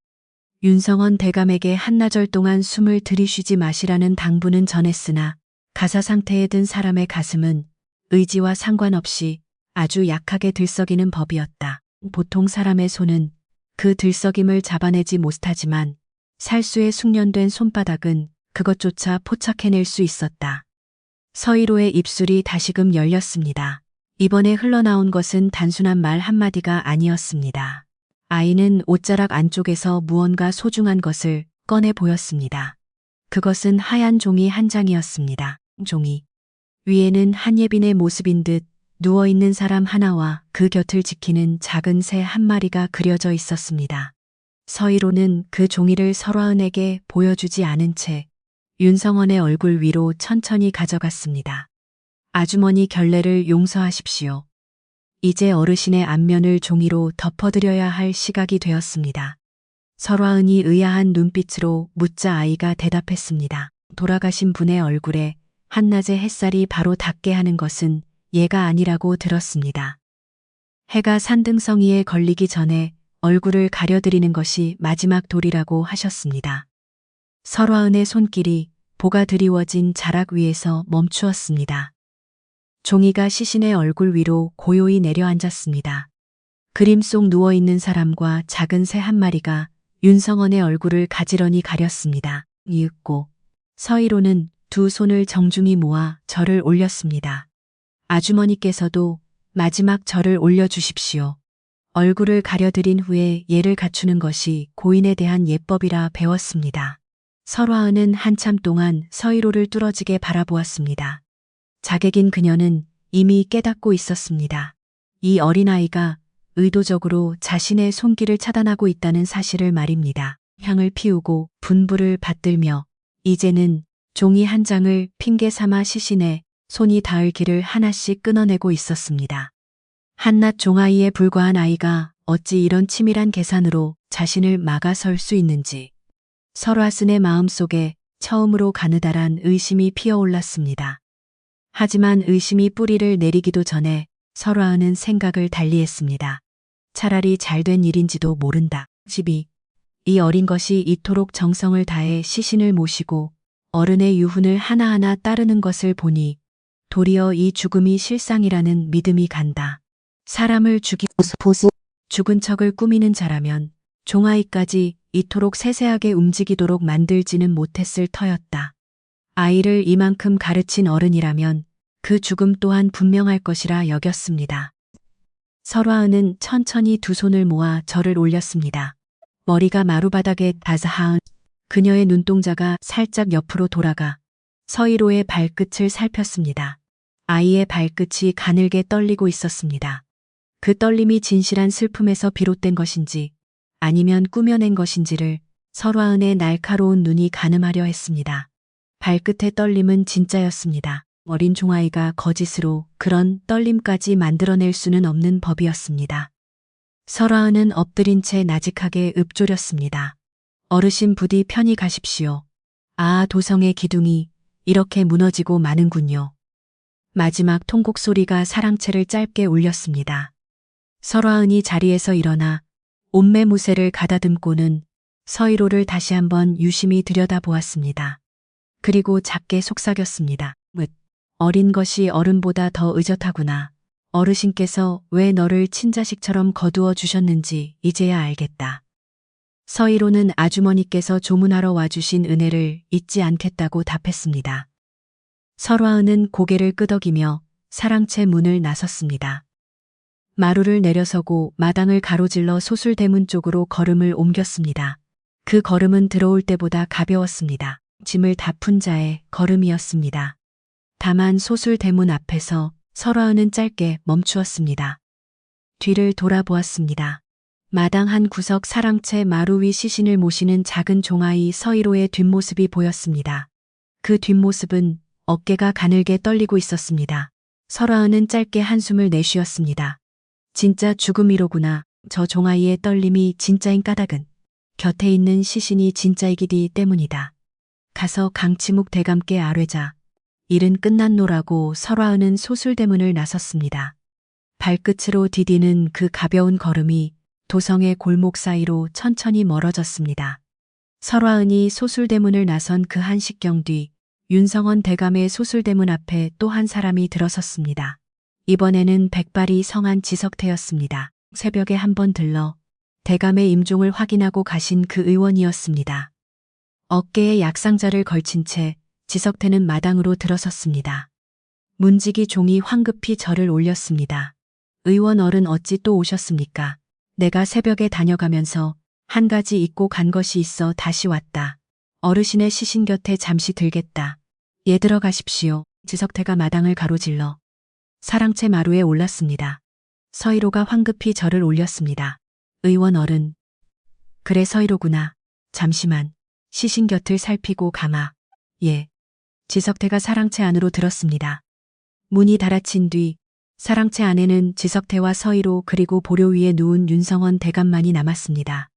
윤성원 대감에게 한나절 동안 숨을 들이쉬지 마시라는 당부는 전했으나 가사 상태에 든 사람의 가슴은 의지와 상관없이 아주 약하게 들썩이는 법이었다. 보통 사람의 손은 그 들썩임을 잡아내지 못하지만 살수에 숙련된 손바닥은 그것조차 포착해낼 수 있었다. 서희로의 입술이 다시금 열렸습니다. 이번에 흘러나온 것은 단순한 말 한마디가 아니었습니다. 아이는 옷자락 안쪽에서 무언가 소중한 것을 꺼내 보였습니다. 그것은 하얀 종이 한 장이었습니다. 종이 위에는 한예빈의 모습인 듯 누워있는 사람 하나와 그 곁을 지키는 작은 새 한 마리가 그려져 있었습니다. 서희로는 그 종이를 설화은에게 보여주지 않은 채 윤성원의 얼굴 위로 천천히 가져갔습니다. 아주머니 결례를 용서하십시오. 이제 어르신의 안면을 종이로 덮어드려야 할 시각이 되었습니다. 설화은이 의아한 눈빛으로 묻자 아이가 대답했습니다. 돌아가신 분의 얼굴에 한낮의 햇살이 바로 닿게 하는 것은 예가 아니라고 들었습니다. 해가 산등성이에 걸리기 전에 얼굴을 가려드리는 것이 마지막 도리라고 하셨습니다. 설화은의 손길이 보가 드리워진 자락 위에서 멈추었습니다. 종이가 시신의 얼굴 위로 고요히 내려앉았습니다. 그림 속 누워있는 사람과 작은 새 한 마리가 윤성원의 얼굴을 가지런히 가렸습니다. 이윽고 서희로는 두 손을 정중히 모아 절을 올렸습니다. 아주머니께서도 마지막 절을 올려주십시오. 얼굴을 가려드린 후에 예를 갖추는 것이 고인에 대한 예법이라 배웠습니다. 설화은은 한참 동안 서희로를 뚫어지게 바라보았습니다. 자객인 그녀는 이미 깨닫고 있었습니다. 이 어린아이가 의도적으로 자신의 손길을 차단하고 있다는 사실을 말입니다. 향을 피우고 분부를 받들며 이제는 종이 한 장을 핑계 삼아 시신에 손이 닿을 길을 하나씩 끊어내고 있었습니다. 한낱 종아이에 불과한 아이가 어찌 이런 치밀한 계산으로 자신을 막아설 수 있는지 설화순의 마음속에 처음으로 가느다란 의심이 피어올랐습니다. 하지만 의심이 뿌리를 내리기도 전에 설화은은 생각을 달리했습니다. 차라리 잘된 일인지도 모른다. 12. 이 어린 것이 이토록 정성을 다해 시신을 모시고 어른의 유훈을 하나하나 따르는 것을 보니 도리어 이 죽음이 실상이라는 믿음이 간다. 사람을 죽은 척을 꾸미는 자라면 종아이까지 이토록 세세하게 움직이도록 만들지는 못했을 터였다. 아이를 이만큼 가르친 어른이라면 그 죽음 또한 분명할 것이라 여겼습니다. 설화은은 천천히 두 손을 모아 절을 올렸습니다. 머리가 마루바닥에 닿아한 그녀의 눈동자가 살짝 옆으로 돌아가 서희로의 발끝을 살폈습니다. 아이의 발끝이 가늘게 떨리고 있었습니다. 그 떨림이 진실한 슬픔에서 비롯된 것인지 아니면 꾸며낸 것인지를 설화은의 날카로운 눈이 가늠하려 했습니다. 발끝의 떨림은 진짜였습니다. 어린 종아이가 거짓으로 그런 떨림까지 만들어낼 수는 없는 법이었습니다. 설화은은 엎드린 채 나직하게 읊조렸습니다. 어르신 부디 편히 가십시오. 아, 도성의 기둥이 이렇게 무너지고 마는군요. 마지막 통곡 소리가 사랑채를 짧게 울렸습니다. 설화은이 자리에서 일어나 옷매무새를 가다듬고는 서희로를 다시 한번 유심히 들여다보았습니다. 그리고 작게 속삭였습니다. 어린 것이 어른보다 더 의젓하구나. 어르신께서 왜 너를 친자식처럼 거두어 주셨는지 이제야 알겠다. 서희로는 아주머니께서 조문하러 와주신 은혜를 잊지 않겠다고 답했습니다. 설화은은 고개를 끄덕이며 사랑채 문을 나섰습니다. 마루를 내려서고 마당을 가로질러 소술대문 쪽으로 걸음을 옮겼습니다. 그 걸음은 들어올 때보다 가벼웠습니다. 짐을 다 푼 자의 걸음이었습니다. 다만 소술대문 앞에서 설화은은 짧게 멈추었습니다. 뒤를 돌아보았습니다. 마당 한 구석 사랑채 마루 위 시신을 모시는 작은 종아이 서희로의 뒷모습이 보였습니다. 그 뒷모습은 어깨가 가늘게 떨리고 있었습니다. 설화은은 짧게 한숨을 내쉬었습니다. 진짜 죽음이로구나. 저 종아이의 떨림이 진짜인 까닭은 곁에 있는 시신이 진짜이기 때문이다. 가서 강치묵 대감께 아뢰자. 일은 끝났노라고 설화은은 소술대문을 나섰습니다. 발끝으로 디디는 그 가벼운 걸음이 도성의 골목 사이로 천천히 멀어졌습니다. 설화은이 소술대문을 나선 그 한식경 뒤 윤성원 대감의 소술대문 앞에 또 한 사람이 들어섰습니다. 이번에는 백발이 성한 지석태였습니다. 새벽에 한번 들러 대감의 임종을 확인하고 가신 그 의원이었습니다. 어깨에 약상자를 걸친 채 지석태는 마당으로 들어섰습니다. 문지기 종이 황급히 절을 올렸습니다. 의원 어른 어찌 또 오셨습니까? 내가 새벽에 다녀가면서 한 가지 잊고 간 것이 있어 다시 왔다. 어르신의 시신 곁에 잠시 들겠다. 예, 들어가십시오. 지석태가 마당을 가로질러 사랑채 마루에 올랐습니다. 서희로가 황급히 절을 올렸습니다. 의원 어른. 그래, 서희로구나. 잠시만. 시신 곁을 살피고 가마. 예. 지석태가 사랑채 안으로 들었습니다. 문이 닫아친 뒤 사랑채 안에는 지석태와 서희로 그리고 보료 위에 누운 윤성원 대감만이 남았습니다.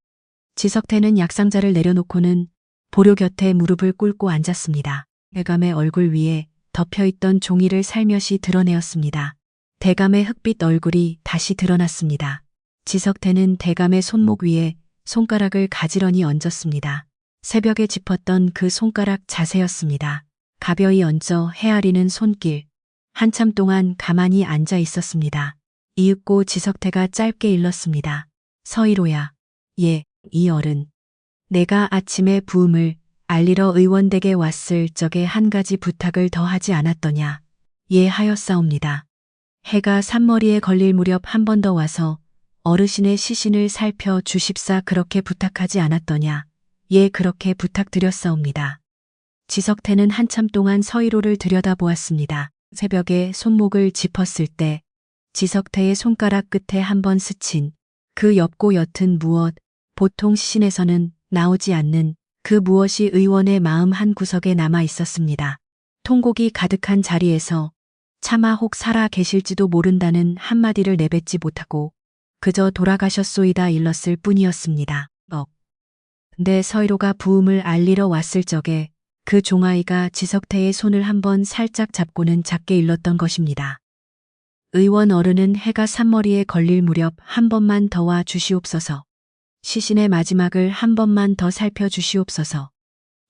지석태는 약상자를 내려놓고는 보료 곁에 무릎을 꿇고 앉았습니다. 대감의 얼굴 위에 덮여있던 종이를 살며시 드러내었습니다. 대감의 흑빛 얼굴이 다시 드러났습니다. 지석태는 대감의 손목 위에 손가락을 가지런히 얹었습니다. 새벽에 짚었던 그 손가락 자세였습니다. 가벼이 얹어 헤아리는 손길. 한참 동안 가만히 앉아 있었습니다. 이윽고 지석태가 짧게 일렀습니다. 서희로야. 예, 이 어른. 내가 아침에 부음을 알리러 의원댁에 왔을 적에 한 가지 부탁을 더 하지 않았더냐. 예, 하였사옵니다. 해가 산머리에 걸릴 무렵 한 번 더 와서 어르신의 시신을 살펴 주십사 그렇게 부탁하지 않았더냐. 예, 그렇게 부탁드렸사옵니다. 지석태는 한참 동안 서희로를 들여다보았습니다. 새벽에 손목을 짚었을 때 지석태의 손가락 끝에 한번 스친 그 옅고 옅은 무엇, 보통 시신에서는 나오지 않는 그 무엇이 의원의 마음 한 구석에 남아 있었습니다. 통곡이 가득한 자리에서 차마 혹 살아 계실지도 모른다는 한마디를 내뱉지 못하고 그저 돌아가셨소이다 일렀을 뿐이었습니다. 근데 서희로가 부음을 알리러 왔을 적에 그 종아이가 지석태의 손을 한번 살짝 잡고는 작게 일렀던 것입니다. 의원 어른은 해가 산머리에 걸릴 무렵 한 번만 더 와 주시옵소서. 시신의 마지막을 한 번만 더 살펴주시옵소서.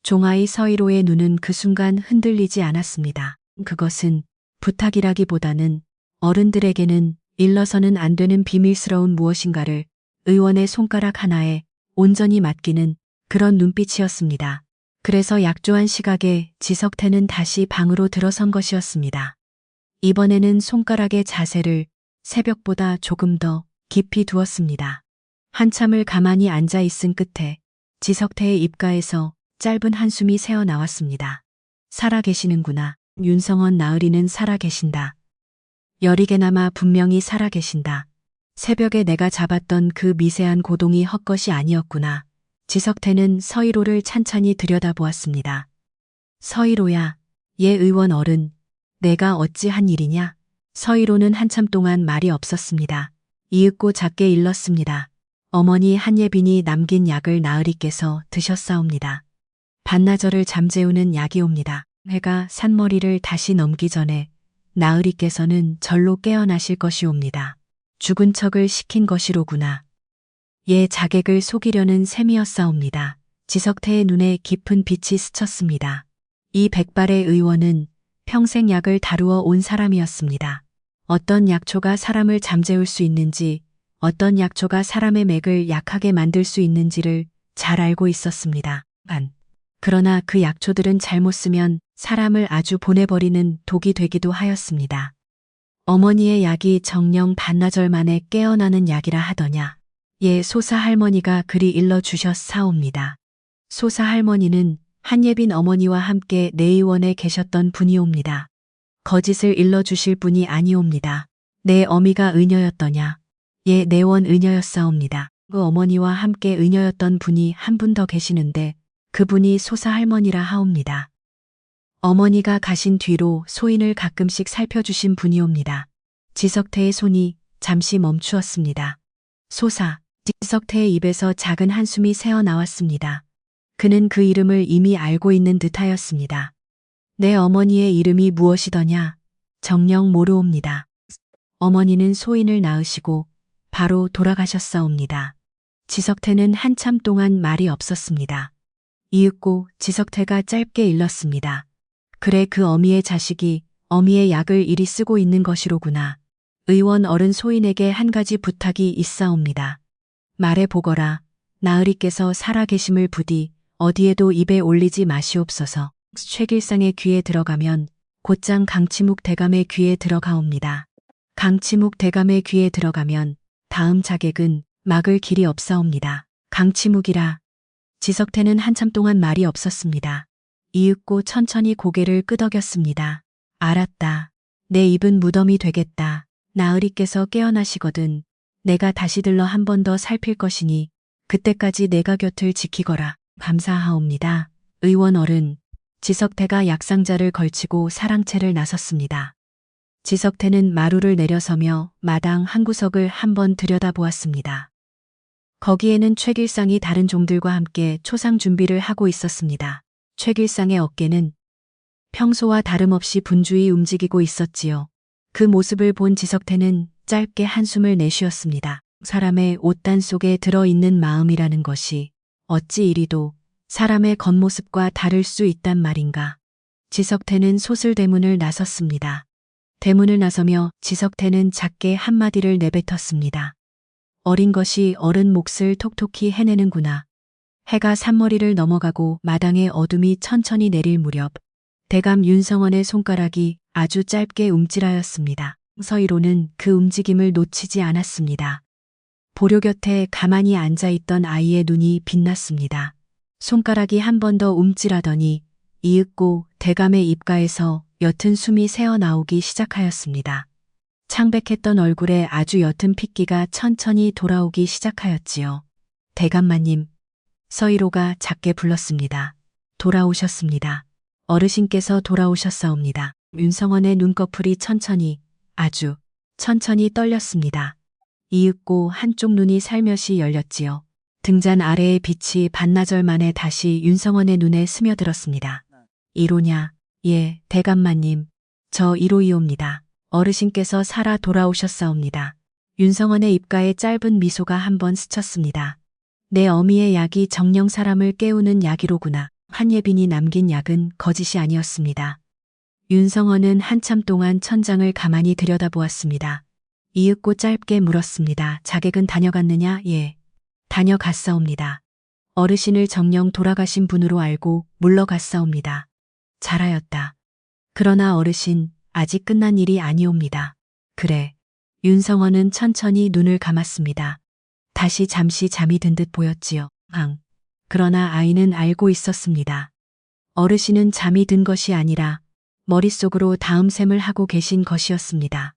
종아이 서희로의 눈은 그 순간 흔들리지 않았습니다. 그것은 부탁이라기보다는 어른들에게는 일러서는 안 되는 비밀스러운 무엇인가를 의원의 손가락 하나에 온전히 맡기는 그런 눈빛이었습니다. 그래서 약조한 시각에 지석태는 다시 방으로 들어선 것이었습니다. 이번에는 손가락의 자세를 새벽보다 조금 더 깊이 두었습니다. 한참을 가만히 앉아 있은 끝에 지석태의 입가에서 짧은 한숨이 새어 나왔습니다. 살아계시는구나. 윤성원 나으리는 살아계신다. 여리게나마 분명히 살아계신다. 새벽에 내가 잡았던 그 미세한 고동이 헛것이 아니었구나. 지석태는 서희로를 찬찬히 들여다보았습니다. 서희로야. 예, 의원 어른. 내가 어찌한 일이냐? 서희로는 한참 동안 말이 없었습니다. 이윽고 작게 일렀습니다. 어머니 한예빈이 남긴 약을 나으리께서 드셨사옵니다. 반나절을 잠재우는 약이옵니다. 해가 산머리를 다시 넘기 전에 나으리께서는 절로 깨어나실 것이옵니다. 죽은 척을 시킨 것이로구나. 예, 자객을 속이려는 셈이었사옵니다. 지석태의 눈에 깊은 빛이 스쳤습니다. 이 백발의 의원은 평생 약을 다루어 온 사람이었습니다. 어떤 약초가 사람을 잠재울 수 있는지, 어떤 약초가 사람의 맥을 약하게 만들 수 있는지를 잘 알고 있었습니다. 그러나 그 약초들은 잘못 쓰면 사람을 아주 보내버리는 독이 되기도 하였습니다. 어머니의 약이 정녕 반나절 만에 깨어나는 약이라 하더냐. 예, 소사 할머니가 그리 일러주셨사옵니다. 소사 할머니는 한예빈 어머니와 함께 내의원에 계셨던 분이옵니다. 거짓을 일러주실 분이 아니옵니다. 내 어미가 의녀였더냐. 예, 내원 의녀였사옵니다. 그 어머니와 함께 의녀였던 분이 한 분 더 계시는데 그분이 소사 할머니라 하옵니다. 어머니가 가신 뒤로 소인을 가끔씩 살펴주신 분이옵니다. 지석태의 손이 잠시 멈추었습니다. 소사. 지석태의 입에서 작은 한숨이 새어 나왔습니다. 그는 그 이름을 이미 알고 있는 듯하였습니다. 내 어머니의 이름이 무엇이더냐? 정녕 모르옵니다. 어머니는 소인을 낳으시고 바로 돌아가셨사옵니다. 지석태는 한참 동안 말이 없었습니다. 이윽고 지석태가 짧게 일렀습니다. 그래, 그 어미의 자식이 어미의 약을 이리 쓰고 있는 것이로구나. 의원 어른 소인에게 한 가지 부탁이 있사옵니다. 말해보거라. 나으리께서 살아계심을 부디 어디에도 입에 올리지 마시옵소서. 최길상의 귀에 들어가면 곧장 강치묵 대감의 귀에 들어가옵니다. 강치묵 대감의 귀에 들어가면 다음 자객은 막을 길이 없사옵니다. 강치묵이라. 지석태는 한참 동안 말이 없었습니다. 이윽고 천천히 고개를 끄덕였습니다. 알았다. 내 입은 무덤이 되겠다. 나으리께서 깨어나시거든 내가 다시 들러 한 번 더 살필 것이니 그때까지 내가 곁을 지키거라. 감사하옵니다. 의원 어른. 지석태가 약상자를 걸치고 사랑채를 나섰습니다. 지석태는 마루를 내려서며 마당 한 구석을 한번 들여다보았습니다. 거기에는 최길상이 다른 종들과 함께 초상 준비를 하고 있었습니다. 최길상의 어깨는 평소와 다름없이 분주히 움직이고 있었지요. 그 모습을 본 지석태는 짧게 한숨을 내쉬었습니다. 사람의 옷단 속에 들어있는 마음이라는 것이 어찌 이리도 사람의 겉모습과 다를 수 있단 말인가. 지석태는 소슬대문을 나섰습니다. 대문을 나서며 지석태는 작게 한마디를 내뱉었습니다. 어린 것이 어른 몫을 톡톡히 해내는구나. 해가 산머리를 넘어가고 마당에 어둠이 천천히 내릴 무렵 대감 윤성원의 손가락이 아주 짧게 움찔하였습니다. 서희로는 그 움직임을 놓치지 않았습니다. 보료 곁에 가만히 앉아있던 아이의 눈이 빛났습니다. 손가락이 한 번 더 움찔하더니 이윽고 대감의 입가에서 옅은 숨이 새어나오기 시작하였습니다. 창백했던 얼굴에 아주 옅은 핏기가 천천히 돌아오기 시작하였지요. 대감마님. 서희로가 작게 불렀습니다. 돌아오셨습니다. 어르신께서 돌아오셨사옵니다. 윤성원의 눈꺼풀이 천천히 아주 천천히 떨렸습니다. 이윽고 한쪽 눈이 살며시 열렸지요. 등잔 아래의 빛이 반나절 만에 다시 윤성원의 눈에 스며들었습니다. 이로냐? 예, 대감마님. 저 이로이옵니다. 어르신께서 살아 돌아오셨사옵니다. 윤성원의 입가에 짧은 미소가 한번 스쳤습니다. 내 어미의 약이 정녕 사람을 깨우는 약이로구나. 한예빈이 남긴 약은 거짓이 아니었습니다. 윤성원은 한참 동안 천장을 가만히 들여다보았습니다. 이윽고 짧게 물었습니다. 자객은 다녀갔느냐? 예. 다녀갔사옵니다. 어르신을 정녕 돌아가신 분으로 알고 물러갔사옵니다. 잘하였다. 그러나 어르신, 아직 끝난 일이 아니옵니다. 그래. 윤성원은 천천히 눈을 감았습니다. 다시 잠시 잠이 든 듯 보였지요. 그러나 아이는 알고 있었습니다. 어르신은 잠이 든 것이 아니라 머릿속으로 다음 셈을 하고 계신 것이었습니다.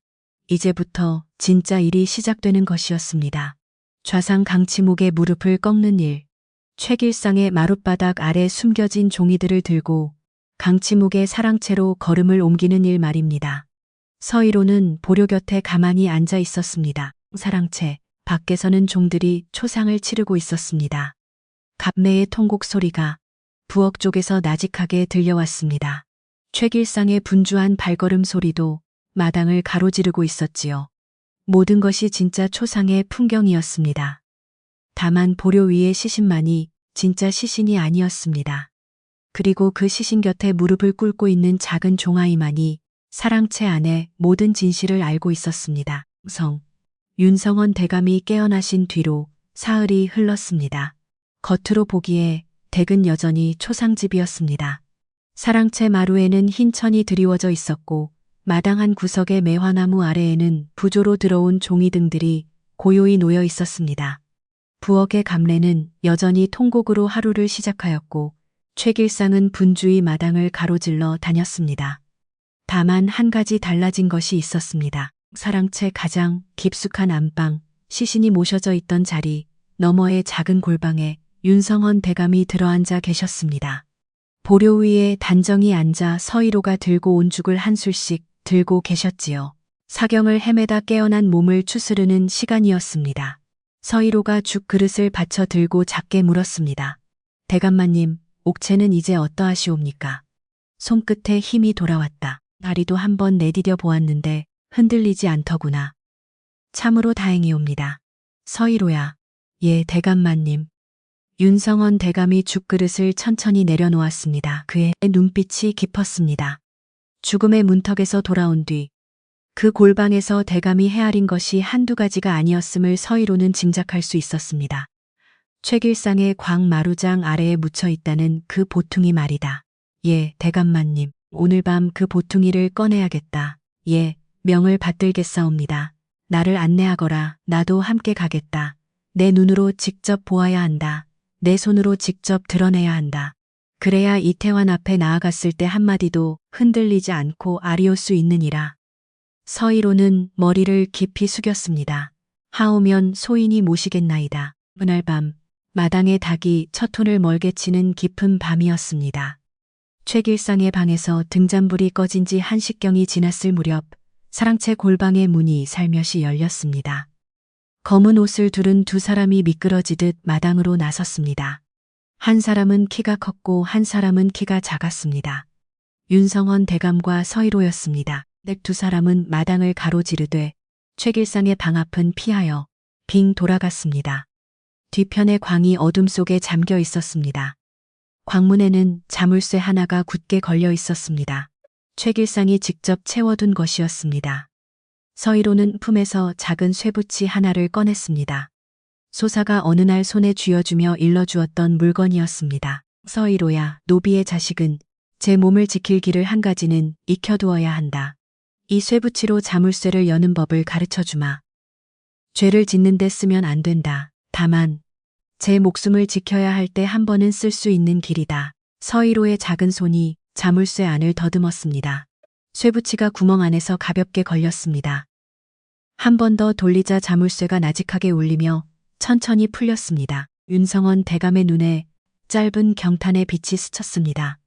이제부터 진짜 일이 시작되는 것이었습니다. 좌상 강치묵의 무릎을 꺾는 일. 최길상의 마룻바닥 아래 숨겨진 종이들을 들고 강치묵의 사랑채로 걸음을 옮기는 일 말입니다. 서희로는 보료 곁에 가만히 앉아 있었습니다. 사랑채, 밖에서는 종들이 초상을 치르고 있었습니다. 갑매의 통곡 소리가 부엌 쪽에서 나직하게 들려왔습니다. 최길상의 분주한 발걸음 소리도 마당을 가로지르고 있었지요. 모든 것이 진짜 초상의 풍경이었습니다. 다만 보료 위의 시신만이 진짜 시신이 아니었습니다. 그리고 그 시신 곁에 무릎을 꿇고 있는 작은 종아이만이 사랑채 안에 모든 진실을 알고 있었습니다. 윤성원 대감이 깨어나신 뒤로 사흘이 흘렀습니다. 겉으로 보기에 댁은 여전히 초상집이었습니다. 사랑채 마루에는 흰 천이 드리워져 있었고 마당 한 구석의 매화나무 아래에는 부조로 들어온 종이등들이 고요히 놓여 있었습니다. 부엌의 감래는 여전히 통곡으로 하루를 시작하였고 최길상은 분주히 마당을 가로질러 다녔습니다. 다만 한 가지 달라진 것이 있었습니다. 사랑채 가장 깊숙한 안방, 시신이 모셔져 있던 자리 너머의 작은 골방에 윤성원 대감이 들어앉아 계셨습니다. 보료 위에 단정히 앉아 서희로가 들고 온 죽을 한 술씩 들고 계셨지요. 사경을 헤매다 깨어난 몸을 추스르는 시간이었습니다. 서희로가 죽 그릇을 받쳐 들고 작게 물었습니다. 대감마님, 옥체는 이제 어떠하시옵니까? 손끝에 힘이 돌아왔다. 다리도 한번 내디뎌 보았는데 흔들리지 않더구나. 참으로 다행이옵니다. 서희로야. 예, 대감마님. 윤성원 대감이 죽그릇을 천천히 내려놓았습니다. 그의 눈빛이 깊었습니다. 죽음의 문턱에서 돌아온 뒤 그 골방에서 대감이 헤아린 것이 한두 가지가 아니었음을 서희로는 짐작할 수 있었습니다. 최길상의 광마루장 아래에 묻혀 있다는 그 보퉁이 말이다. 예, 대감마님. 오늘 밤 그 보퉁이를 꺼내야겠다. 예, 명을 받들겠사옵니다. 나를 안내하거라. 나도 함께 가겠다. 내 눈으로 직접 보아야 한다. 내 손으로 직접 드러내야 한다. 그래야 이태환 앞에 나아갔을 때 한마디도 흔들리지 않고 아리올 수 있느니라. 서희로는 머리를 깊이 숙였습니다. 하오면 소인이 모시겠나이다. 그날 밤 마당의 닭이 첫 혼을 멀게 치는 깊은 밤이었습니다. 최길상의 방에서 등잔불이 꺼진 지 1시경이 지났을 무렵 사랑채 골방의 문이 살며시 열렸습니다. 검은 옷을 두른 두 사람이 미끄러지듯 마당으로 나섰습니다. 한 사람은 키가 컸고 한 사람은 키가 작았습니다. 윤성원 대감과 서희로였습니다. 두 사람은 마당을 가로지르되 최길상의 방 앞은 피하여 빙 돌아갔습니다. 뒤편의 광이 어둠 속에 잠겨 있었습니다. 광문에는 자물쇠 하나가 굳게 걸려 있었습니다. 최길상이 직접 채워둔 것이었습니다. 서희로는 품에서 작은 쇠붙이 하나를 꺼냈습니다. 소사가 어느 날 손에 쥐어주며 일러주었던 물건이었습니다. 서희로야, 노비의 자식은 제 몸을 지킬 길을 한 가지는 익혀두어야 한다. 이 쇠붙이로 자물쇠를 여는 법을 가르쳐주마. 죄를 짓는 데 쓰면 안 된다. 다만 제 목숨을 지켜야 할 때 한 번은 쓸 수 있는 길이다. 서희로의 작은 손이 자물쇠 안을 더듬었습니다. 쇠붙이가 구멍 안에서 가볍게 걸렸습니다. 한 번 더 돌리자 자물쇠가 나직하게 울리며 천천히 풀렸습니다. 윤성원 대감의 눈에 짧은 경탄의 빛이 스쳤습니다.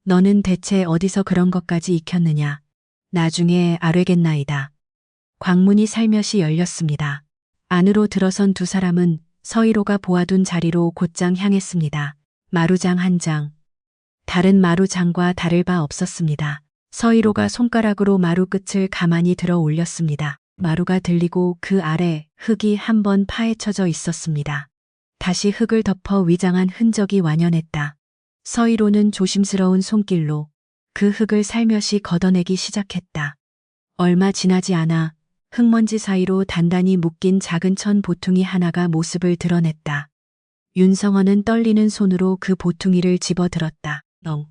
너는 대체 어디서 그런 것까지 익혔느냐. 나중에 알겠나이다. 광문이 살며시 열렸습니다. 안으로 들어선 두 사람은 서희로가 보아둔 자리로 곧장 향했습니다. 마루장 한 장. 다른 마루장과 다를 바 없었습니다. 서희로가 손가락으로 마루 끝을 가만히 들어 올렸습니다. 마루가 들리고 그 아래 흙이 한 번 파헤쳐져 있었습니다. 다시 흙을 덮어 위장한 흔적이 완연했다. 서희로는 조심스러운 손길로 그 흙을 살며시 걷어내기 시작했다. 얼마 지나지 않아 흙먼지 사이로 단단히 묶인 작은 천 보퉁이 하나가 모습을 드러냈다. 윤성원은 떨리는 손으로 그 보퉁이를 집어들었다.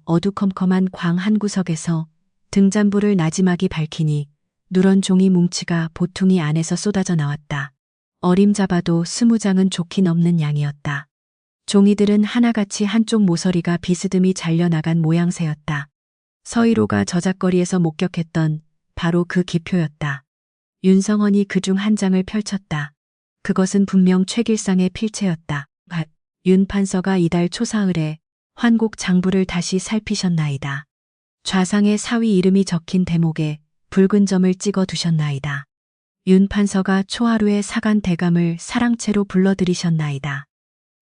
어두컴컴한 광 한 구석에서 등잔불을 나지막이 밝히니 누런 종이 뭉치가 보퉁이 안에서 쏟아져 나왔다. 어림잡아도 20장은 좋게 넘는 양이었다. 종이들은 하나같이 한쪽 모서리가 비스듬히 잘려나간 모양새였다. 서희로가 저작거리에서 목격했던 바로 그 기표였다. 윤성원이 그중 한 장을 펼쳤다. 그것은 분명 최길상의 필체였다. 윤 판서가 이달 초사흘에 환곡 장부를 다시 살피셨나이다. 좌상의 사위 이름이 적힌 대목에 붉은 점을 찍어 두셨나이다. 윤 판서가 초하루에 사간 대감을 사랑채로 불러들이셨나이다.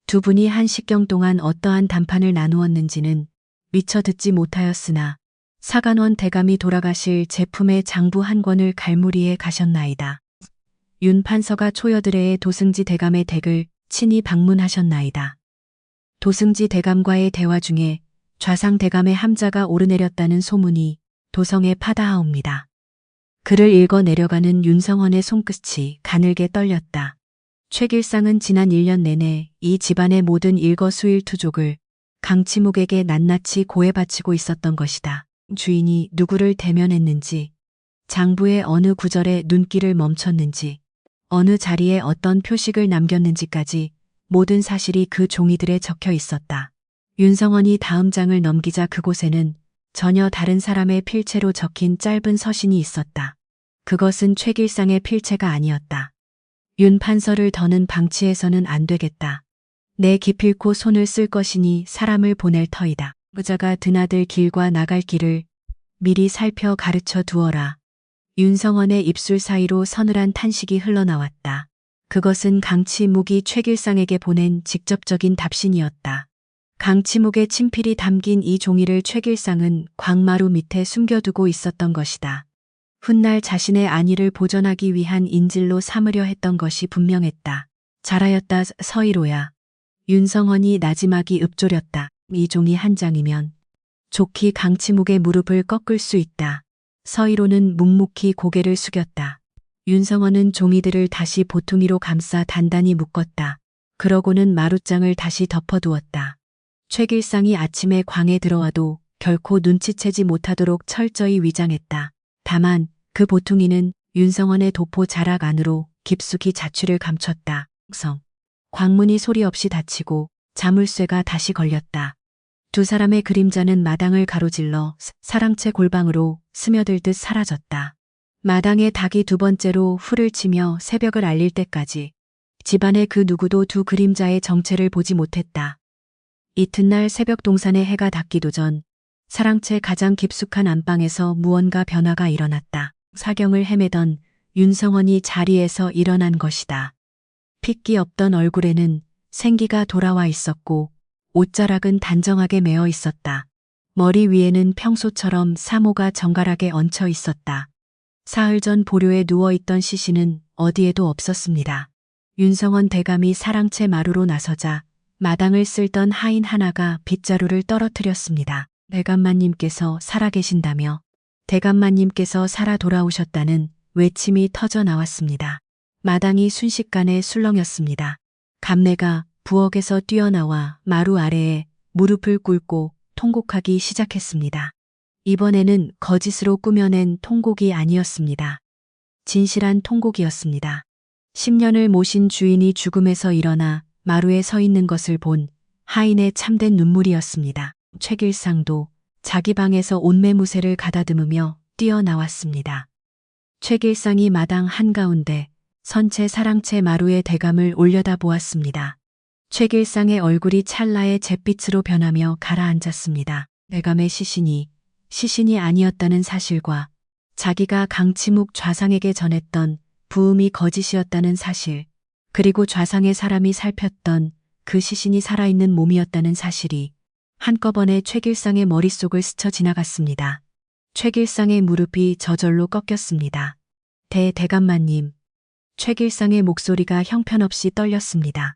두 분이 1시경 동안 어떠한談판을 나누었는지는 미처 듣지 못하였으나 사간원 대감이 돌아가실 제품의 장부 한 권을 갈무리해 가셨나이다. 윤 판서가 초여드레의 도승지 대감의 댁을 친히 방문하셨나이다. 도승지 대감과의 대화 중에 좌상 대감의 함자가 오르내렸다는 소문이 도성에 파다하옵니다. 글을 읽어 내려가는 윤성원의 손끝이 가늘게 떨렸다. 최길상은 지난 1년 내내 이 집안의 모든 일거수일투족을 강치묵에게 낱낱이 고해바치고 있었던 것이다. 주인이 누구를 대면했는지, 장부의 어느 구절에 눈길을 멈췄는지, 어느 자리에 어떤 표식을 남겼는지까지 모든 사실이 그 종이들에 적혀 있었다. 윤성원이 다음 장을 넘기자 그곳에는 전혀 다른 사람의 필체로 적힌 짧은 서신이 있었다. 그것은 최길상의 필체가 아니었다. 윤 판서를 더는 방치해서는 안 되겠다. 내 기필코 손을 쓸 것이니 사람을 보낼 터이다. 그자가 드나들 길과 나갈 길을 미리 살펴 가르쳐 두어라. 윤성원의 입술 사이로 서늘한 탄식이 흘러나왔다. 그것은 강치묵이 최길상에게 보낸 직접적인 답신이었다. 강치묵의 친필이 담긴 이 종이를 최길상은 광마루 밑에 숨겨두고 있었던 것이다. 훗날 자신의 안위를 보전하기 위한 인질로 삼으려 했던 것이 분명했다. 잘하였다 서희로야. 윤성원이 나지막이 읊조렸다. 이 종이 한 장이면 좋게 강치묵의 무릎을 꺾을 수 있다. 서희로는 묵묵히 고개를 숙였다. 윤성원은 종이들을 다시 보퉁이로 감싸 단단히 묶었다. 그러고는 마룻장을 다시 덮어두었다. 최길상이 아침에 광에 들어와도 결코 눈치채지 못하도록 철저히 위장했다. 다만 그 보퉁이는 윤성원의 도포 자락 안으로 깊숙이 자취를 감췄다. 성 광문이 소리 없이 닫히고 자물쇠가 다시 걸렸다. 두 사람의 그림자는 마당을 가로질러 사랑채 골방으로 스며들듯 사라졌다. 마당에 닭이 두 번째로 풀을 치며 새벽을 알릴 때까지 집안의 그 누구도 두 그림자의 정체를 보지 못했다. 이튿날 새벽 동산에 해가 닿기도 전 사랑채 가장 깊숙한 안방에서 무언가 변화가 일어났다. 사경을 헤매던 윤성원이 자리에서 일어난 것이다. 핏기 없던 얼굴에는 생기가 돌아와 있었고 옷자락은 단정하게 메어 있었다. 머리 위에는 평소처럼 사모가 정갈하게 얹혀 있었다. 사흘 전 보료에 누워있던 시신은 어디에도 없었습니다. 윤성원 대감이 사랑채 마루로 나서자 마당을 쓸던 하인 하나가 빗자루를 떨어뜨렸습니다. 대감마님께서 살아계신다며 대감마님께서 살아 돌아오셨다는 외침이 터져 나왔습니다. 마당이 순식간에 술렁였습니다. 감내가 부엌에서 뛰어나와 마루 아래에 무릎을 꿇고 통곡하기 시작했습니다. 이번에는 거짓으로 꾸며낸 통곡이 아니었습니다. 진실한 통곡이었습니다. 10년을 모신 주인이 죽음에서 일어나 마루에 서 있는 것을 본 하인의 참된 눈물이었습니다. 최길상도 자기 방에서 옷매무새를 가다듬으며 뛰어나왔습니다. 최길상이 마당 한가운데 선체 사랑채 마루의 대감을 올려다보았습니다. 최길상의 얼굴이 찰나의 잿빛으로 변하며 가라앉았습니다. 대감의 시신이 아니었다는 사실과 자기가 강치묵 좌상에게 전했던 부음이 거짓이었다는 사실, 그리고 좌상의 사람이 살폈던 그 시신이 살아있는 몸이었다는 사실이 한꺼번에 최길상의 머릿속을 스쳐 지나갔습니다. 최길상의 무릎이 저절로 꺾였습니다. 대감마님. 최길상의 목소리가 형편없이 떨렸습니다.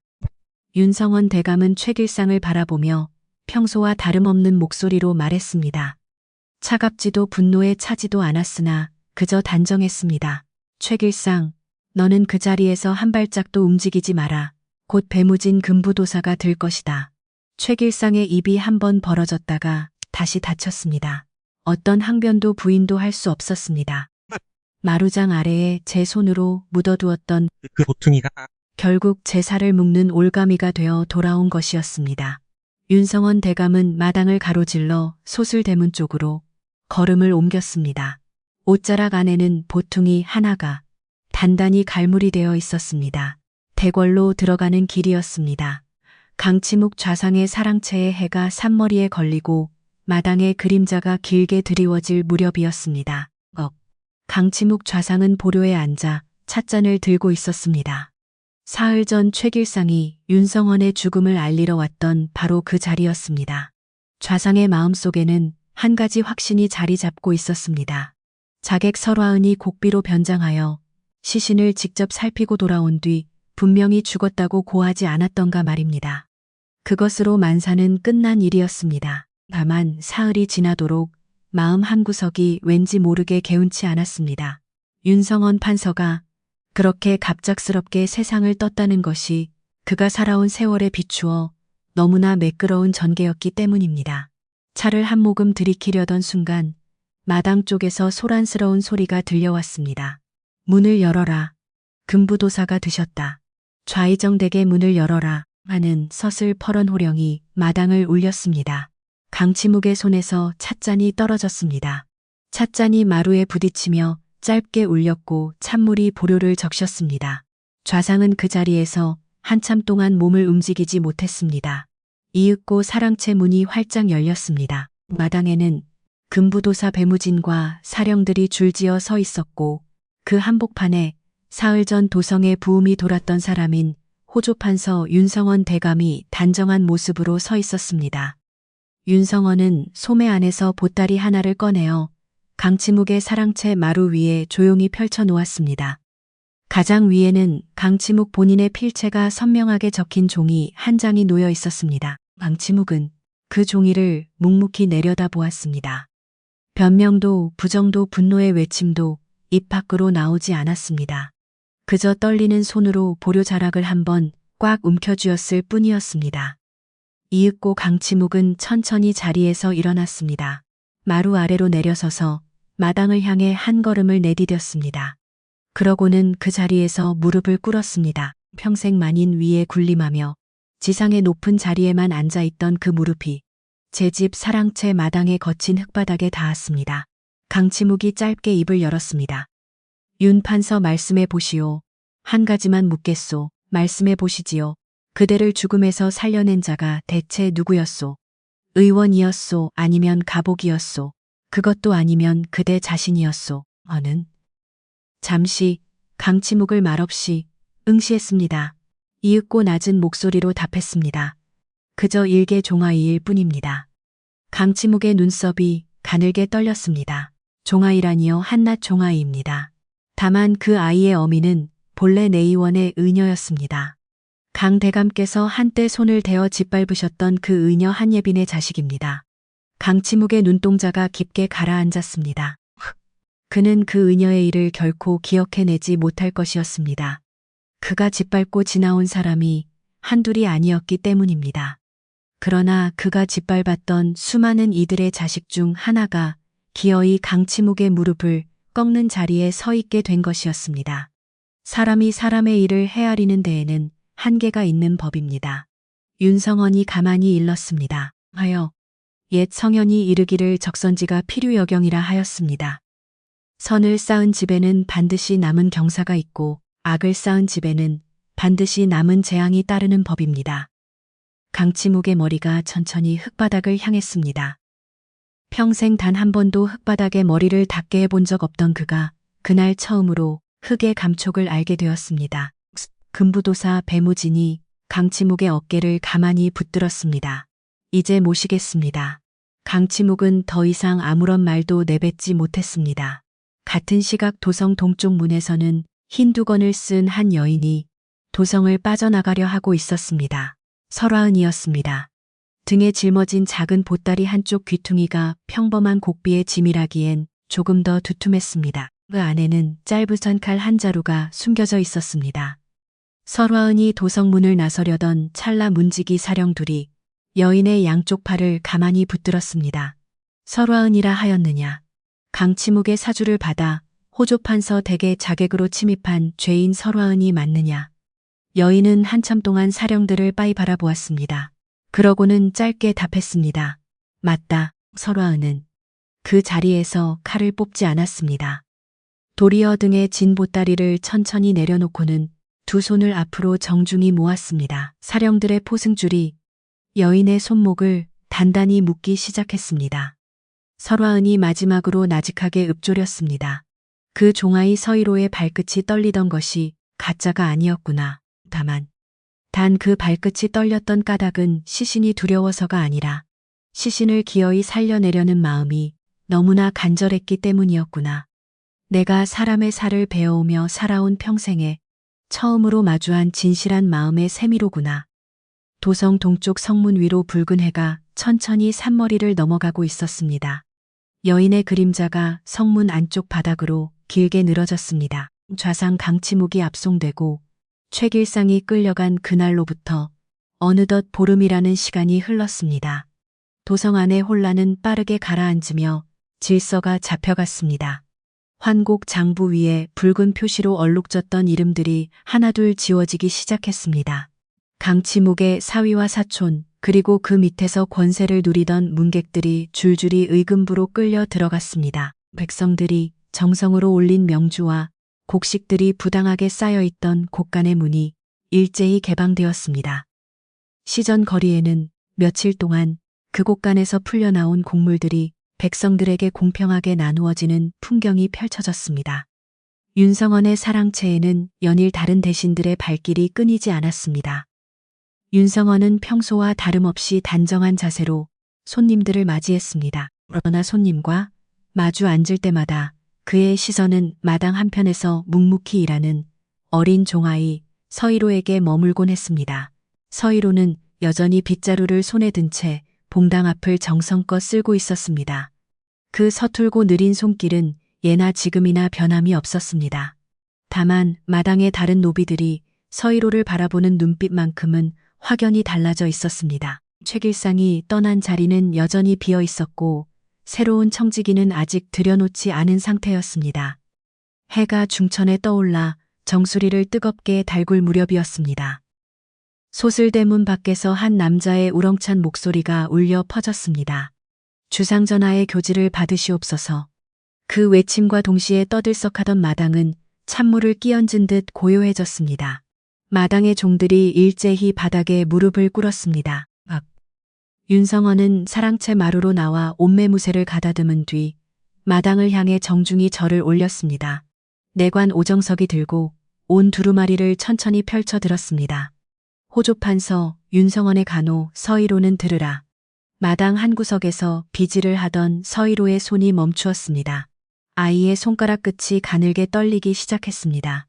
윤성원 대감은 최길상을 바라보며 평소와 다름없는 목소리로 말했습니다. 차갑지도 분노에 차지도 않았으나 그저 단정했습니다. 최길상, 너는 그 자리에서 한 발짝도 움직이지 마라. 곧 배무진 금부도사가 될 것이다. 최길상의 입이 한번 벌어졌다가 다시 닫혔습니다. 어떤 항변도 부인도 할 수 없었습니다. 마루장 아래에 제 손으로 묻어두었던 그 보퉁이가 결국 제사를 묶는 올가미가 되어 돌아온 것이었습니다. 윤성원 대감은 마당을 가로질러 소슬대문 쪽으로 걸음을 옮겼습니다. 옷자락 안에는 보퉁이 하나가 단단히 갈무리 되어 있었습니다. 대궐로 들어가는 길이었습니다. 강치묵 좌상의 사랑채의 해가 산머리에 걸리고 마당에 그림자가 길게 드리워질 무렵이었습니다. 강치묵 좌상은 보료에 앉아 찻잔을 들고 있었습니다. 사흘 전 최길상이 윤성원의 죽음을 알리러 왔던 바로 그 자리였습니다. 좌상의 마음속에는 한 가지 확신이 자리 잡고 있었습니다. 자객 설화은이 곡비로 변장하여 시신을 직접 살피고 돌아온 뒤 분명히 죽었다고 고하지 않았던가 말입니다. 그것으로 만사는 끝난 일이었습니다. 다만 사흘이 지나도록 마음 한구석이 왠지 모르게 개운치 않았습니다. 윤성원 판서가 그렇게 갑작스럽게 세상을 떴다는 것이 그가 살아온 세월에 비추어 너무나 매끄러운 전개였기 때문입니다. 차를 한 모금 들이키려던 순간 마당 쪽에서 소란스러운 소리가 들려왔습니다. 문을 열어라. 금부도사가 드셨다. 좌의정댁의 문을 열어라 하는 서슬퍼런 호령이 마당을 울렸습니다. 강치묵의 손에서 찻잔이 떨어졌습니다. 찻잔이 마루에 부딪히며 짧게 울렸고 찬물이 보료를 적셨습니다. 좌상은 그 자리에서 한참 동안 몸을 움직이지 못했습니다. 이윽고 사랑채 문이 활짝 열렸습니다. 마당에는 금부도사 배무진과 사령들이 줄지어 서 있었고 그 한복판에 사흘 전 도성에 부음이 돌았던 사람인 호조판서 윤성원 대감이 단정한 모습으로 서 있었습니다. 윤성원은 소매 안에서 보따리 하나를 꺼내어 강치묵의 사랑채 마루 위에 조용히 펼쳐 놓았습니다. 가장 위에는 강치묵 본인의 필체가 선명하게 적힌 종이 한 장이 놓여 있었습니다. 강치묵은 그 종이를 묵묵히 내려다보았습니다. 변명도 부정도 분노의 외침도 입 밖으로 나오지 않았습니다. 그저 떨리는 손으로 보료 자락을 한번 꽉 움켜쥐었을 뿐이었습니다. 이윽고 강치묵은 천천히 자리에서 일어났습니다. 마루 아래로 내려서서 마당을 향해 한 걸음을 내디뎠습니다. 그러고는 그 자리에서 무릎을 꿇었습니다. 평생 만인 위에 군림하며 지상의 높은 자리에만 앉아있던 그 무릎이 제 집 사랑채 마당의 거친 흙바닥에 닿았습니다. 강치묵이 짧게 입을 열었습니다. 윤 판서 말씀해 보시오. 한 가지만 묻겠소. 말씀해 보시지요. 그대를 죽음에서 살려낸 자가 대체 누구였소? 의원이었소? 아니면 가복이었소? 그것도 아니면 그대 자신이었소? 어는 잠시 강치묵을 말없이 응시했습니다. 이윽고 낮은 목소리로 답했습니다. 그저 일개 종아이일 뿐입니다. 강치묵의 눈썹이 가늘게 떨렸습니다. 종아이라니요, 한낱 종아이입니다. 다만 그 아이의 어미는 본래 내의원의 의녀였습니다. 강 대감께서 한때 손을 대어 짓밟으셨던 그 의녀 한예빈의 자식입니다. 강치묵의 눈동자가 깊게 가라앉았습니다. 그는 그 의녀의 일을 결코 기억해내지 못할 것이었습니다. 그가 짓밟고 지나온 사람이 한둘이 아니었기 때문입니다. 그러나 그가 짓밟았던 수많은 이들의 자식 중 하나가 기어이 강치묵의 무릎을 꺾는 자리에 서 있게 된 것이었습니다. 사람이 사람의 일을 헤아리는 데에는 한계가 있는 법입니다. 윤성원이 가만히 일렀습니다. 하여 옛 성현이 이르기를 적선지가 필요여경이라 하였습니다. 선을 쌓은 집에는 반드시 남은 경사가 있고 악을 쌓은 집에는 반드시 남은 재앙이 따르는 법입니다. 강치묵의 머리가 천천히 흙바닥을 향했습니다. 평생 단 한 번도 흙바닥에 머리를 닿게 해본 적 없던 그가 그날 처음으로 흙의 감촉을 알게 되었습니다. 금부도사 배무진이 강치묵의 어깨를 가만히 붙들었습니다. 이제 모시겠습니다. 강치묵은 더 이상 아무런 말도 내뱉지 못했습니다. 같은 시각 도성 동쪽 문에서는 흰 두건을 쓴 한 여인이 도성을 빠져나가려 하고 있었습니다. 설화은이었습니다. 등에 짊어진 작은 보따리 한쪽 귀퉁이가 평범한 곡비의 짐이라기엔 조금 더 두툼했습니다. 그 안에는 짧은 칼 한 자루가 숨겨져 있었습니다. 설화은이 도성문을 나서려던 찰나 문지기 사령 둘이 여인의 양쪽 팔을 가만히 붙들었습니다. 설화은이라 하였느냐. 강치묵의 사주를 받아 호조판서 댁의 자객으로 침입한 죄인 설화은이 맞느냐. 여인은 한참 동안 사령들을 빠이 바라보았습니다. 그러고는 짧게 답했습니다. 맞다. 설화은은 그 자리에서 칼을 뽑지 않았습니다. 도리어 등에 진 보따리를 천천히 내려놓고는 두 손을 앞으로 정중히 모았습니다. 사령들의 포승줄이 여인의 손목을 단단히 묶기 시작했습니다. 설화은이 마지막으로 나직하게 읊조렸습니다. 그 종아이 서이로의 발끝이 떨리던 것이 가짜가 아니었구나. 다만 단 그 발끝이 떨렸던 까닭은 시신이 두려워서가 아니라 시신을 기어이 살려내려는 마음이 너무나 간절했기 때문이었구나. 내가 사람의 살을 베어오며 살아온 평생에 처음으로 마주한 진실한 마음의 세미로구나. 도성 동쪽 성문 위로 붉은 해가 천천히 산머리를 넘어가고 있었습니다. 여인의 그림자가 성문 안쪽 바닥으로 길게 늘어졌습니다. 좌상 강치묵이 압송되고 최길상이 끌려간 그날로부터 어느덧 보름이라는 시간이 흘렀습니다. 도성 안의 혼란은 빠르게 가라앉으며 질서가 잡혀갔습니다. 환곡 장부 위에 붉은 표시로 얼룩졌던 이름들이 하나둘 지워지기 시작했습니다. 강치묵의 사위와 사촌 그리고 그 밑에서 권세를 누리던 문객들이 줄줄이 의금부로 끌려 들어갔습니다. 백성들이 정성으로 올린 명주와 곡식들이 부당하게 쌓여있던 곳간의 문이 일제히 개방되었습니다. 시전 거리에는 며칠 동안 그 곳간에서 풀려나온 곡물들이 백성들에게 공평하게 나누어지는 풍경이 펼쳐졌습니다. 윤성원의 사랑채에는 연일 다른 대신들의 발길이 끊이지 않았습니다. 윤성원은 평소와 다름없이 단정한 자세로 손님들을 맞이했습니다. 그러나 손님과 마주 앉을 때마다 그의 시선은 마당 한편에서 묵묵히 일하는 어린 종아이 서이로에게 머물곤 했습니다. 서이로는 여전히 빗자루를 손에 든 채 봉당 앞을 정성껏 쓸고 있었습니다. 그 서툴고 느린 손길은 예나 지금이나 변함이 없었습니다. 다만 마당의 다른 노비들이 서이로를 바라보는 눈빛만큼은 확연히 달라져 있었습니다. 최길상이 떠난 자리는 여전히 비어 있었고 새로운 청지기는 아직 들여놓지 않은 상태였습니다. 해가 중천에 떠올라 정수리를 뜨겁게 달굴 무렵이었습니다. 소슬대문 밖에서 한 남자의 우렁찬 목소리가 울려 퍼졌습니다. 주상전하의 교지를 받으시옵소서. 그 외침과 동시에 떠들썩하던 마당은 찬물을 끼얹은 듯 고요해졌습니다. 마당의 종들이 일제히 바닥에 무릎을 꿇었습니다. 윤성원은 사랑채 마루로 나와 옷매무새를 가다듬은 뒤 마당을 향해 정중히 절을 올렸습니다. 내관 오정석이 들고 온 두루마리를 천천히 펼쳐 들었습니다. 호조판서 윤성원의 간호 서희로는 들으라. 마당 한 구석에서 비지를 하던 서희로의 손이 멈추었습니다. 아이의 손가락 끝이 가늘게 떨리기 시작했습니다.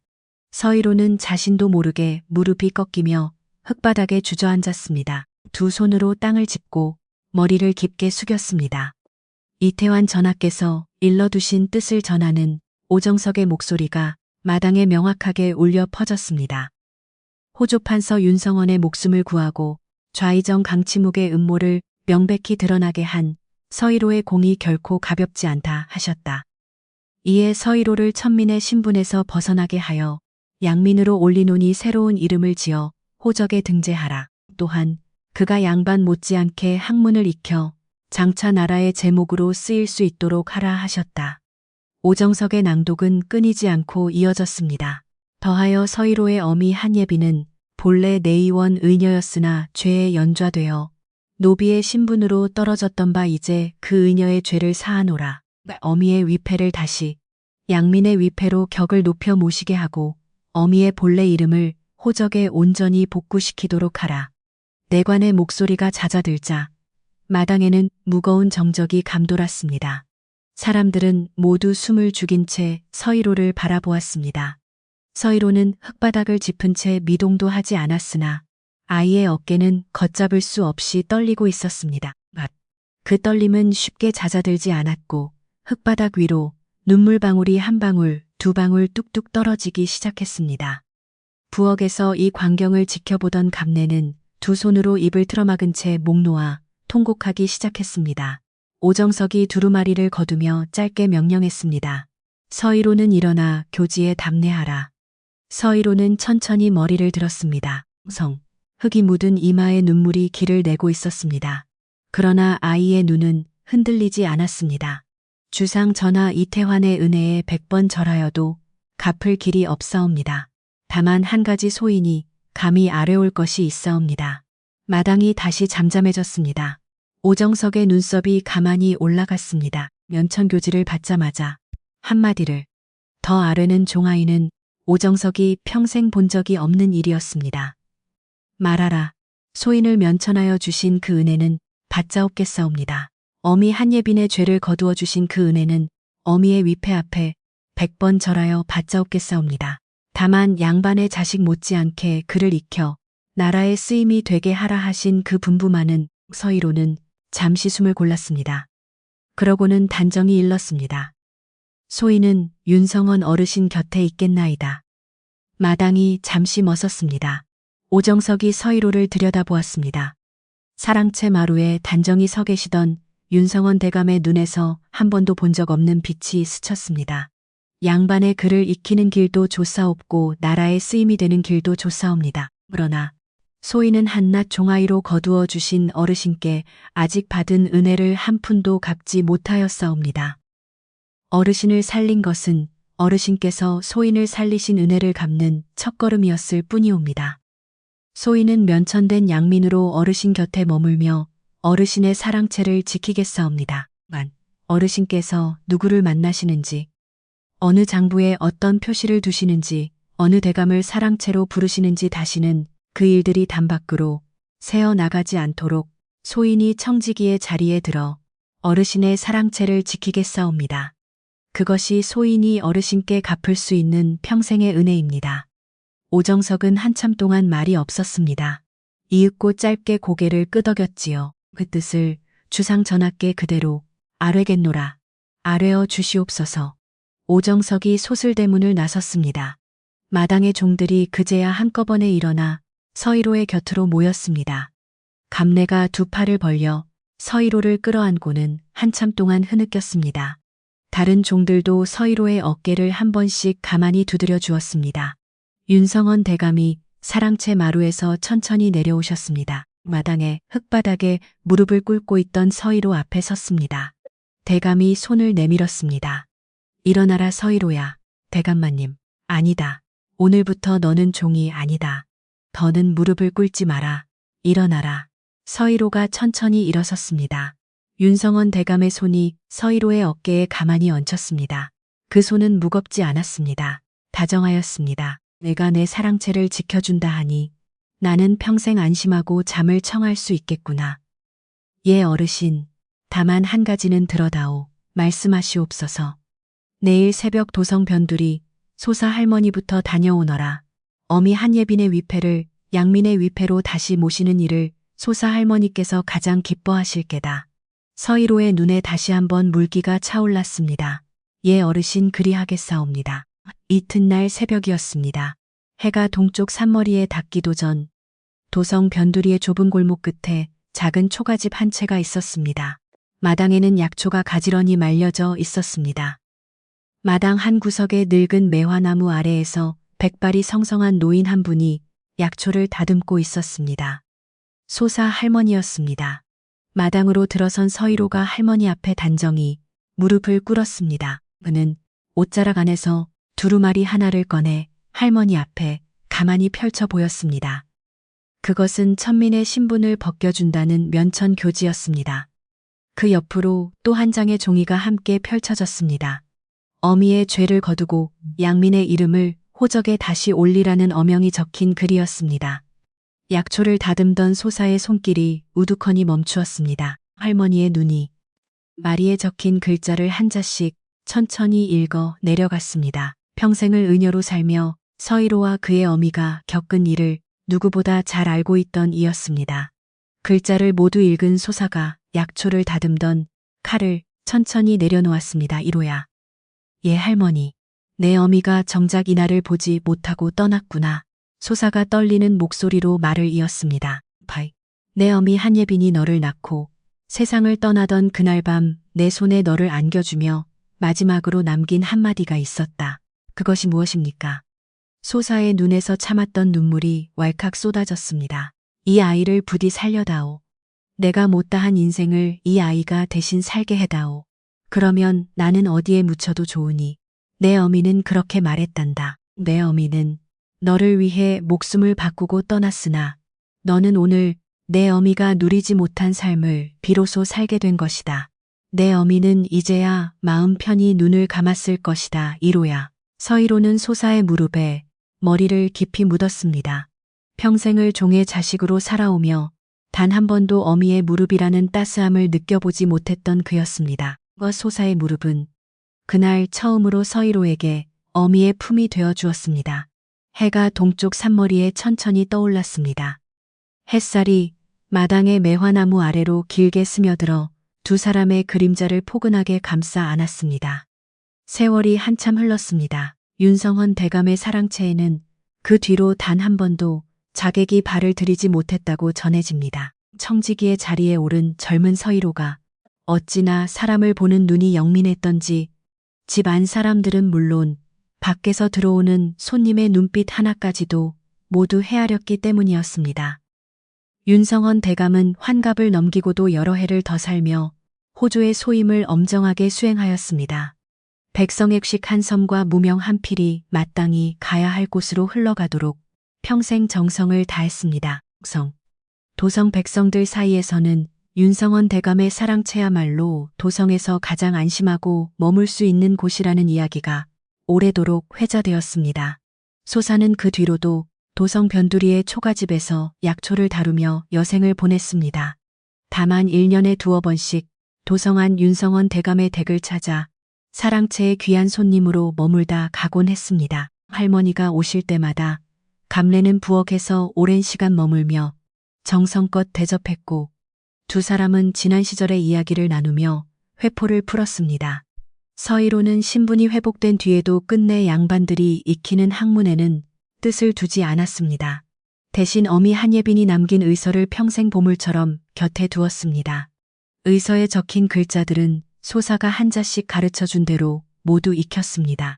서희로는 자신도 모르게 무릎이 꺾이며 흙바닥에 주저앉았습니다. 두 손으로 땅을 짚고 머리를 깊게 숙였습니다. 이태환 전하께서 일러두신 뜻을 전하는 오정석의 목소리가 마당에 명확하게 울려 퍼졌습니다. 호조판서 윤성원의 목숨을 구하고 좌의정 강치묵의 음모를 명백히 드러나게 한 서희로의 공이 결코 가볍지 않다 하셨다. 이에 서희로를 천민의 신분에서 벗어나게 하여 양민으로 올리노니 새로운 이름을 지어 호적에 등재하라. 또한 그가 양반 못지않게 학문을 익혀 장차 나라의 제목으로 쓰일 수 있도록 하라 하셨다. 오정석의 낭독은 끊이지 않고 이어졌습니다. 더하여 서희로의 어미 한예비는 본래 내의원 의녀였으나 죄에 연좌되어 노비의 신분으로 떨어졌던 바 이제 그 의녀의 죄를 사하노라. 어미의 위패를 다시 양민의 위패로 격을 높여 모시게 하고 어미의 본래 이름을 호적에 온전히 복구시키도록 하라. 내관의 목소리가 잦아들자 마당에는 무거운 정적이 감돌았습니다. 사람들은 모두 숨을 죽인 채 서희로를 바라보았습니다. 서희로는 흙바닥을 짚은 채 미동도 하지 않았으나 아이의 어깨는 걷잡을 수 없이 떨리고 있었습니다. 그 떨림은 쉽게 잦아들지 않았고 흙바닥 위로 눈물방울이 한 방울, 두 방울 뚝뚝 떨어지기 시작했습니다. 부엌에서 이 광경을 지켜보던 감내는 두 손으로 입을 틀어막은 채 목 놓아 통곡하기 시작했습니다. 오정석이 두루마리를 거두며 짧게 명령했습니다. 서희로는 일어나 교지에 답례하라. 서희로는 천천히 머리를 들었습니다. 흙이 묻은 이마에 눈물이 길을 내고 있었습니다. 그러나 아이의 눈은 흔들리지 않았습니다. 주상 전하 이태환의 은혜에 100번 절하여도 갚을 길이 없사옵니다. 다만 한 가지 소인이 감히 아뢰올 것이 있사옵니다. 마당이 다시 잠잠해졌습니다. 오정석의 눈썹이 가만히 올라갔습니다. 면천교지를 받자마자 한마디를 더 아뢰는 종아이는 오정석이 평생 본 적이 없는 일이었습니다. 말하라. 소인을 면천하여 주신 그 은혜는 받자옵겠사옵니다. 어미 한예빈의 죄를 거두어 주신 그 은혜는 어미의 위패 앞에 100번 절하여 받자옵겠사옵니다. 다만 양반의 자식 못지않게 그를 익혀 나라의 쓰임이 되게 하라 하신 그 분부만은 서희로는 잠시 숨을 골랐습니다. 그러고는 단정히 일렀습니다. 소인은 윤성원 어르신 곁에 있겠나이다. 마당이 잠시 멎었습니다. 오정석이 서희로를 들여다보았습니다. 사랑채 마루에 단정히 서 계시던 윤성원 대감의 눈에서 한 번도 본 적 없는 빛이 스쳤습니다. 양반의 글을 익히는 길도 좋사옵고 나라의 쓰임이 되는 길도 좋사옵니다. 그러나 소인은 한낱 종아이로 거두어 주신 어르신께 아직 받은 은혜를 한 푼도 갚지 못하였사옵니다. 어르신을 살린 것은 어르신께서 소인을 살리신 은혜를 갚는 첫걸음이었을 뿐이옵니다. 소인은 면천된 양민으로 어르신 곁에 머물며 어르신의 사랑채를 지키겠사옵니다. 어르신께서 누구를 만나시는지, 어느 장부에 어떤 표시를 두시는지, 어느 대감을 사랑채로 부르시는지 다시는 그 일들이 담 밖으로 새어 나가지 않도록 소인이 청지기의 자리에 들어 어르신의 사랑채를 지키겠사옵니다. 그것이 소인이 어르신께 갚을 수 있는 평생의 은혜입니다. 오정석은 한참 동안 말이 없었습니다. 이윽고 짧게 고개를 끄덕였지요. 그 뜻을 주상 전하께 그대로 아뢰겠노라. 아뢰어 주시옵소서. 오정석이 소슬대문을 나섰습니다. 마당의 종들이 그제야 한꺼번에 일어나 서희로의 곁으로 모였습니다. 감내가 두 팔을 벌려 서희로를 끌어안고는 한참 동안 흐느꼈습니다. 다른 종들도 서희로의 어깨를 한 번씩 가만히 두드려 주었습니다. 윤성원 대감이 사랑채 마루에서 천천히 내려오셨습니다. 마당에 흙바닥에 무릎을 꿇고 있던 서희로 앞에 섰습니다. 대감이 손을 내밀었습니다. 일어나라 서희로야. 대감마님. 아니다. 오늘부터 너는 종이 아니다. 더는 무릎을 꿇지 마라. 일어나라. 서희로가 천천히 일어섰습니다. 윤성원 대감의 손이 서희로의 어깨에 가만히 얹혔습니다. 그 손은 무겁지 않았습니다. 다정하였습니다. 내가 내 사랑채를 지켜준다 하니 나는 평생 안심하고 잠을 청할 수 있겠구나. 예 어르신, 다만 한 가지는 들어다오. 말씀하시옵소서. 내일 새벽 도성 변두리 소사 할머니부터 다녀오너라. 어미 한예빈의 위패를 양민의 위패로 다시 모시는 일을 소사 할머니께서 가장 기뻐하실 게다. 서희로의 눈에 다시 한번 물기가 차올랐습니다. 예 어르신 그리하겠사옵니다. 이튿날 새벽이었습니다. 해가 동쪽 산머리에 닿기도 전 도성 변두리의 좁은 골목 끝에 작은 초가집 한 채가 있었습니다. 마당에는 약초가 가지런히 말려져 있었습니다. 마당 한 구석의 늙은 매화나무 아래에서 백발이 성성한 노인 한 분이 약초를 다듬고 있었습니다. 소사 할머니였습니다. 마당으로 들어선 서희로가 할머니 앞에 단정히 무릎을 꿇었습니다. 그는 옷자락 안에서 두루마리 하나를 꺼내 할머니 앞에 가만히 펼쳐 보였습니다. 그것은 천민의 신분을 벗겨준다는 면천 교지였습니다. 그 옆으로 또 한 장의 종이가 함께 펼쳐졌습니다. 어미의 죄를 거두고 양민의 이름을 호적에 다시 올리라는 어명이 적힌 글이었습니다. 약초를 다듬던 소사의 손길이 우두커니 멈추었습니다. 할머니의 눈이 마리에 적힌 글자를 한 자씩 천천히 읽어 내려갔습니다. 평생을 의녀로 살며 서희로와 그의 어미가 겪은 일을 누구보다 잘 알고 있던 이였습니다. 글자를 모두 읽은 소사가 약초를 다듬던 칼을 천천히 내려놓았습니다. 이로야. 예 할머니. 내 어미가 정작 이날을 보지 못하고 떠났구나. 소사가 떨리는 목소리로 말을 이었습니다. 바이. 내 어미 한예빈이 너를 낳고 세상을 떠나던 그날 밤 내 손에 너를 안겨주며 마지막으로 남긴 한마디가 있었다. 그것이 무엇입니까? 소사의 눈에서 참았던 눈물이 왈칵 쏟아졌습니다. 이 아이를 부디 살려다오. 내가 못다한 인생을 이 아이가 대신 살게 해다오. 그러면 나는 어디에 묻혀도 좋으니. 내 어미는 그렇게 말했단다. 내 어미는 너를 위해 목숨을 바꾸고 떠났으나 너는 오늘 내 어미가 누리지 못한 삶을 비로소 살게 된 것이다. 내 어미는 이제야 마음 편히 눈을 감았을 것이다. 이로야. 서희로는 소사의 무릎에 머리를 깊이 묻었습니다. 평생을 종의 자식으로 살아오며 단 한 번도 어미의 무릎이라는 따스함을 느껴보지 못했던 그였습니다. 소사의 무릎은 그날 처음으로 서희로에게 어미의 품이 되어 주었습니다. 해가 동쪽 산머리에 천천히 떠올랐습니다. 햇살이 마당의 매화나무 아래로 길게 스며들어 두 사람의 그림자를 포근하게 감싸 안았습니다. 세월이 한참 흘렀습니다. 윤성원 대감의 사랑채에는 그 뒤로 단 한 번도 자객이 발을 들이지 못했다고 전해집니다. 청지기의 자리에 오른 젊은 서희로가 어찌나 사람을 보는 눈이 영민했던지 집 안 사람들은 물론 밖에서 들어오는 손님의 눈빛 하나까지도 모두 헤아렸기 때문이었습니다. 윤성원 대감은 환갑을 넘기고도 여러 해를 더 살며 호조의 소임을 엄정하게 수행하였습니다. 백성액식 한 섬과 무명 한 필이 마땅히 가야 할 곳으로 흘러가도록 평생 정성을 다했습니다. 도성 백성들 사이에서는 윤성원 대감의 사랑채야말로 도성에서 가장 안심하고 머물 수 있는 곳이라는 이야기가 오래도록 회자되었습니다. 소사는 그 뒤로도 도성 변두리의 초가집에서 약초를 다루며 여생을 보냈습니다. 다만 1년에 두어 번씩 도성한 윤성원 대감의 댁을 찾아 사랑채의 귀한 손님으로 머물다 가곤 했습니다. 할머니가 오실 때마다 감례는 부엌에서 오랜 시간 머물며 정성껏 대접했고 두 사람은 지난 시절의 이야기를 나누며 회포를 풀었습니다. 서희로는 신분이 회복된 뒤에도 끝내 양반들이 익히는 학문에는 뜻을 두지 않았습니다. 대신 어미 한예빈이 남긴 의서를 평생 보물처럼 곁에 두었습니다. 의서에 적힌 글자들은 소사가 한 자씩 가르쳐준 대로 모두 익혔습니다.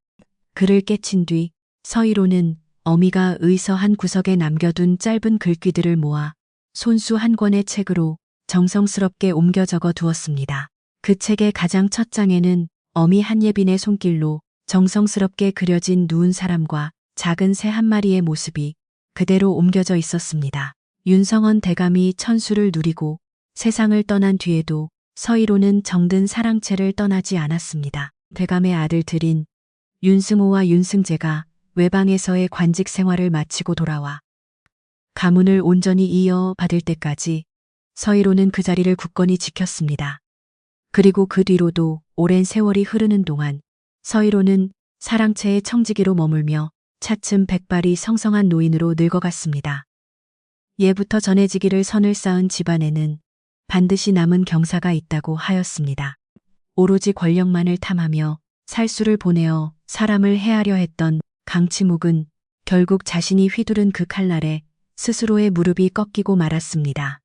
글을 깨친 뒤 서희로는 어미가 의서 한 구석에 남겨둔 짧은 글귀들을 모아 손수 한 권의 책으로 정성스럽게 옮겨 적어 두었습니다. 그 책의 가장 첫 장에는 어미 한예빈의 손길로 정성스럽게 그려진 누운 사람과 작은 새 한 마리의 모습이 그대로 옮겨져 있었습니다. 윤성원 대감이 천수를 누리고 세상을 떠난 뒤에도 서희로는 정든 사랑채를 떠나지 않았습니다. 대감의 아들 들인 윤승호와 윤승재가 외방에서의 관직 생활을 마치고 돌아와 가문을 온전히 이어받을 때까지 서희로는 그 자리를 굳건히 지켰습니다. 그리고 그 뒤로도 오랜 세월이 흐르는 동안 서희로는 사랑채의 청지기로 머물며 차츰 백발이 성성한 노인으로 늙어갔습니다. 예부터 전해지기를 선을 쌓은 집안에는 반드시 남은 경사가 있다고 하였습니다. 오로지 권력만을 탐하며 살수를 보내어 사람을 해하려 했던 강치묵은 결국 자신이 휘두른 그 칼날에 스스로의 무릎이 꺾이고 말았습니다.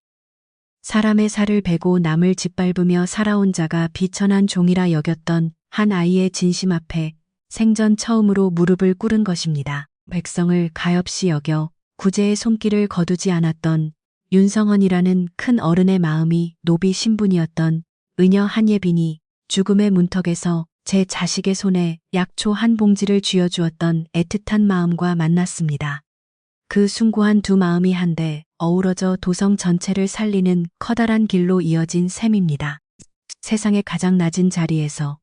사람의 살을 베고 남을 짓밟으며 살아온 자가 비천한 종이라 여겼던 한 아이의 진심 앞에 생전 처음으로 무릎을 꿇은 것입니다. 백성을 가엾이 여겨 구제의 손길을 거두지 않았던 윤성헌이라는 큰 어른의 마음이 노비 신분이었던 의녀 한예빈이 죽음의 문턱에서 제 자식의 손에 약초 한 봉지를 쥐어주었던 애틋한 마음과 만났습니다. 그 숭고한 두 마음이 한데 어우러져 도성 전체를 살리는 커다란 길로 이어진 셈입니다. 세상의 가장 낮은 자리에서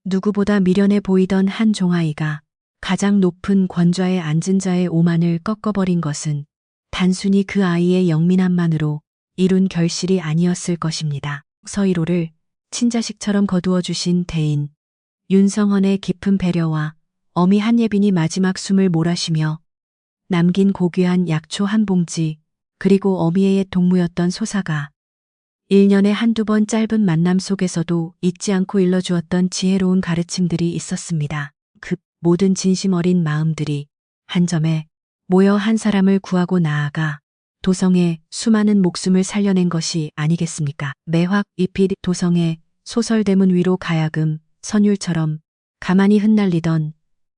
누구보다 미련해 보이던 한 종아이가 가장 높은 권좌에 앉은 자의 오만을 꺾어버린 것은 단순히 그 아이의 영민함만으로 이룬 결실이 아니었을 것입니다. 서희로를 친자식처럼 거두어 주신 대인 윤성헌의 깊은 배려와 어미 한예빈이 마지막 숨을 몰아쉬며 남긴 고귀한 약초 한 봉지 그리고 어미의 옛 동무였던 소사가 1년에 한두 번 짧은 만남 속에서도 잊지 않고 일러주었던 지혜로운 가르침들이 있었습니다. 그 모든 진심 어린 마음들이 한 점에 모여 한 사람을 구하고 나아가 도성의 수많은 목숨을 살려낸 것이 아니겠습니까? 매확 잎이 도성의 소설대문 위로 가야금 선율처럼 가만히 흩날리던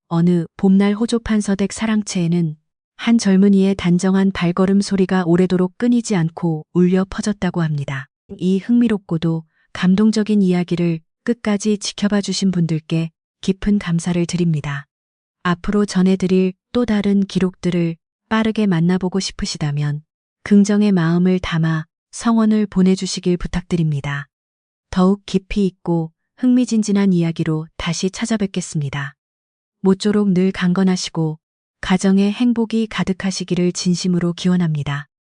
어느 봄날 호조판 서댁 사랑채에는 한 젊은이의 단정한 발걸음 소리가 오래도록 끊이지 않고 울려 퍼졌다고 합니다. 이 흥미롭고도 감동적인 이야기를 끝까지 지켜봐 주신 분들께 깊은 감사를 드립니다. 앞으로 전해드릴 또 다른 기록들을 빠르게 만나보고 싶으시다면 긍정의 마음을 담아 성원을 보내주시길 부탁드립니다. 더욱 깊이 있고 흥미진진한 이야기로 다시 찾아뵙겠습니다. 모쪼록 늘 강건하시고 가정에 행복이 가득하시기를 진심으로 기원합니다.